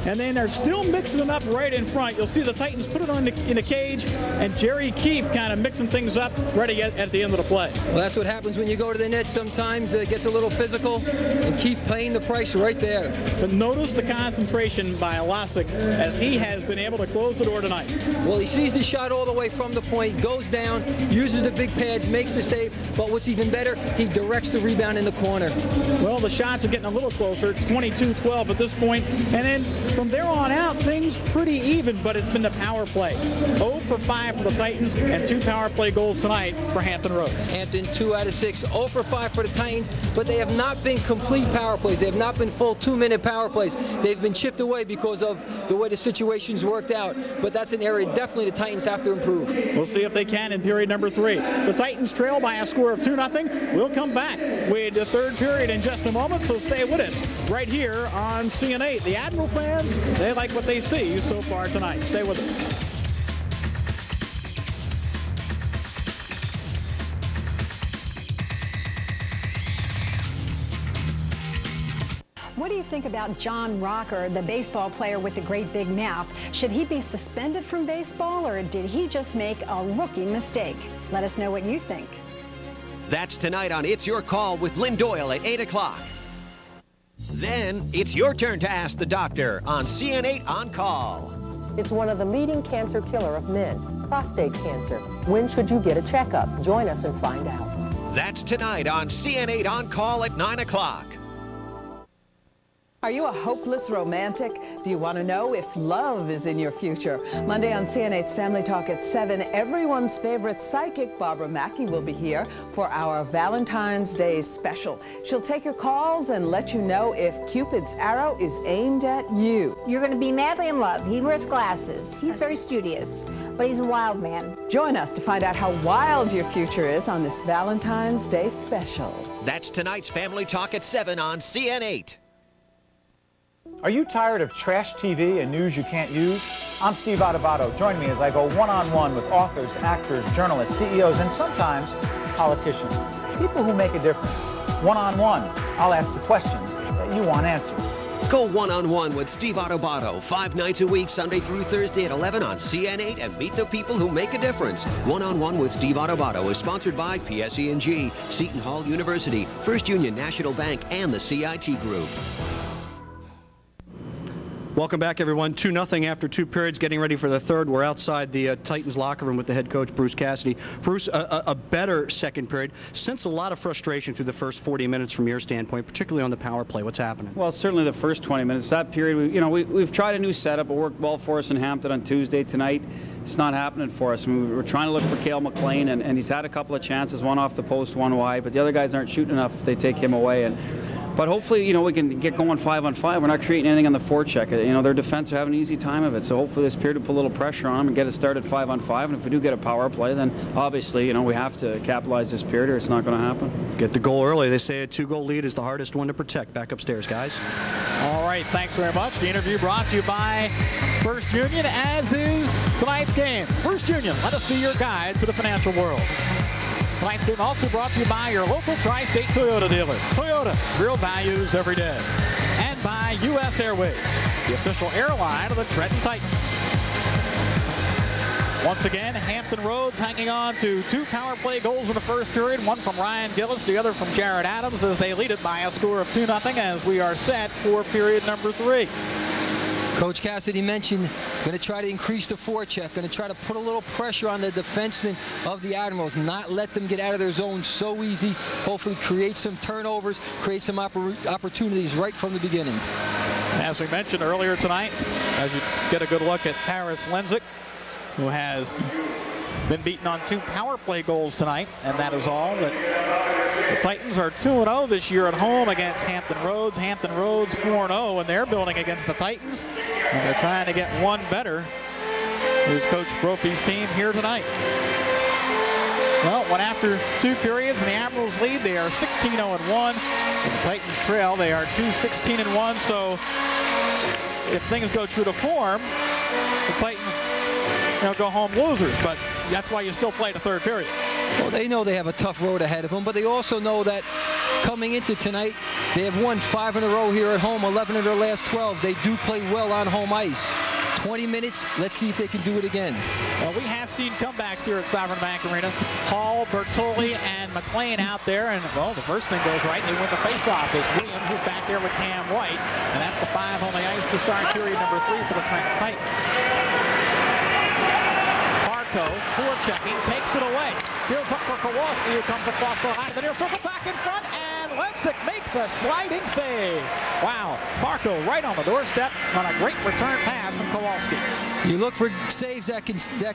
And then they're still mixing it up right in front. You'll see the Titans put it on in a cage, and Jerry Keefe kind of mixing things up ready at the end of the play. Well, that's what happens when you go to the net. Sometimes it gets a little physical, and Keefe paying the price right there. But notice the concentration by Losick as he has been able to close the door tonight. Well, he sees the shot all the way from the point, goes down, uses the big pads, makes the save, but what's even better, he directs the rebound in the corner. Well, the shots are getting a little closer. It's 22-12 at this point, and then from there on out, things pretty even, but it's been the power play. 0 for 5 for the Titans, and 2 power play goals tonight for Hampton Roads. Hampton, 2 out of 6. 0 for 5 for the Titans, but they have not been complete power plays. They have not been full 2-minute power plays. They've been chipped away because of the way the situation's worked out, but that's an area definitely the Titans have to improve. We'll see if they can in period number 3. The Titans trail by a score of 2-0. We'll come back with the third period in just a moment, so stay with us right here on CN8. The Admiral fans, they like what they see so far tonight. Stay with us. What do you think about John Rocker, the baseball player with the great big mouth? Should he be suspended from baseball, or did he just make a rookie mistake? Let us know what you think. That's tonight on It's Your Call with Lynn Doyle at 8 o'clock. Then it's your turn to ask the doctor on CN8 On Call. It's one of the leading cancer killer of men, prostate cancer. When should you get a checkup? Join us and find out. That's tonight on CN8 On Call at 9 o'clock. Are you a hopeless romantic? Do you want to know if love is in your future? Monday on CN8's Family Talk at 7, everyone's favorite psychic, Barbara Mackey, will be here for our Valentine's Day special. She'll take your calls and let you know if Cupid's arrow is aimed at you. You're going to be madly in love. He wears glasses. He's very studious, but he's a wild man. Join us to find out how wild your future is on this Valentine's Day special. That's tonight's Family Talk at 7 on CN8. Are you tired of trash TV and news you can't use? I'm Steve Adubato. Join me as I go one-on-one with authors, actors, journalists, CEOs, and sometimes politicians, people who make a difference. One-on-one, I'll ask the questions that you want answered. Go one-on-one with Steve Adubato, 5 nights a week, Sunday through Thursday at 11 on CN8, and meet the people who make a difference. One-on-one with Steve Adubato is sponsored by PSE&G, Seton Hall University, First Union National Bank, and the CIT Group. Welcome back, everyone. 2-0 after 2 periods, getting ready for the third. We're outside the Titans locker room with the head coach, Bruce Cassidy. Bruce, a better second period. Sense a lot of frustration through the first 40 minutes from your standpoint, particularly on the power play. What's happening? Well, certainly the first 20 minutes. That period, we've tried a new setup. It worked well for us in Hampton on Tuesday. Tonight, it's not happening for us. I mean, we're trying to look for Cale McLean, and he's had a couple of chances, one off the post, one wide, but the other guys aren't shooting enough if they take him away. But hopefully, we can get going 5-on-5. We're not creating anything on the forecheck. Their defense are having an easy time of it. So hopefully this period will put a little pressure on them and get it started 5-on-5. And if we do get a power play, then obviously, we have to capitalize this period or it's not going to happen. Get the goal early. They say a 2-goal lead is the hardest one to protect. Back upstairs, guys. All right, thanks very much. The interview brought to you by First Union, as is tonight's game. First Union, let us be your guide to the financial world. Tonight's game also brought to you by your local Tri-State Toyota dealer. Toyota, real values every day. And by U.S. Airways, the official airline of the Trenton Titans. Once again, Hampton Roads hanging on to 2 power play goals in the first period, one from Ryan Gillis, the other from Jared Adams, as they lead it by a score of 2-0 as we are set for period number 3. Coach Cassidy mentioned going to try to increase the forecheck, going to try to put a little pressure on the defensemen of the Admirals, not let them get out of their zone so easy, hopefully create some turnovers, create some opportunities right from the beginning. As we mentioned earlier tonight, as you get a good look at Paris Lenzik, who has been beaten on 2 power play goals tonight, and that is all. But the Titans are 2-0 this year at home against Hampton Roads. Hampton Roads 4-0, and they're building against the Titans, and they're trying to get one better. Here's Coach Brophy's team here tonight. Well, when after 2 periods and the Admirals lead, they are 16-0-1. The Titans trail, they are 2-16-1. So if things go true to form, the Titans go home losers, but that's why you still play the third period. Well, they know they have a tough road ahead of them, but they also know that coming into tonight, they have won 5 in a row here at home, 11 of their last 12. They do play well on home ice. 20 minutes, let's see if they can do it again. Well, we have seen comebacks here at Sovereign Bank Arena. Hall, Bertoli, and McLean out there, and well, the first thing goes right. They win the faceoff as Williams is back there with Cam White, and that's the 5 on the ice to start period number 3 for the Trenton Titans. Forechecking, takes it away. Here's up for Kowalski, who comes across the line. The near circle, back in front, and Lenzik makes a sliding save. Wow, Marco right on the doorstep on a great return pass from Kowalski. You look for saves that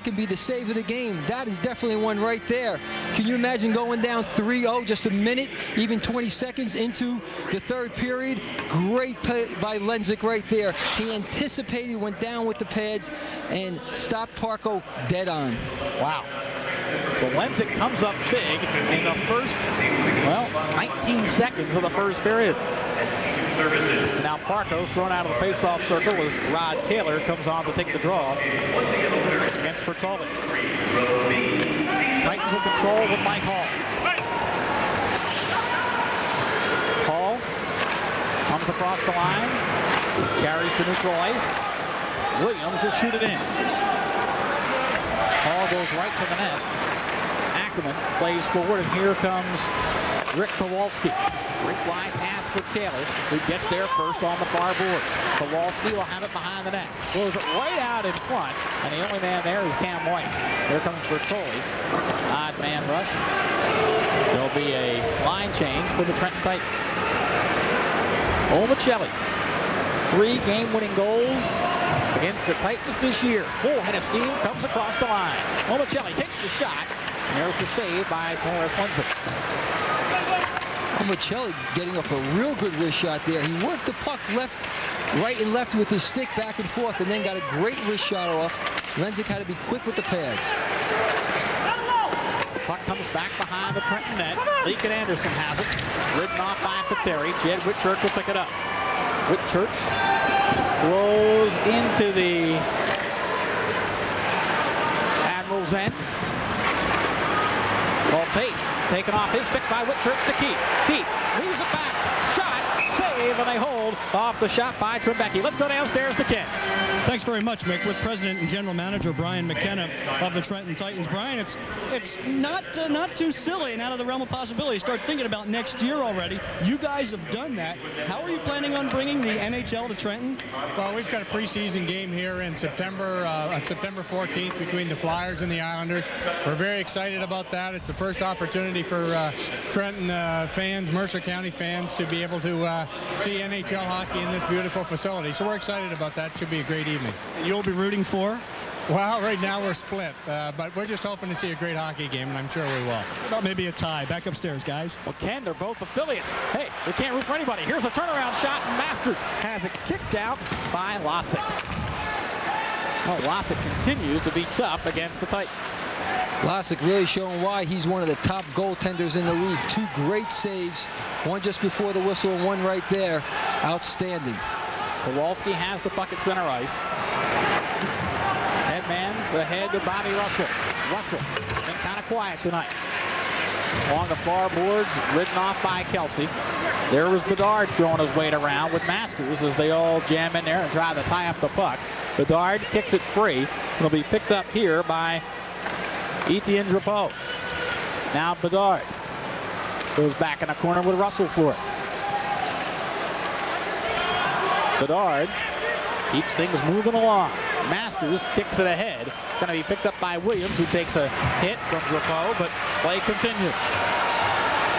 can be the save of the game. That is definitely one right there. Can you imagine going down 3-0 just a minute, even 20 seconds into the third period? Great play by Lenzik right there. He anticipated, went down with the pads, and stopped Parko dead on. Wow. So Lenzik comes up big in the first, 19 seconds of the first period. Now Parko's thrown out of the face-off circle as Rod Taylor comes on to take the draw against Bertoli. Titans in control with Mike Hall. Hall comes across the line, carries to neutral ice. Williams will shoot it in. Hall goes right to the net. Ackerman plays forward, and here comes Rick Kowalski. Great fly pass for Taylor, who gets there first on the far boards. Kowalski will have it behind the net. Blows it right out in front, and the only man there is Cam White. There comes Bertoli. Odd man rush. There'll be a line change for the Trenton Titans. Omicelli, 3 game-winning goals against the Titans this year. Full head of steam, comes across the line. Omicelli takes the shot. And there's the save by Paris Lenzik. Omicelli getting up a real good wrist shot there. He worked the puck right and left with his stick back and forth, and then got a great wrist shot off. Lenzik had to be quick with the pads. The puck comes back behind the Trenton net. Leakin Anderson has it. Ridden off by Pateri. Jed Witt-Church will pick it up. Witt-Church throws into the Admirals end. Taken off his stick by Witt-Church to Keith. Keith moves it back. Shot, save, and they hold pulled off the shot by Trebecki. Let's go downstairs to Ken. Thanks very much, Mick. With President and General Manager Brian McKenna of the Trenton Titans. Brian, it's not too silly and out of the realm of possibility. Start thinking about next year already. You guys have done that. How are you planning on bringing the NHL to Trenton? Well, we've got a preseason game here in September, on September 14th between the Flyers and the Islanders. We're very excited about that. It's the first opportunity for Trenton fans, Mercer County fans, to be able to see NHL hockey in this beautiful facility. So we're excited about that. Should be a great evening. And you'll be rooting for? Well, right now we're split, but we're just hoping to see a great hockey game, and I'm sure we will. How about maybe a tie? Back upstairs, guys. Well, Ken, they're both affiliates. Hey, they can't root for anybody. Here's a turnaround shot, and Masters has it kicked out by Lossick. Well, Lossick continues to be tough against the Titans. Lossick really showing why he's one of the top goaltenders in the league. 2 great saves, one just before the whistle and one right there. Outstanding. Kowalski has the puck at center ice. Headman's ahead to Bobby Russell. Russell been kind of quiet tonight. Along the far boards, ridden off by Kelsey. There was Bedard throwing his weight around with Masters as they all jam in there and try to tie up the puck. Bedard kicks it free. It'll be picked up here by Etienne Drapeau. Now Bedard goes back in the corner with Russell for it. Bedard keeps things moving along. Masters kicks it ahead. It's going to be picked up by Williams, who takes a hit from Drapeau, but play continues.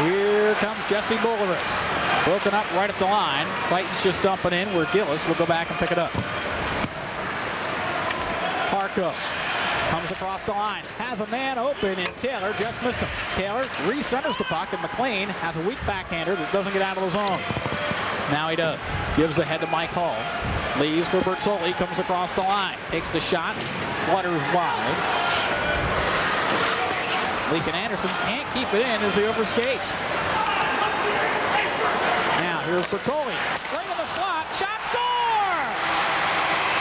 Here comes Jesse Bolaris. Broken up right at the line. Titans just dumping in where Gillis will go back and pick it up. Parco comes across the line. Has a man open, and Taylor just missed him. Taylor recenters the puck, and McLean has a weak backhander that doesn't get out of the zone. Now he does. Gives the head to Mike Hall. Leaves for Bertoli. Comes across the line. Takes the shot. Flutters wide. Leakin Anderson can't keep it in as he overskates. Now here's Bertoli. Swing in the slot. Shot, score!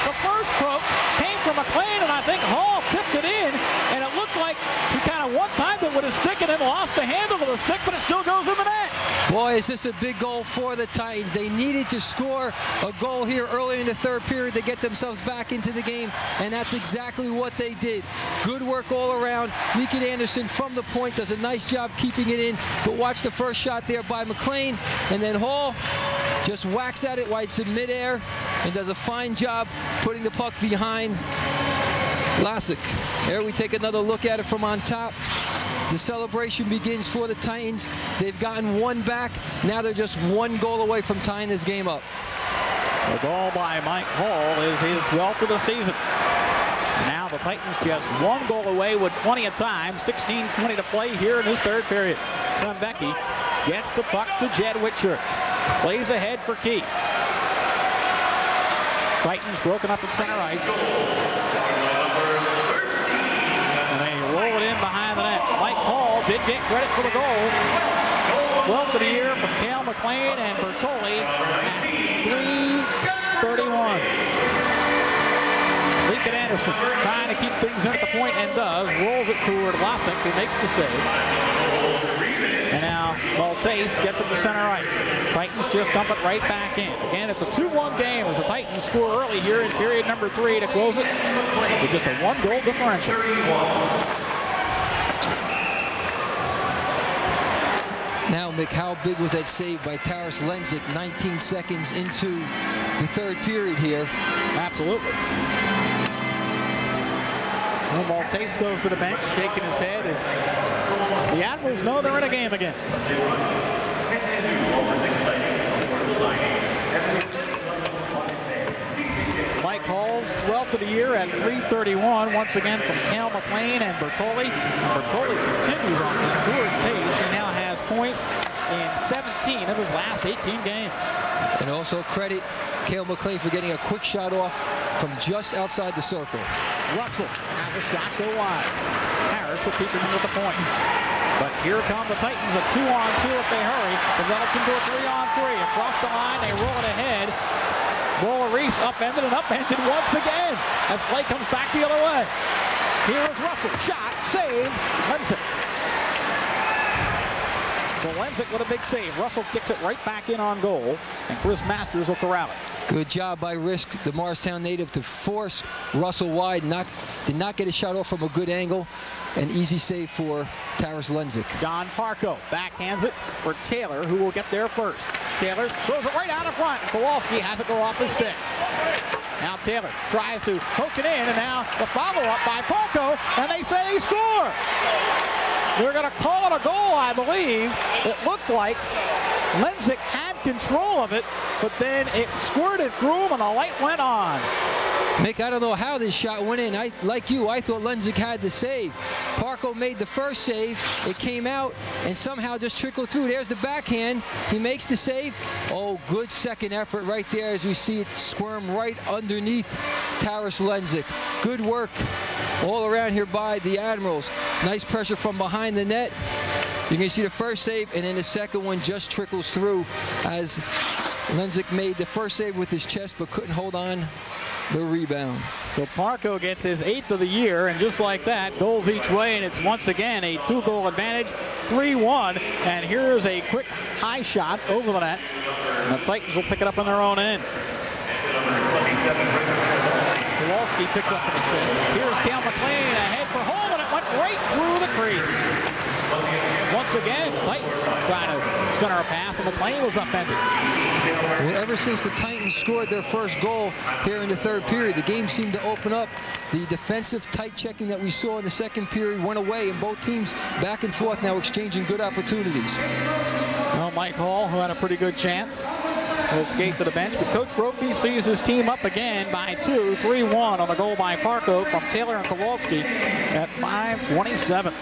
The first poke came from McLean, and I think Hall tipped it in, and it looked like he kind of one-timed it with his stick and then lost the handle of the stick, but it still goes in the net. Boy, is this a big goal for the Titans. They needed to score a goal here early in the third period to get themselves back into the game, and that's exactly what they did. Good work all around. Leakin Anderson from the point does a nice job keeping it in, but watch the first shot there by McLean, and then Hall just whacks at it while it's in midair and does a fine job putting the puck behind Lossick. There we take another look at it from on top. The celebration begins for the Titans. They've gotten one back. Now they're just 1 goal away from tying this game up. The goal by Mike Hall is his 12th of the season. Now the Titans just 1 goal away with plenty of time. 16:20 to play here in this third period. Trebecki gets the puck to Jed Witt-Church. Plays ahead for Key. Titans broken up at center ice. And they roll it in behind the net. Mike Hall did get credit for the goal. 12th of the year from Cale McLean and Bertoli at 3:31. Leakin Anderson trying to keep things in at the point and does. Rolls it toward Lossick, who makes the save. And now Maltese gets it to center ice. Titans just dump it right back in. Again, it's a 2-1 game as the Titans score early here in period number 3 to close it with just a 1-goal differential. Now, Mick, how big was that save by Taras Lenzik 19 seconds into the third period here? Absolutely. Well, Maltese goes to the bench, shaking his head as the Admirals know they're in a game again. Mike Hall's 12th of the year at 3:31, once again from Cale McLean and Bertoli. And Bertoli continues on his toured pace. He now has points in 17 of his last 18 games. And also credit Cale McLean for getting a quick shot off from just outside the circle. Russell has a shot go wide. Harris will keep him with the point. But here come the Titans, a 2-on-2 if they hurry. Develops into a 3-on-3. Across the line, they roll it ahead. Reese upended and upended once again as play comes back the other way. Here's Russell. Shot, saved, Lenzik. So Lenzik with a big save. Russell kicks it right back in on goal, and Chris Masters will corral it. Good job by Risk, the Morristown native, to force Russell wide. Did not get a shot off from a good angle. An easy save for Taras Lenzik. John Parko backhands it for Taylor, who will get there first. Taylor throws it right out in front. Kowalski has it go off his stick. Now Taylor tries to poke it in, and now the follow-up by Parko, and they say score! They're going to call it a goal, I believe. It looked like Lenzik had control of it, but then it squirted through him, and the light went on. Mick, I don't know how this shot went in. Like you, I thought Lenzik had the save. Parko made the first save. It came out and somehow just trickled through. There's the backhand. He makes the save. Oh, good second effort right there as we see it squirm right underneath Taras Lenzik. Good work all around here by the Admirals. Nice pressure from behind the net. You can see the first save, and then the second one just trickles through as Lenzik made the first save with his chest but couldn't hold on the rebound. So Parko gets his 8th of the year, and just like that, goals each way, and it's once again a 2-goal advantage, 3-1. And here's a quick high shot over the net, and the Titans will pick it up on their own end. Kowalski picked up an assist. Here's Cale McLean ahead for home, and it went right through the crease. Once again, Titans trying to center a pass, and McLean was upended. Well, ever since the Titans scored their first goal here in the third period, the game seemed to open up. The defensive tight checking that we saw in the second period went away, and both teams back and forth now exchanging good opportunities. Well, Mike Hall, who had a pretty good chance, will skate to the bench, but Coach Brophy sees his team up again by 2, 3-1 on the goal by Parko from Taylor and Kowalski at 5:27.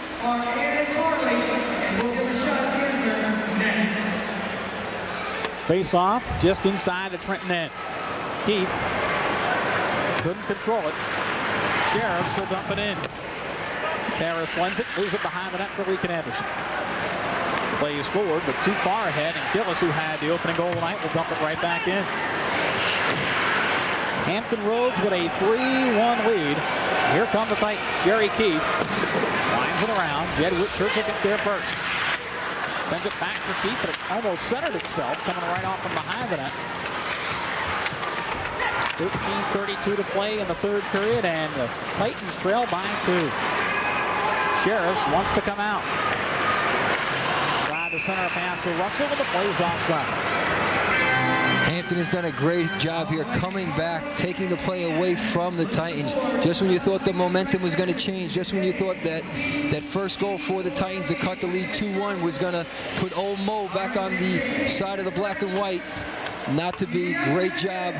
Face off just inside the Trenton end. Keith couldn't control it. Sheriffs will dump it in. Taras Lenzik moves it behind the net for Leakin Anderson. Plays forward, but too far ahead, and Gillis, who had the opening goal tonight, will dump it right back in. Hampton Roads with a 3-1 lead. Here come the Titans. Jerry Keith winds it around. Jed Witt-Church will get there first. Sends it back for Keith, but it almost centered itself, coming right off from behind the net. 13:32 to play in the third period, and the Titans trail by 2. Sheriffs wants to come out. The center pass for Russell, but the play's offside. Hampton has done a great job here coming back, taking the play away from the Titans. Just when you thought the momentum was going to change, just when you thought that first goal for the Titans to cut the lead 2-1 was going to put old Mo back on the side of the black and white. Not to be. Great job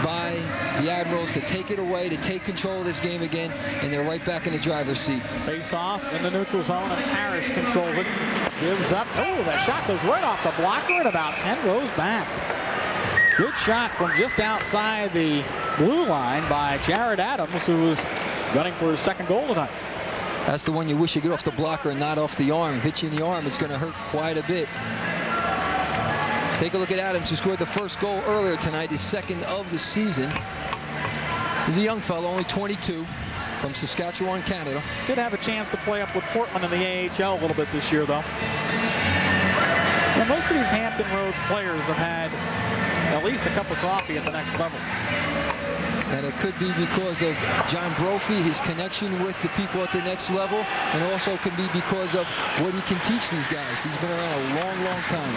by the Admirals to take it away, to take control of this game again, and they're right back in the driver's seat. Face off in the neutral zone, and Parrish controls it. Gives up. Oh, that shot goes right off the blocker and about 10 rows back. Good shot from just outside the blue line by Jared Adams, who was gunning for his second goal tonight. That's the one you wish you get off the blocker and not off the arm. Hit you in the arm, it's going to hurt quite a bit. Take a look at Adams, who scored the first goal earlier tonight, his second of the season. He's a young fellow, only 22, from Saskatchewan, Canada. Did have a chance to play up with Portland in the AHL a little bit this year, though. Well, most of these Hampton Roads players have had at least a cup of coffee at the next level. And it could be because of John Brophy, his connection with the people at the next level, and also can be because of what he can teach these guys. He's been around a long, long time.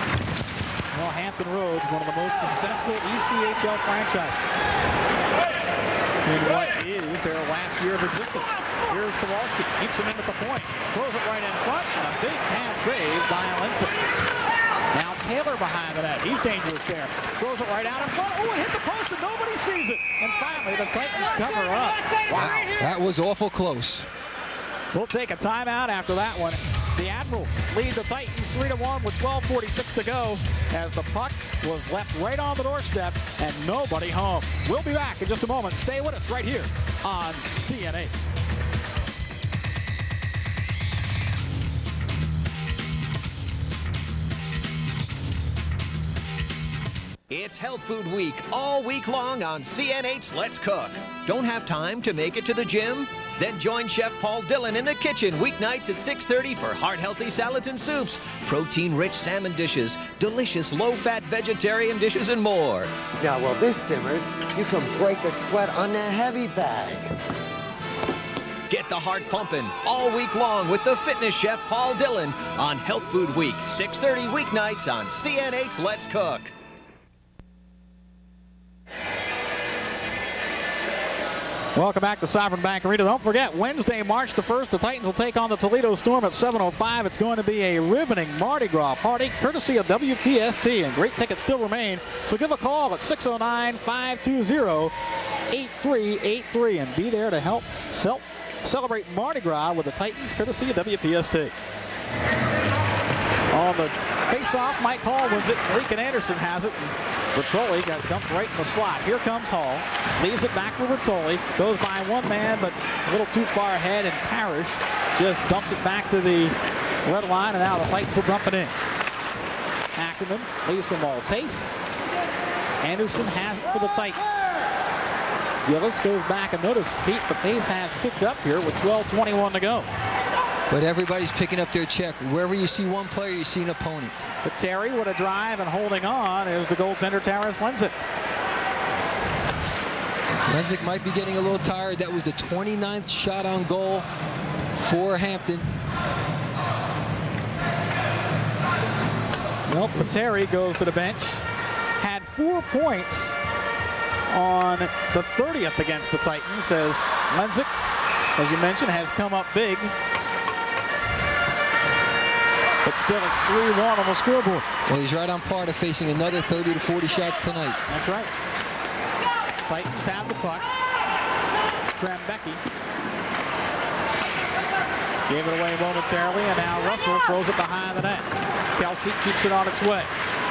Well, Hampton Roads, one of the most successful ECHL franchises in what is their last year of existence. Here's Kowalski, keeps him in at the point, throws it right in front, and a big hand save by Lenzik. Now Taylor behind the net, he's dangerous there. Throws it right out in front, oh, it hit the post and nobody sees it. And finally, the Titans cover up. Wow, that was awful close. We'll take a timeout after that one. The Admirals lead the Titans 3-1 with 12:46 to go as the puck was left right on the doorstep and nobody home. We'll be back in just a moment. Stay with us right here on CN8. It's Health Food Week all week long on CN8's Let's Cook. Don't have time to make it to the gym? Then join Chef Paul Dillon in the kitchen weeknights at 6:30 for heart-healthy salads and soups, protein-rich salmon dishes, delicious low-fat vegetarian dishes, and more. Now, while this simmers, you can break a sweat on the heavy bag. Get the heart pumping all week long with the fitness chef Paul Dillon on Health Food Week, 6:30 weeknights on CN8's Let's Cook. Welcome back to Sovereign Bank Arena. Don't forget, Wednesday, March the 1st, the Titans will take on the Toledo Storm at 7:05. It's going to be a riveting Mardi Gras party, courtesy of WPST, and great tickets still remain. So give a call at 609-520-8383 and be there to help celebrate Mardi Gras with the Titans, courtesy of WPST. On the face-off, Mike Hall wins it. Rican Anderson has it. Bertoli got dumped right in the slot. Here comes Hall. Leaves it back for Bertoli. Goes by one man, but a little too far ahead, and Parrish just dumps it back to the red line, and now the Titans will dump it in. Ackerman leaves for Maltese. Anderson has it for the Titans. Gillis goes back, and notice Pete, the pace has picked up here with 12:21 to go. But everybody's picking up their check. Wherever you see one player, you see an opponent. But Terry with a drive, and holding on is the goaltender, Taras Lenzik. Lenzik might be getting a little tired. That was the 29th shot on goal for Hampton. Well, Terry goes to the bench. Had 4 points on the 30th against the Titans, as Lenzik, as you mentioned, has come up big. But still, it's 3-1 on the scoreboard. Well, he's right on par to facing another 30 to 40 shots tonight. That's right. Titans have the puck. Trembecki gave it away momentarily, and now Russell throws it behind the net. Kelsey keeps it on its way.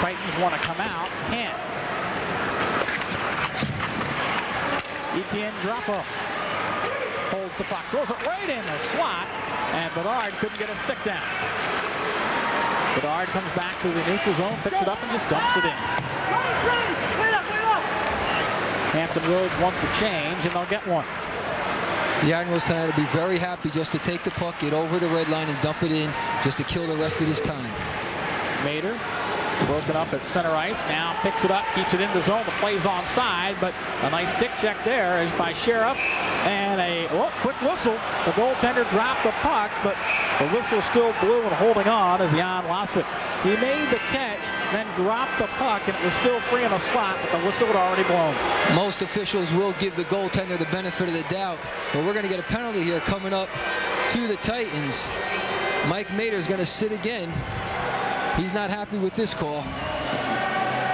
Titans want to come out. Can't. Etienne Drapeau holds the puck, throws it right in the slot, and Bedard couldn't get a stick down. Bedard comes back to the neutral zone, picks it up, and just dumps it in. Hampton Roads wants a change, and they'll get one. The Admirals tonight will be very happy just to take the puck, get over the red line, and dump it in just to kill the rest of this time. Mater broken up at center ice, now picks it up, keeps it in the zone. The play's onside, but a nice stick check there is by Sheriff, and a quick whistle. The goaltender dropped the puck, but the whistle still blew, and holding on is Jan Lasek. He made the catch, then dropped the puck, and it was still free in the slot, but the whistle had already blown. Most officials will give the goaltender the benefit of the doubt, but we're going to get a penalty here coming up to the Titans. Mike Mater is going to sit again. He's not happy with this call.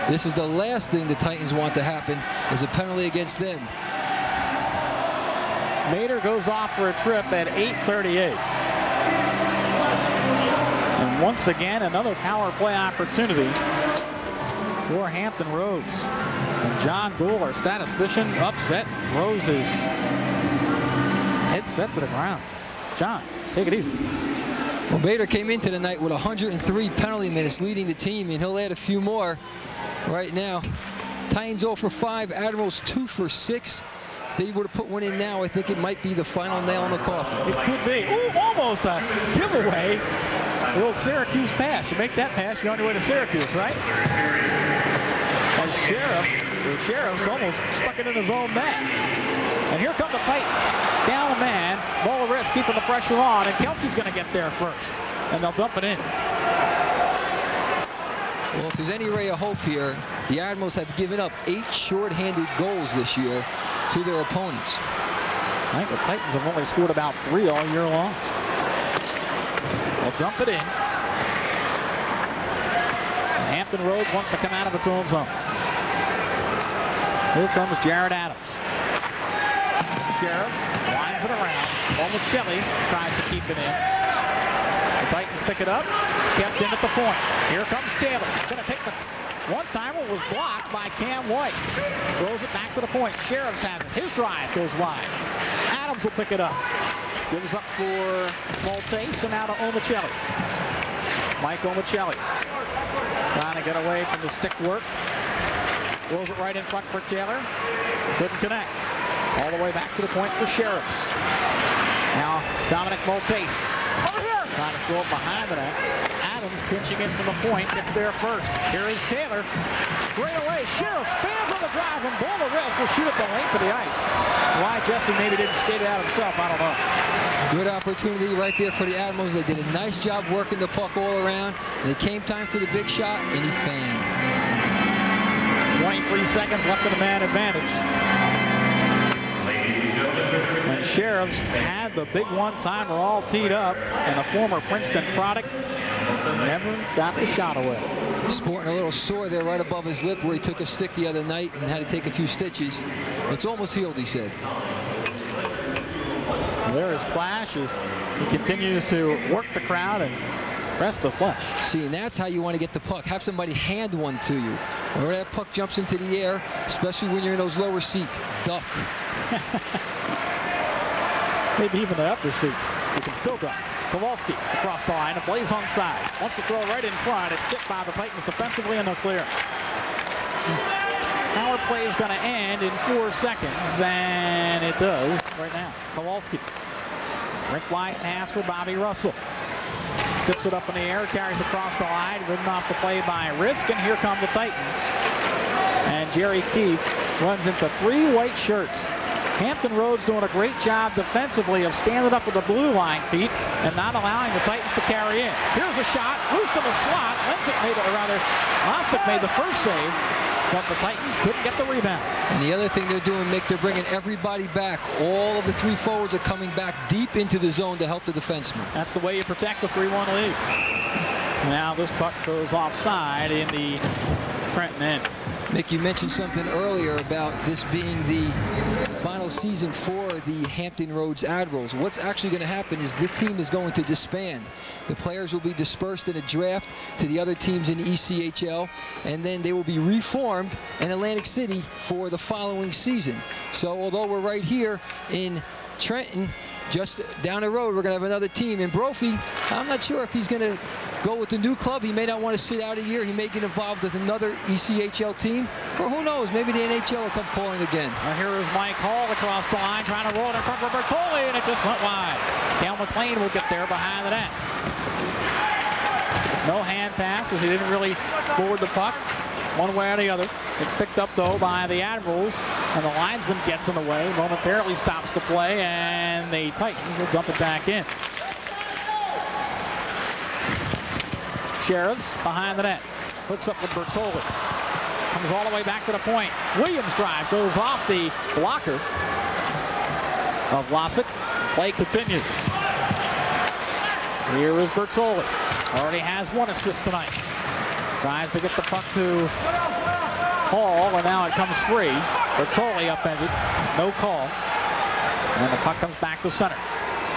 This is the last thing the Titans want to happen, is a penalty against them. Mater goes off for a trip at 8:38. And once again, another power play opportunity for Hampton Roads. And John Gould, our statistician, upset, throws his headset to the ground. John, take it easy. Well, Mater came into the night with 103 penalty minutes leading the team, and he'll add a few more right now. Titans 0 for 5, Admirals 2 for 6. They would have put one in now. I think it might be the final nail in the coffin. It could be. Ooh, almost a giveaway. The old Syracuse pass. You make that pass, you're on your way to Syracuse, right? And Sheriff's almost stuck it in his own net. And here come the Titans. Down a man. Ball of risk, keeping the pressure on, and Kelsey's going to get there first. And they'll dump it in. Well, if there's any ray of hope here, the Admirals have given up 8 short-handed goals this year to their opponents. I think the Titans have only scored about 3 all year long. They'll dump it in. And Hampton Roads wants to come out of its own zone. Here comes Jared Adams. Sheriffs winds it around. Momicelli tries to keep it in. The Titans pick it up. Kept in at the point. Here comes Taylor. Going to take the one-timer, was blocked by Cam White. Throws it back to the point. Sheriffs has it. His drive goes wide. Adams will pick it up. Gives up for Maltese, and now to Omicelli. Mike Omicelli trying to get away from the stick work. Rolls it right in front for Taylor. Couldn't connect. All the way back to the point for Sheriffs. Now Dominic Maltese. Over here. Trying to throw it behind the net. Adams pinching in from the point. Gets there first. Here is Taylor. Straight away. Sheriffs spans on the drive and ball the wrist will shoot at the length of the ice. Why Jesse maybe didn't skate it out himself, I don't know. Good opportunity right there for the Admirals. They did a nice job working the puck all around. And it came time for the big shot, and he fanned. 23 seconds left in the man advantage. And Sheriffs had the big one-timer all teed up, and a former Princeton product never got the shot away. Sporting a little sore there right above his lip where he took a stick the other night and had to take a few stitches. It's almost healed, he said. There is Clash as he continues to work the crowd and press the flush. See, and that's how you want to get the puck. Have somebody hand one to you. Whenever that puck jumps into the air, especially when you're in those lower seats, duck. Maybe even the upper seats. You can still duck. Kowalski across the line, a blaze on side. Wants to throw right in front. It's tipped by the Titans defensively, and they're clear. Power play is going to end in 4 seconds, and it does right now. Kowalski. Rink wide pass for Bobby Russell. Tips it up in the air, carries across the line, ridden off the play by Risk, and here come the Titans. And Jerry Keefe runs into 3 white shirts. Hampton Roads doing a great job defensively of standing up with the blue line, Pete, and not allowing the Titans to carry in. Here's a shot, loose in the slot. Losick made the first save, but the Titans couldn't get the rebound. And the other thing they're doing, Mick, they're bringing everybody back. All of the 3 forwards are coming back deep into the zone to help the defenseman. That's the way you protect the 3-1 lead. Now this puck goes offside in the Trenton end. Mick, you mentioned something earlier about this being the final season for the Hampton Roads Admirals. What's actually going to happen is the team is going to disband. The players will be dispersed in a draft to the other teams in the ECHL, and then they will be reformed in Atlantic City for the following season. So although we're right here in Trenton, just down the road, we're going to have another team. And Brophy, I'm not sure if he's going to go with the new club. He may not want to sit out a year. He may get involved with another ECHL team. Or who knows, maybe the NHL will come calling again. Now here is Mike Hall across the line, trying to roll it in front of Bertoli, and it just went wide. Cal McLean will get there behind the net. No hand pass, as he didn't really forward the puck one way or the other. It's picked up, though, by the Admirals, and the linesman gets in the way, momentarily stops the play, and the Titans will dump it back in. Sheriffs behind the net. Hooks up with Bertoli. Comes all the way back to the point. Williams' drive goes off the blocker of Losick. Play continues. Here is Bertoli. Already has 1 assist tonight. Tries to get the puck to Hall, and now it comes free. Bertoli upended. No call. And the puck comes back to center.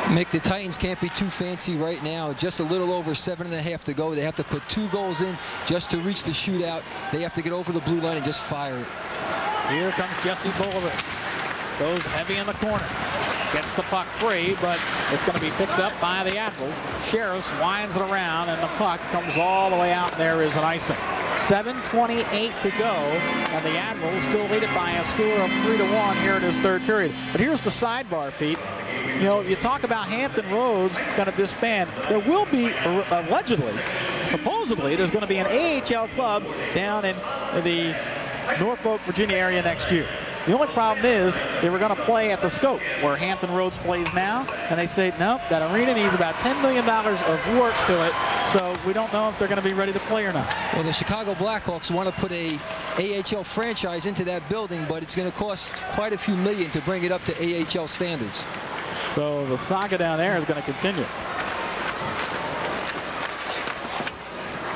Mick, the Titans can't be too fancy right now. Just a little over 7.5 to go. They have to put 2 goals in just to reach the shootout. They have to get over the blue line and just fire it. Here comes Jesse Bolivis. Goes heavy in the corner. Gets the puck free, but it's going to be picked up by the Admirals. Sheriffs winds it around, and the puck comes all the way out, and there is an icing. 7:28 to go, and the Admirals still lead it by a score of 3-1 here in this 3rd period. But here's the sidebar, Pete. You know, you talk about Hampton Roads going to disband. There will be, allegedly, supposedly, there's going to be an AHL club down in the Norfolk, Virginia area next year. The only problem is they were going to play at the Scope, where Hampton Roads plays now, and they say, nope, that arena needs about $10 million of work to it, so we don't know if they're going to be ready to play or not. Well, the Chicago Blackhawks want to put a AHL franchise into that building, but it's going to cost quite a few million to bring it up to AHL standards. So the saga down there is going to continue.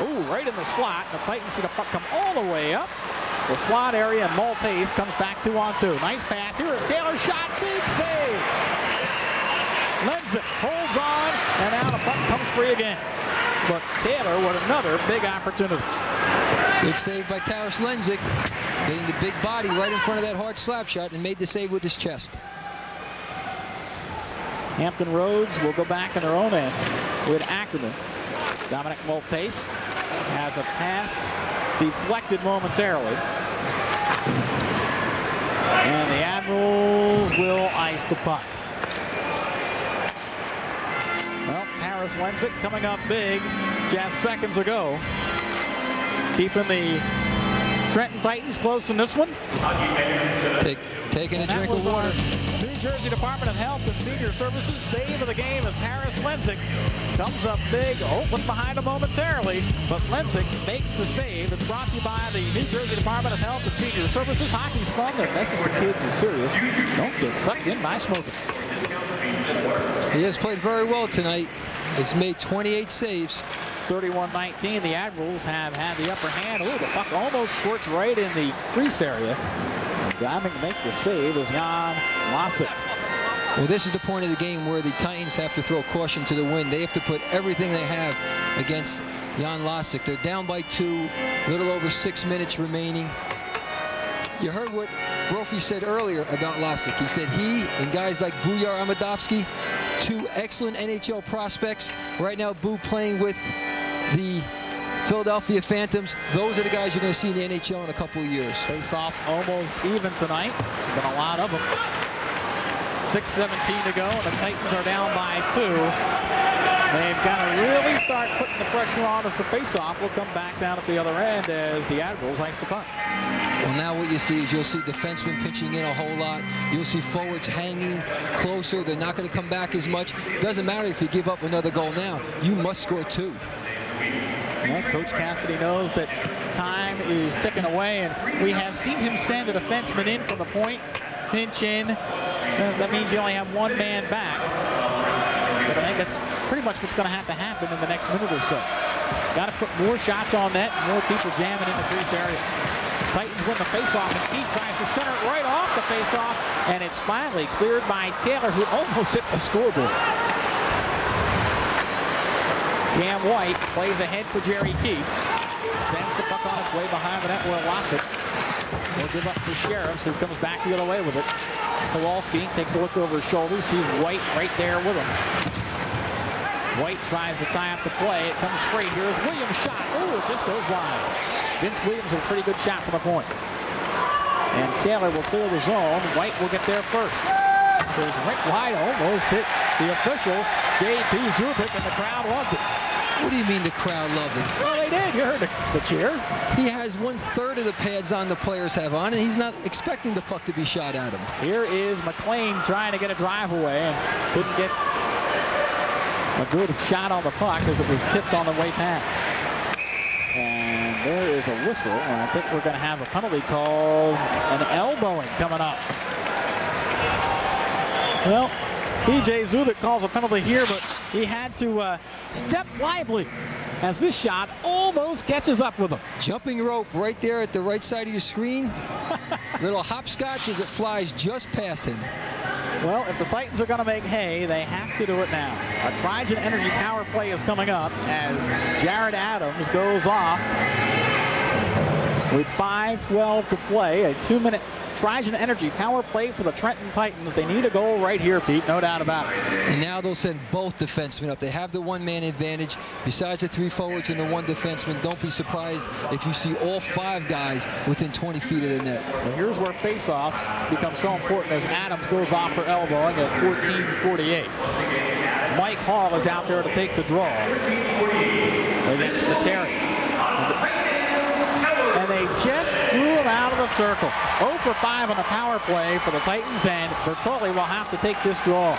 Ooh, right in the slot. The Titans see the puck come all the way up. The slot area, and Maltese comes back 2-on-2. Nice pass. Here is Taylor. Shot. Big save. Lenzik holds on, and now the puck comes free again. But Taylor with another big opportunity. Good save by Taras Lenzik. Getting the big body right in front of that hard slap shot and made the save with his chest. Hampton Roads will go back in their own end with Ackerman. Dominic Maltese has a pass deflected momentarily. And the Admirals will ice the puck. Well, Taras Lenzik coming up big just seconds ago. Keeping the Trenton Titans close in this one. Taking a drink of water. New Jersey Department of Health and Senior Services save of the game as Taras Lenzik comes up big, open behind him momentarily, but Lenzik makes the save. It's brought to you by the New Jersey Department of Health and Senior Services. Hockey's fun. The message to kids is serious. Don't get sucked in by smoking. He has played very well tonight. He's made 28 saves. 31-19. The Admirals have had the upper hand. Oh, the puck almost squirts right in the crease area. Diving to make the save is Jan Lasic. Well, this is the point of the game where the Titans have to throw caution to the wind. They have to put everything they have against Jan Lasic. They're down by 2, a little over 6 minutes remaining. You heard what Brophy said earlier about Lasic. He said he and guys like Bujar Amadovsky, 2 excellent NHL prospects. Right now, Boo playing with the Philadelphia Phantoms. Those are the guys you're going to see in the NHL in a couple of years. Face-offs almost even tonight. Been a lot of them. 6:17 to go, and the Titans are down by 2. They've got to really start putting the pressure on as the face-off will come back down at the other end as the Admirals ice the puck. Well, now what you see is you'll see defensemen pitching in a whole lot. You'll see forwards hanging closer. They're not going to come back as much. Doesn't matter if you give up another goal now. You must score 2. Well, Coach Cassidy knows that time is ticking away, and we have seen him send a defenseman in from the point, pinch in. That means you only have one man back. But I think that's pretty much what's going to have to happen in the next minute or so. Got to put more shots on net, more people jamming in the crease area. Titans win the faceoff, and Keith tries to center it right off the faceoff, and it's finally cleared by Taylor, who almost hit the scoreboard. Cam White plays ahead for Jerry Keith. Sends the puck on its way behind the net where Lasic will give up to Sheriffs, who comes back the other way with it. Kowalski takes a look over his shoulder, sees White right there with him. White tries to tie up the play. It comes free. Here's Williams' shot. Oh, it just goes wide. Vince Williams with a pretty good shot from the point. And Taylor will clear the zone. White will get there first. There's Rick White almost hit the official, J.P. Zubik, and the crowd loved it. What do you mean the crowd loved it? Well, they did. You heard the cheer. He has 1/3 of the pads on the players have on, and he's not expecting the puck to be shot at him. Here is McLean trying to get a drive away and couldn't get a good shot on the puck as it was tipped on the way past. And there is a whistle, and I think we're going to have a penalty called, an elbowing coming up. Well, P.J. Zubik calls a penalty here, but he had to step lively as this shot almost catches up with him. Jumping rope right there at the right side of your screen. Little hopscotch as it flies just past him. Well, if the Titans are going to make hay, they have to do it now. A Trigen Energy power play is coming up as Jared Adams goes off with 5:12 to play. A 2-minute Trigen Energy power play for the Trenton Titans. They need a goal right here, Pete, no doubt about it. And now they'll send both defensemen up. They have the one-man advantage. Besides the 3 forwards and the 1 defenseman, don't be surprised if you see all 5 guys within 20 feet of the net. Well, here's where face-offs become so important as Adams goes off for elbowing at 14:48. Mike Hall is out there to take the draw against Materi. And they just threw him out of the circle. 0 for 5 on the power play for the Titans, and Bertoli will have to take this draw.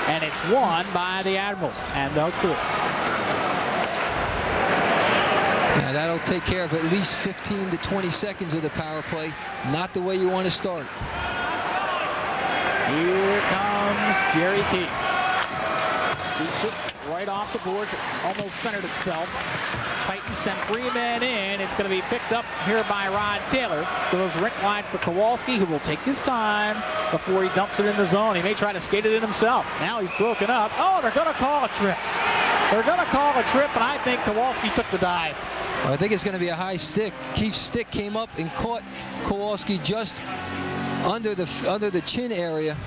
And it's won by the Admirals, and they'll clear. Now that'll take care of at least 15 to 20 seconds of the power play. Not the way you want to start. Here comes Jerry Keith. Shoots it right off the boards. It almost centered itself. Titans send 3 men in. It's going to be picked up here by Rod Taylor. Goes rink wide for Kowalski, who will take his time before he dumps it in the zone. He may try to skate it in himself. Now he's broken up. Oh, they're going to call a trip. They're going to call a trip, and I think Kowalski took the dive. Well, I think it's going to be a high stick. Keith's stick came up and caught Kowalski just under the chin area.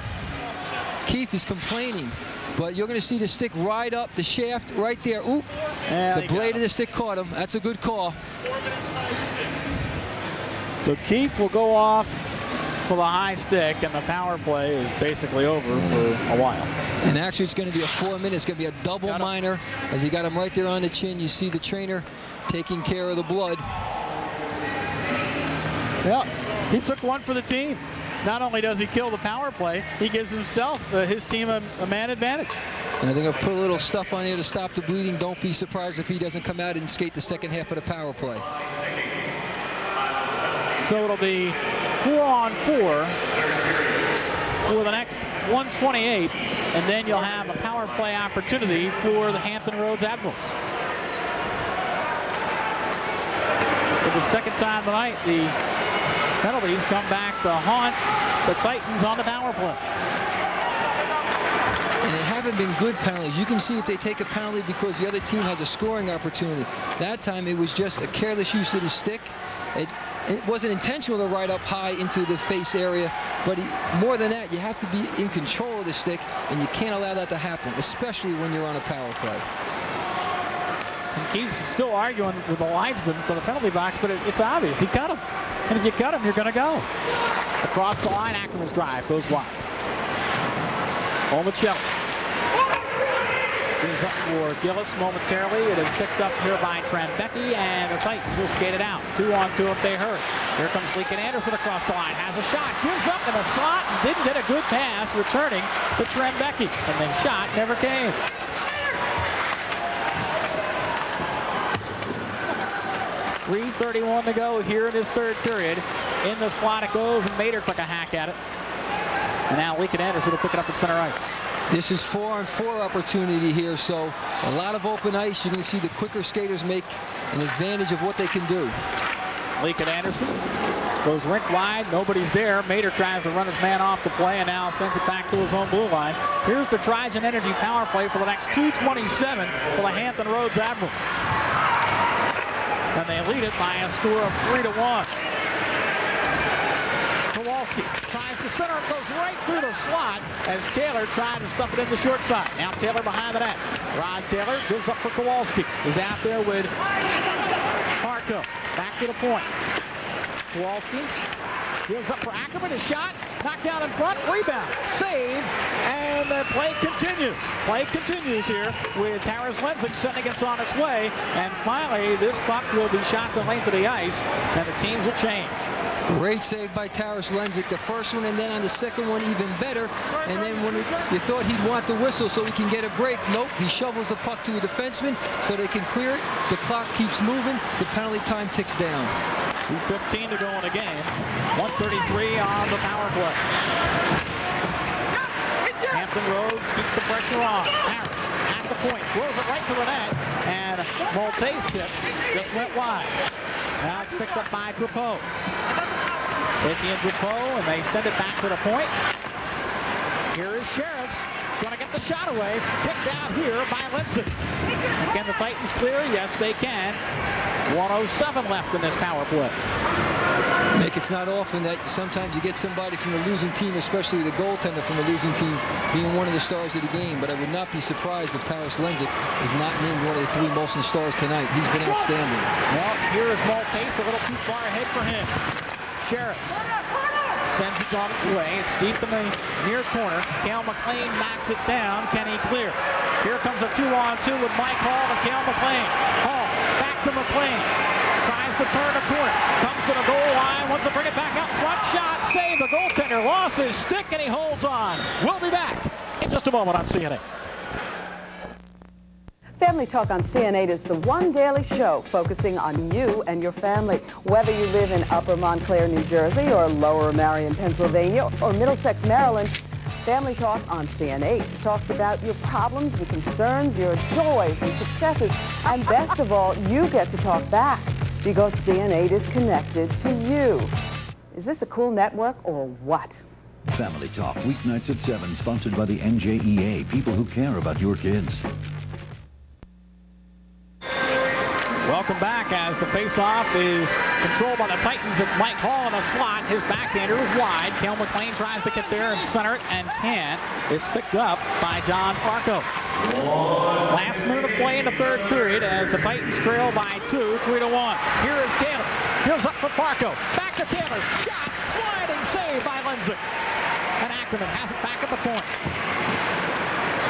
Keith is complaining. But you're going to see the stick ride up the shaft right there. Oop. The blade of the stick caught him. That's a good call. So Keefe will go off for the high stick, and the power play is basically over for a while. And actually, it's going to be a 4 minute. It's going to be a double minor as he got him right there on the chin. You see the trainer taking care of the blood. Yeah, he took one for the team. Not only does he kill the power play, he gives himself, his team, a man advantage. And they're going to put a little stuff on here to stop the bleeding. Don't be surprised if he doesn't come out and skate the second half of the power play. So it'll be 4-on-4 for the next 128, and then you'll have a power play opportunity for the Hampton Roads Admirals. For the second time tonight, the penalties come back to haunt the Titans on the power play. And they haven't been good penalties. You can see if they take a penalty because the other team has a scoring opportunity. That time it was just a careless use of the stick. It wasn't intentional to ride up high into the face area, but more than that, you have to be in control of the stick, and you can't allow that to happen, especially when you're on a power play. And Keefe still arguing with the linesman for the penalty box, but it's obvious. He cut him. And if you cut him, you're going to go. Across the line, Ackerman's drive goes wide. Omicelli. Goes up for Gillis momentarily. It is picked up here by Trembecki, and the Titans will skate it out. 2-on-2 if they hurt. Here comes Lincoln Anderson across the line. Has a shot. Gives up in a slot and didn't get a good pass, returning to Trembecki. And the shot never came. .3:31 to go here in his third period. In the slot it goes, and Mater took a hack at it. And now Lincoln Anderson will pick it up at center ice. This is 4-on-4 opportunity here, so a lot of open ice. You're going to see the quicker skaters make an advantage of what they can do. Lincoln Anderson goes rink wide. Nobody's there. Mater tries to run his man off the play and now sends it back to his own blue line. Here's the Trigen Energy power play for the next 2:27 for the Hampton Roads Admirals. And they lead it by a score of 3-1. Kowalski tries to center, it goes right through the slot as Taylor tried to stuff it in the short side. Now Taylor behind the net. Rod Taylor gives up for Kowalski. He's out there with Harko. Back to the point. Kowalski gives up for Ackerman. His shot knocked down in front. Rebound. Save. And the play continues. Play continues here with Taras Lenzik sending it on its way. And finally, this puck will be shot the length of the ice, and the teams will change. Great save by Taras Lenzik. The first one, and then on the second one, even better. And then when you thought he'd want the whistle so he can get a break, nope, he shovels the puck to a defenseman so they can clear it. The clock keeps moving. The penalty time ticks down. 2:15 to go in the game. 1:33 on the power play. Hampton Roads keeps the pressure on. Parrish at the point, throws it right to the net, and Maltese tip just went wide. Now it's picked up by Drapeau. Etienne Drapeau, and they send it back to the point. Here is Sheriffs. Going to get the shot away. Kicked out here by Linson. And can the Titans clear? Yes, they can. 1:07 left in this power play. Mick, it's not often that sometimes you get somebody from the losing team, especially the goaltender from the losing team, being one of the stars of the game. But I would not be surprised if Taras Lenzik is not named one of the 3 Molson stars tonight. He's been outstanding. Well, here is Maltese, a little too far ahead for him. Sheriffs sends it on its way. It's deep in the near corner. Cale McLean knocks it down. Can he clear? Here comes a 2-on-2 with Mike Hall and Cale McLean. Hall back to McLean. Tries to turn the corner. Comes to the goal line. Wants to bring it back out front. Shot. Save. The goaltender lost his stick and he holds on. We'll be back in just a moment on CN8. Family Talk on CN8 is the one daily show focusing on you and your family. Whether you live in Upper Montclair, New Jersey, or Lower Marion, Pennsylvania, or Middlesex, Maryland, Family Talk on CN8 talks about your problems and concerns, your joys and successes, and best of all, you get to talk back because CN8 is connected to you. Is this a cool network or what? Family Talk, weeknights at 7, sponsored by the NJEA, people who care about your kids. Welcome back as the faceoff is controlled by the Titans. It's Mike Hall in the slot. His backhander is wide. Cale McLean tries to get there and center it and can't. It's picked up by John Parco. Last minute of play in the third period as the Titans trail by 2, 3-1. Here is Taylor. Here's up for Parco. Back to Taylor. Shot. Sliding save by Lindsay. And Ackerman has it back at the point.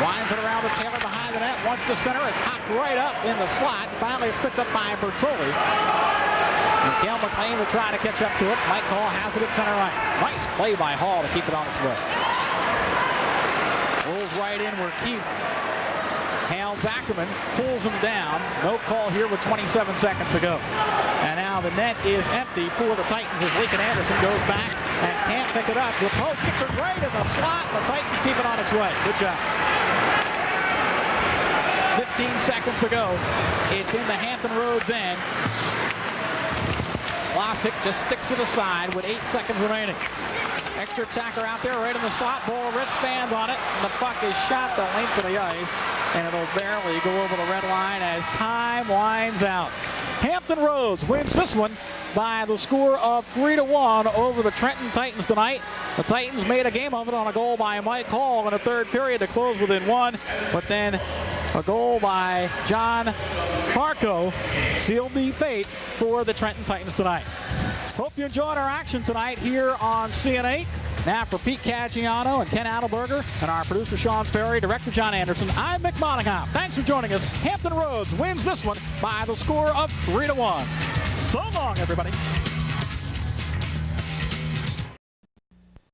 Winds it around with Taylor behind the net. Wants to center it. Popped right up in the slot. Finally it's picked up by Bertoli. And Cale McLean will try to catch up to it. Mike Hall has it at center ice. Nice play by Hall to keep it on its way. Rolls right in where Keith Hales Ackerman pulls him down. No call here with 27 seconds to go. And now the net is empty for the Titans as Lincoln Anderson goes back and can't pick it up. LePoe kicks it right in the slot. The Titans keep it on its way. Good job. 15 seconds to go. It's in the Hampton Roads end. Vlasic just sticks it aside with 8 seconds remaining. Extra attacker out there right in the slot. Ball wristband on it. And the puck is shot the length of the ice. And it'll barely go over the red line as time winds out. Hampton Roads wins this one by the score of 3-1 over the Trenton Titans tonight. The Titans made a game of it on a goal by Mike Hall in the third period to close within 1. But then a goal by John Parco sealed the fate for the Trenton Titans tonight. Hope you enjoyed our action tonight here on CN8. Now for Pete Caggiano and Ken Adelberger and our producer Sean Sperry, director John Anderson, I'm Mick Monahan. Thanks for joining us. Hampton Roads wins this one by the score of 3-1. So long, everybody.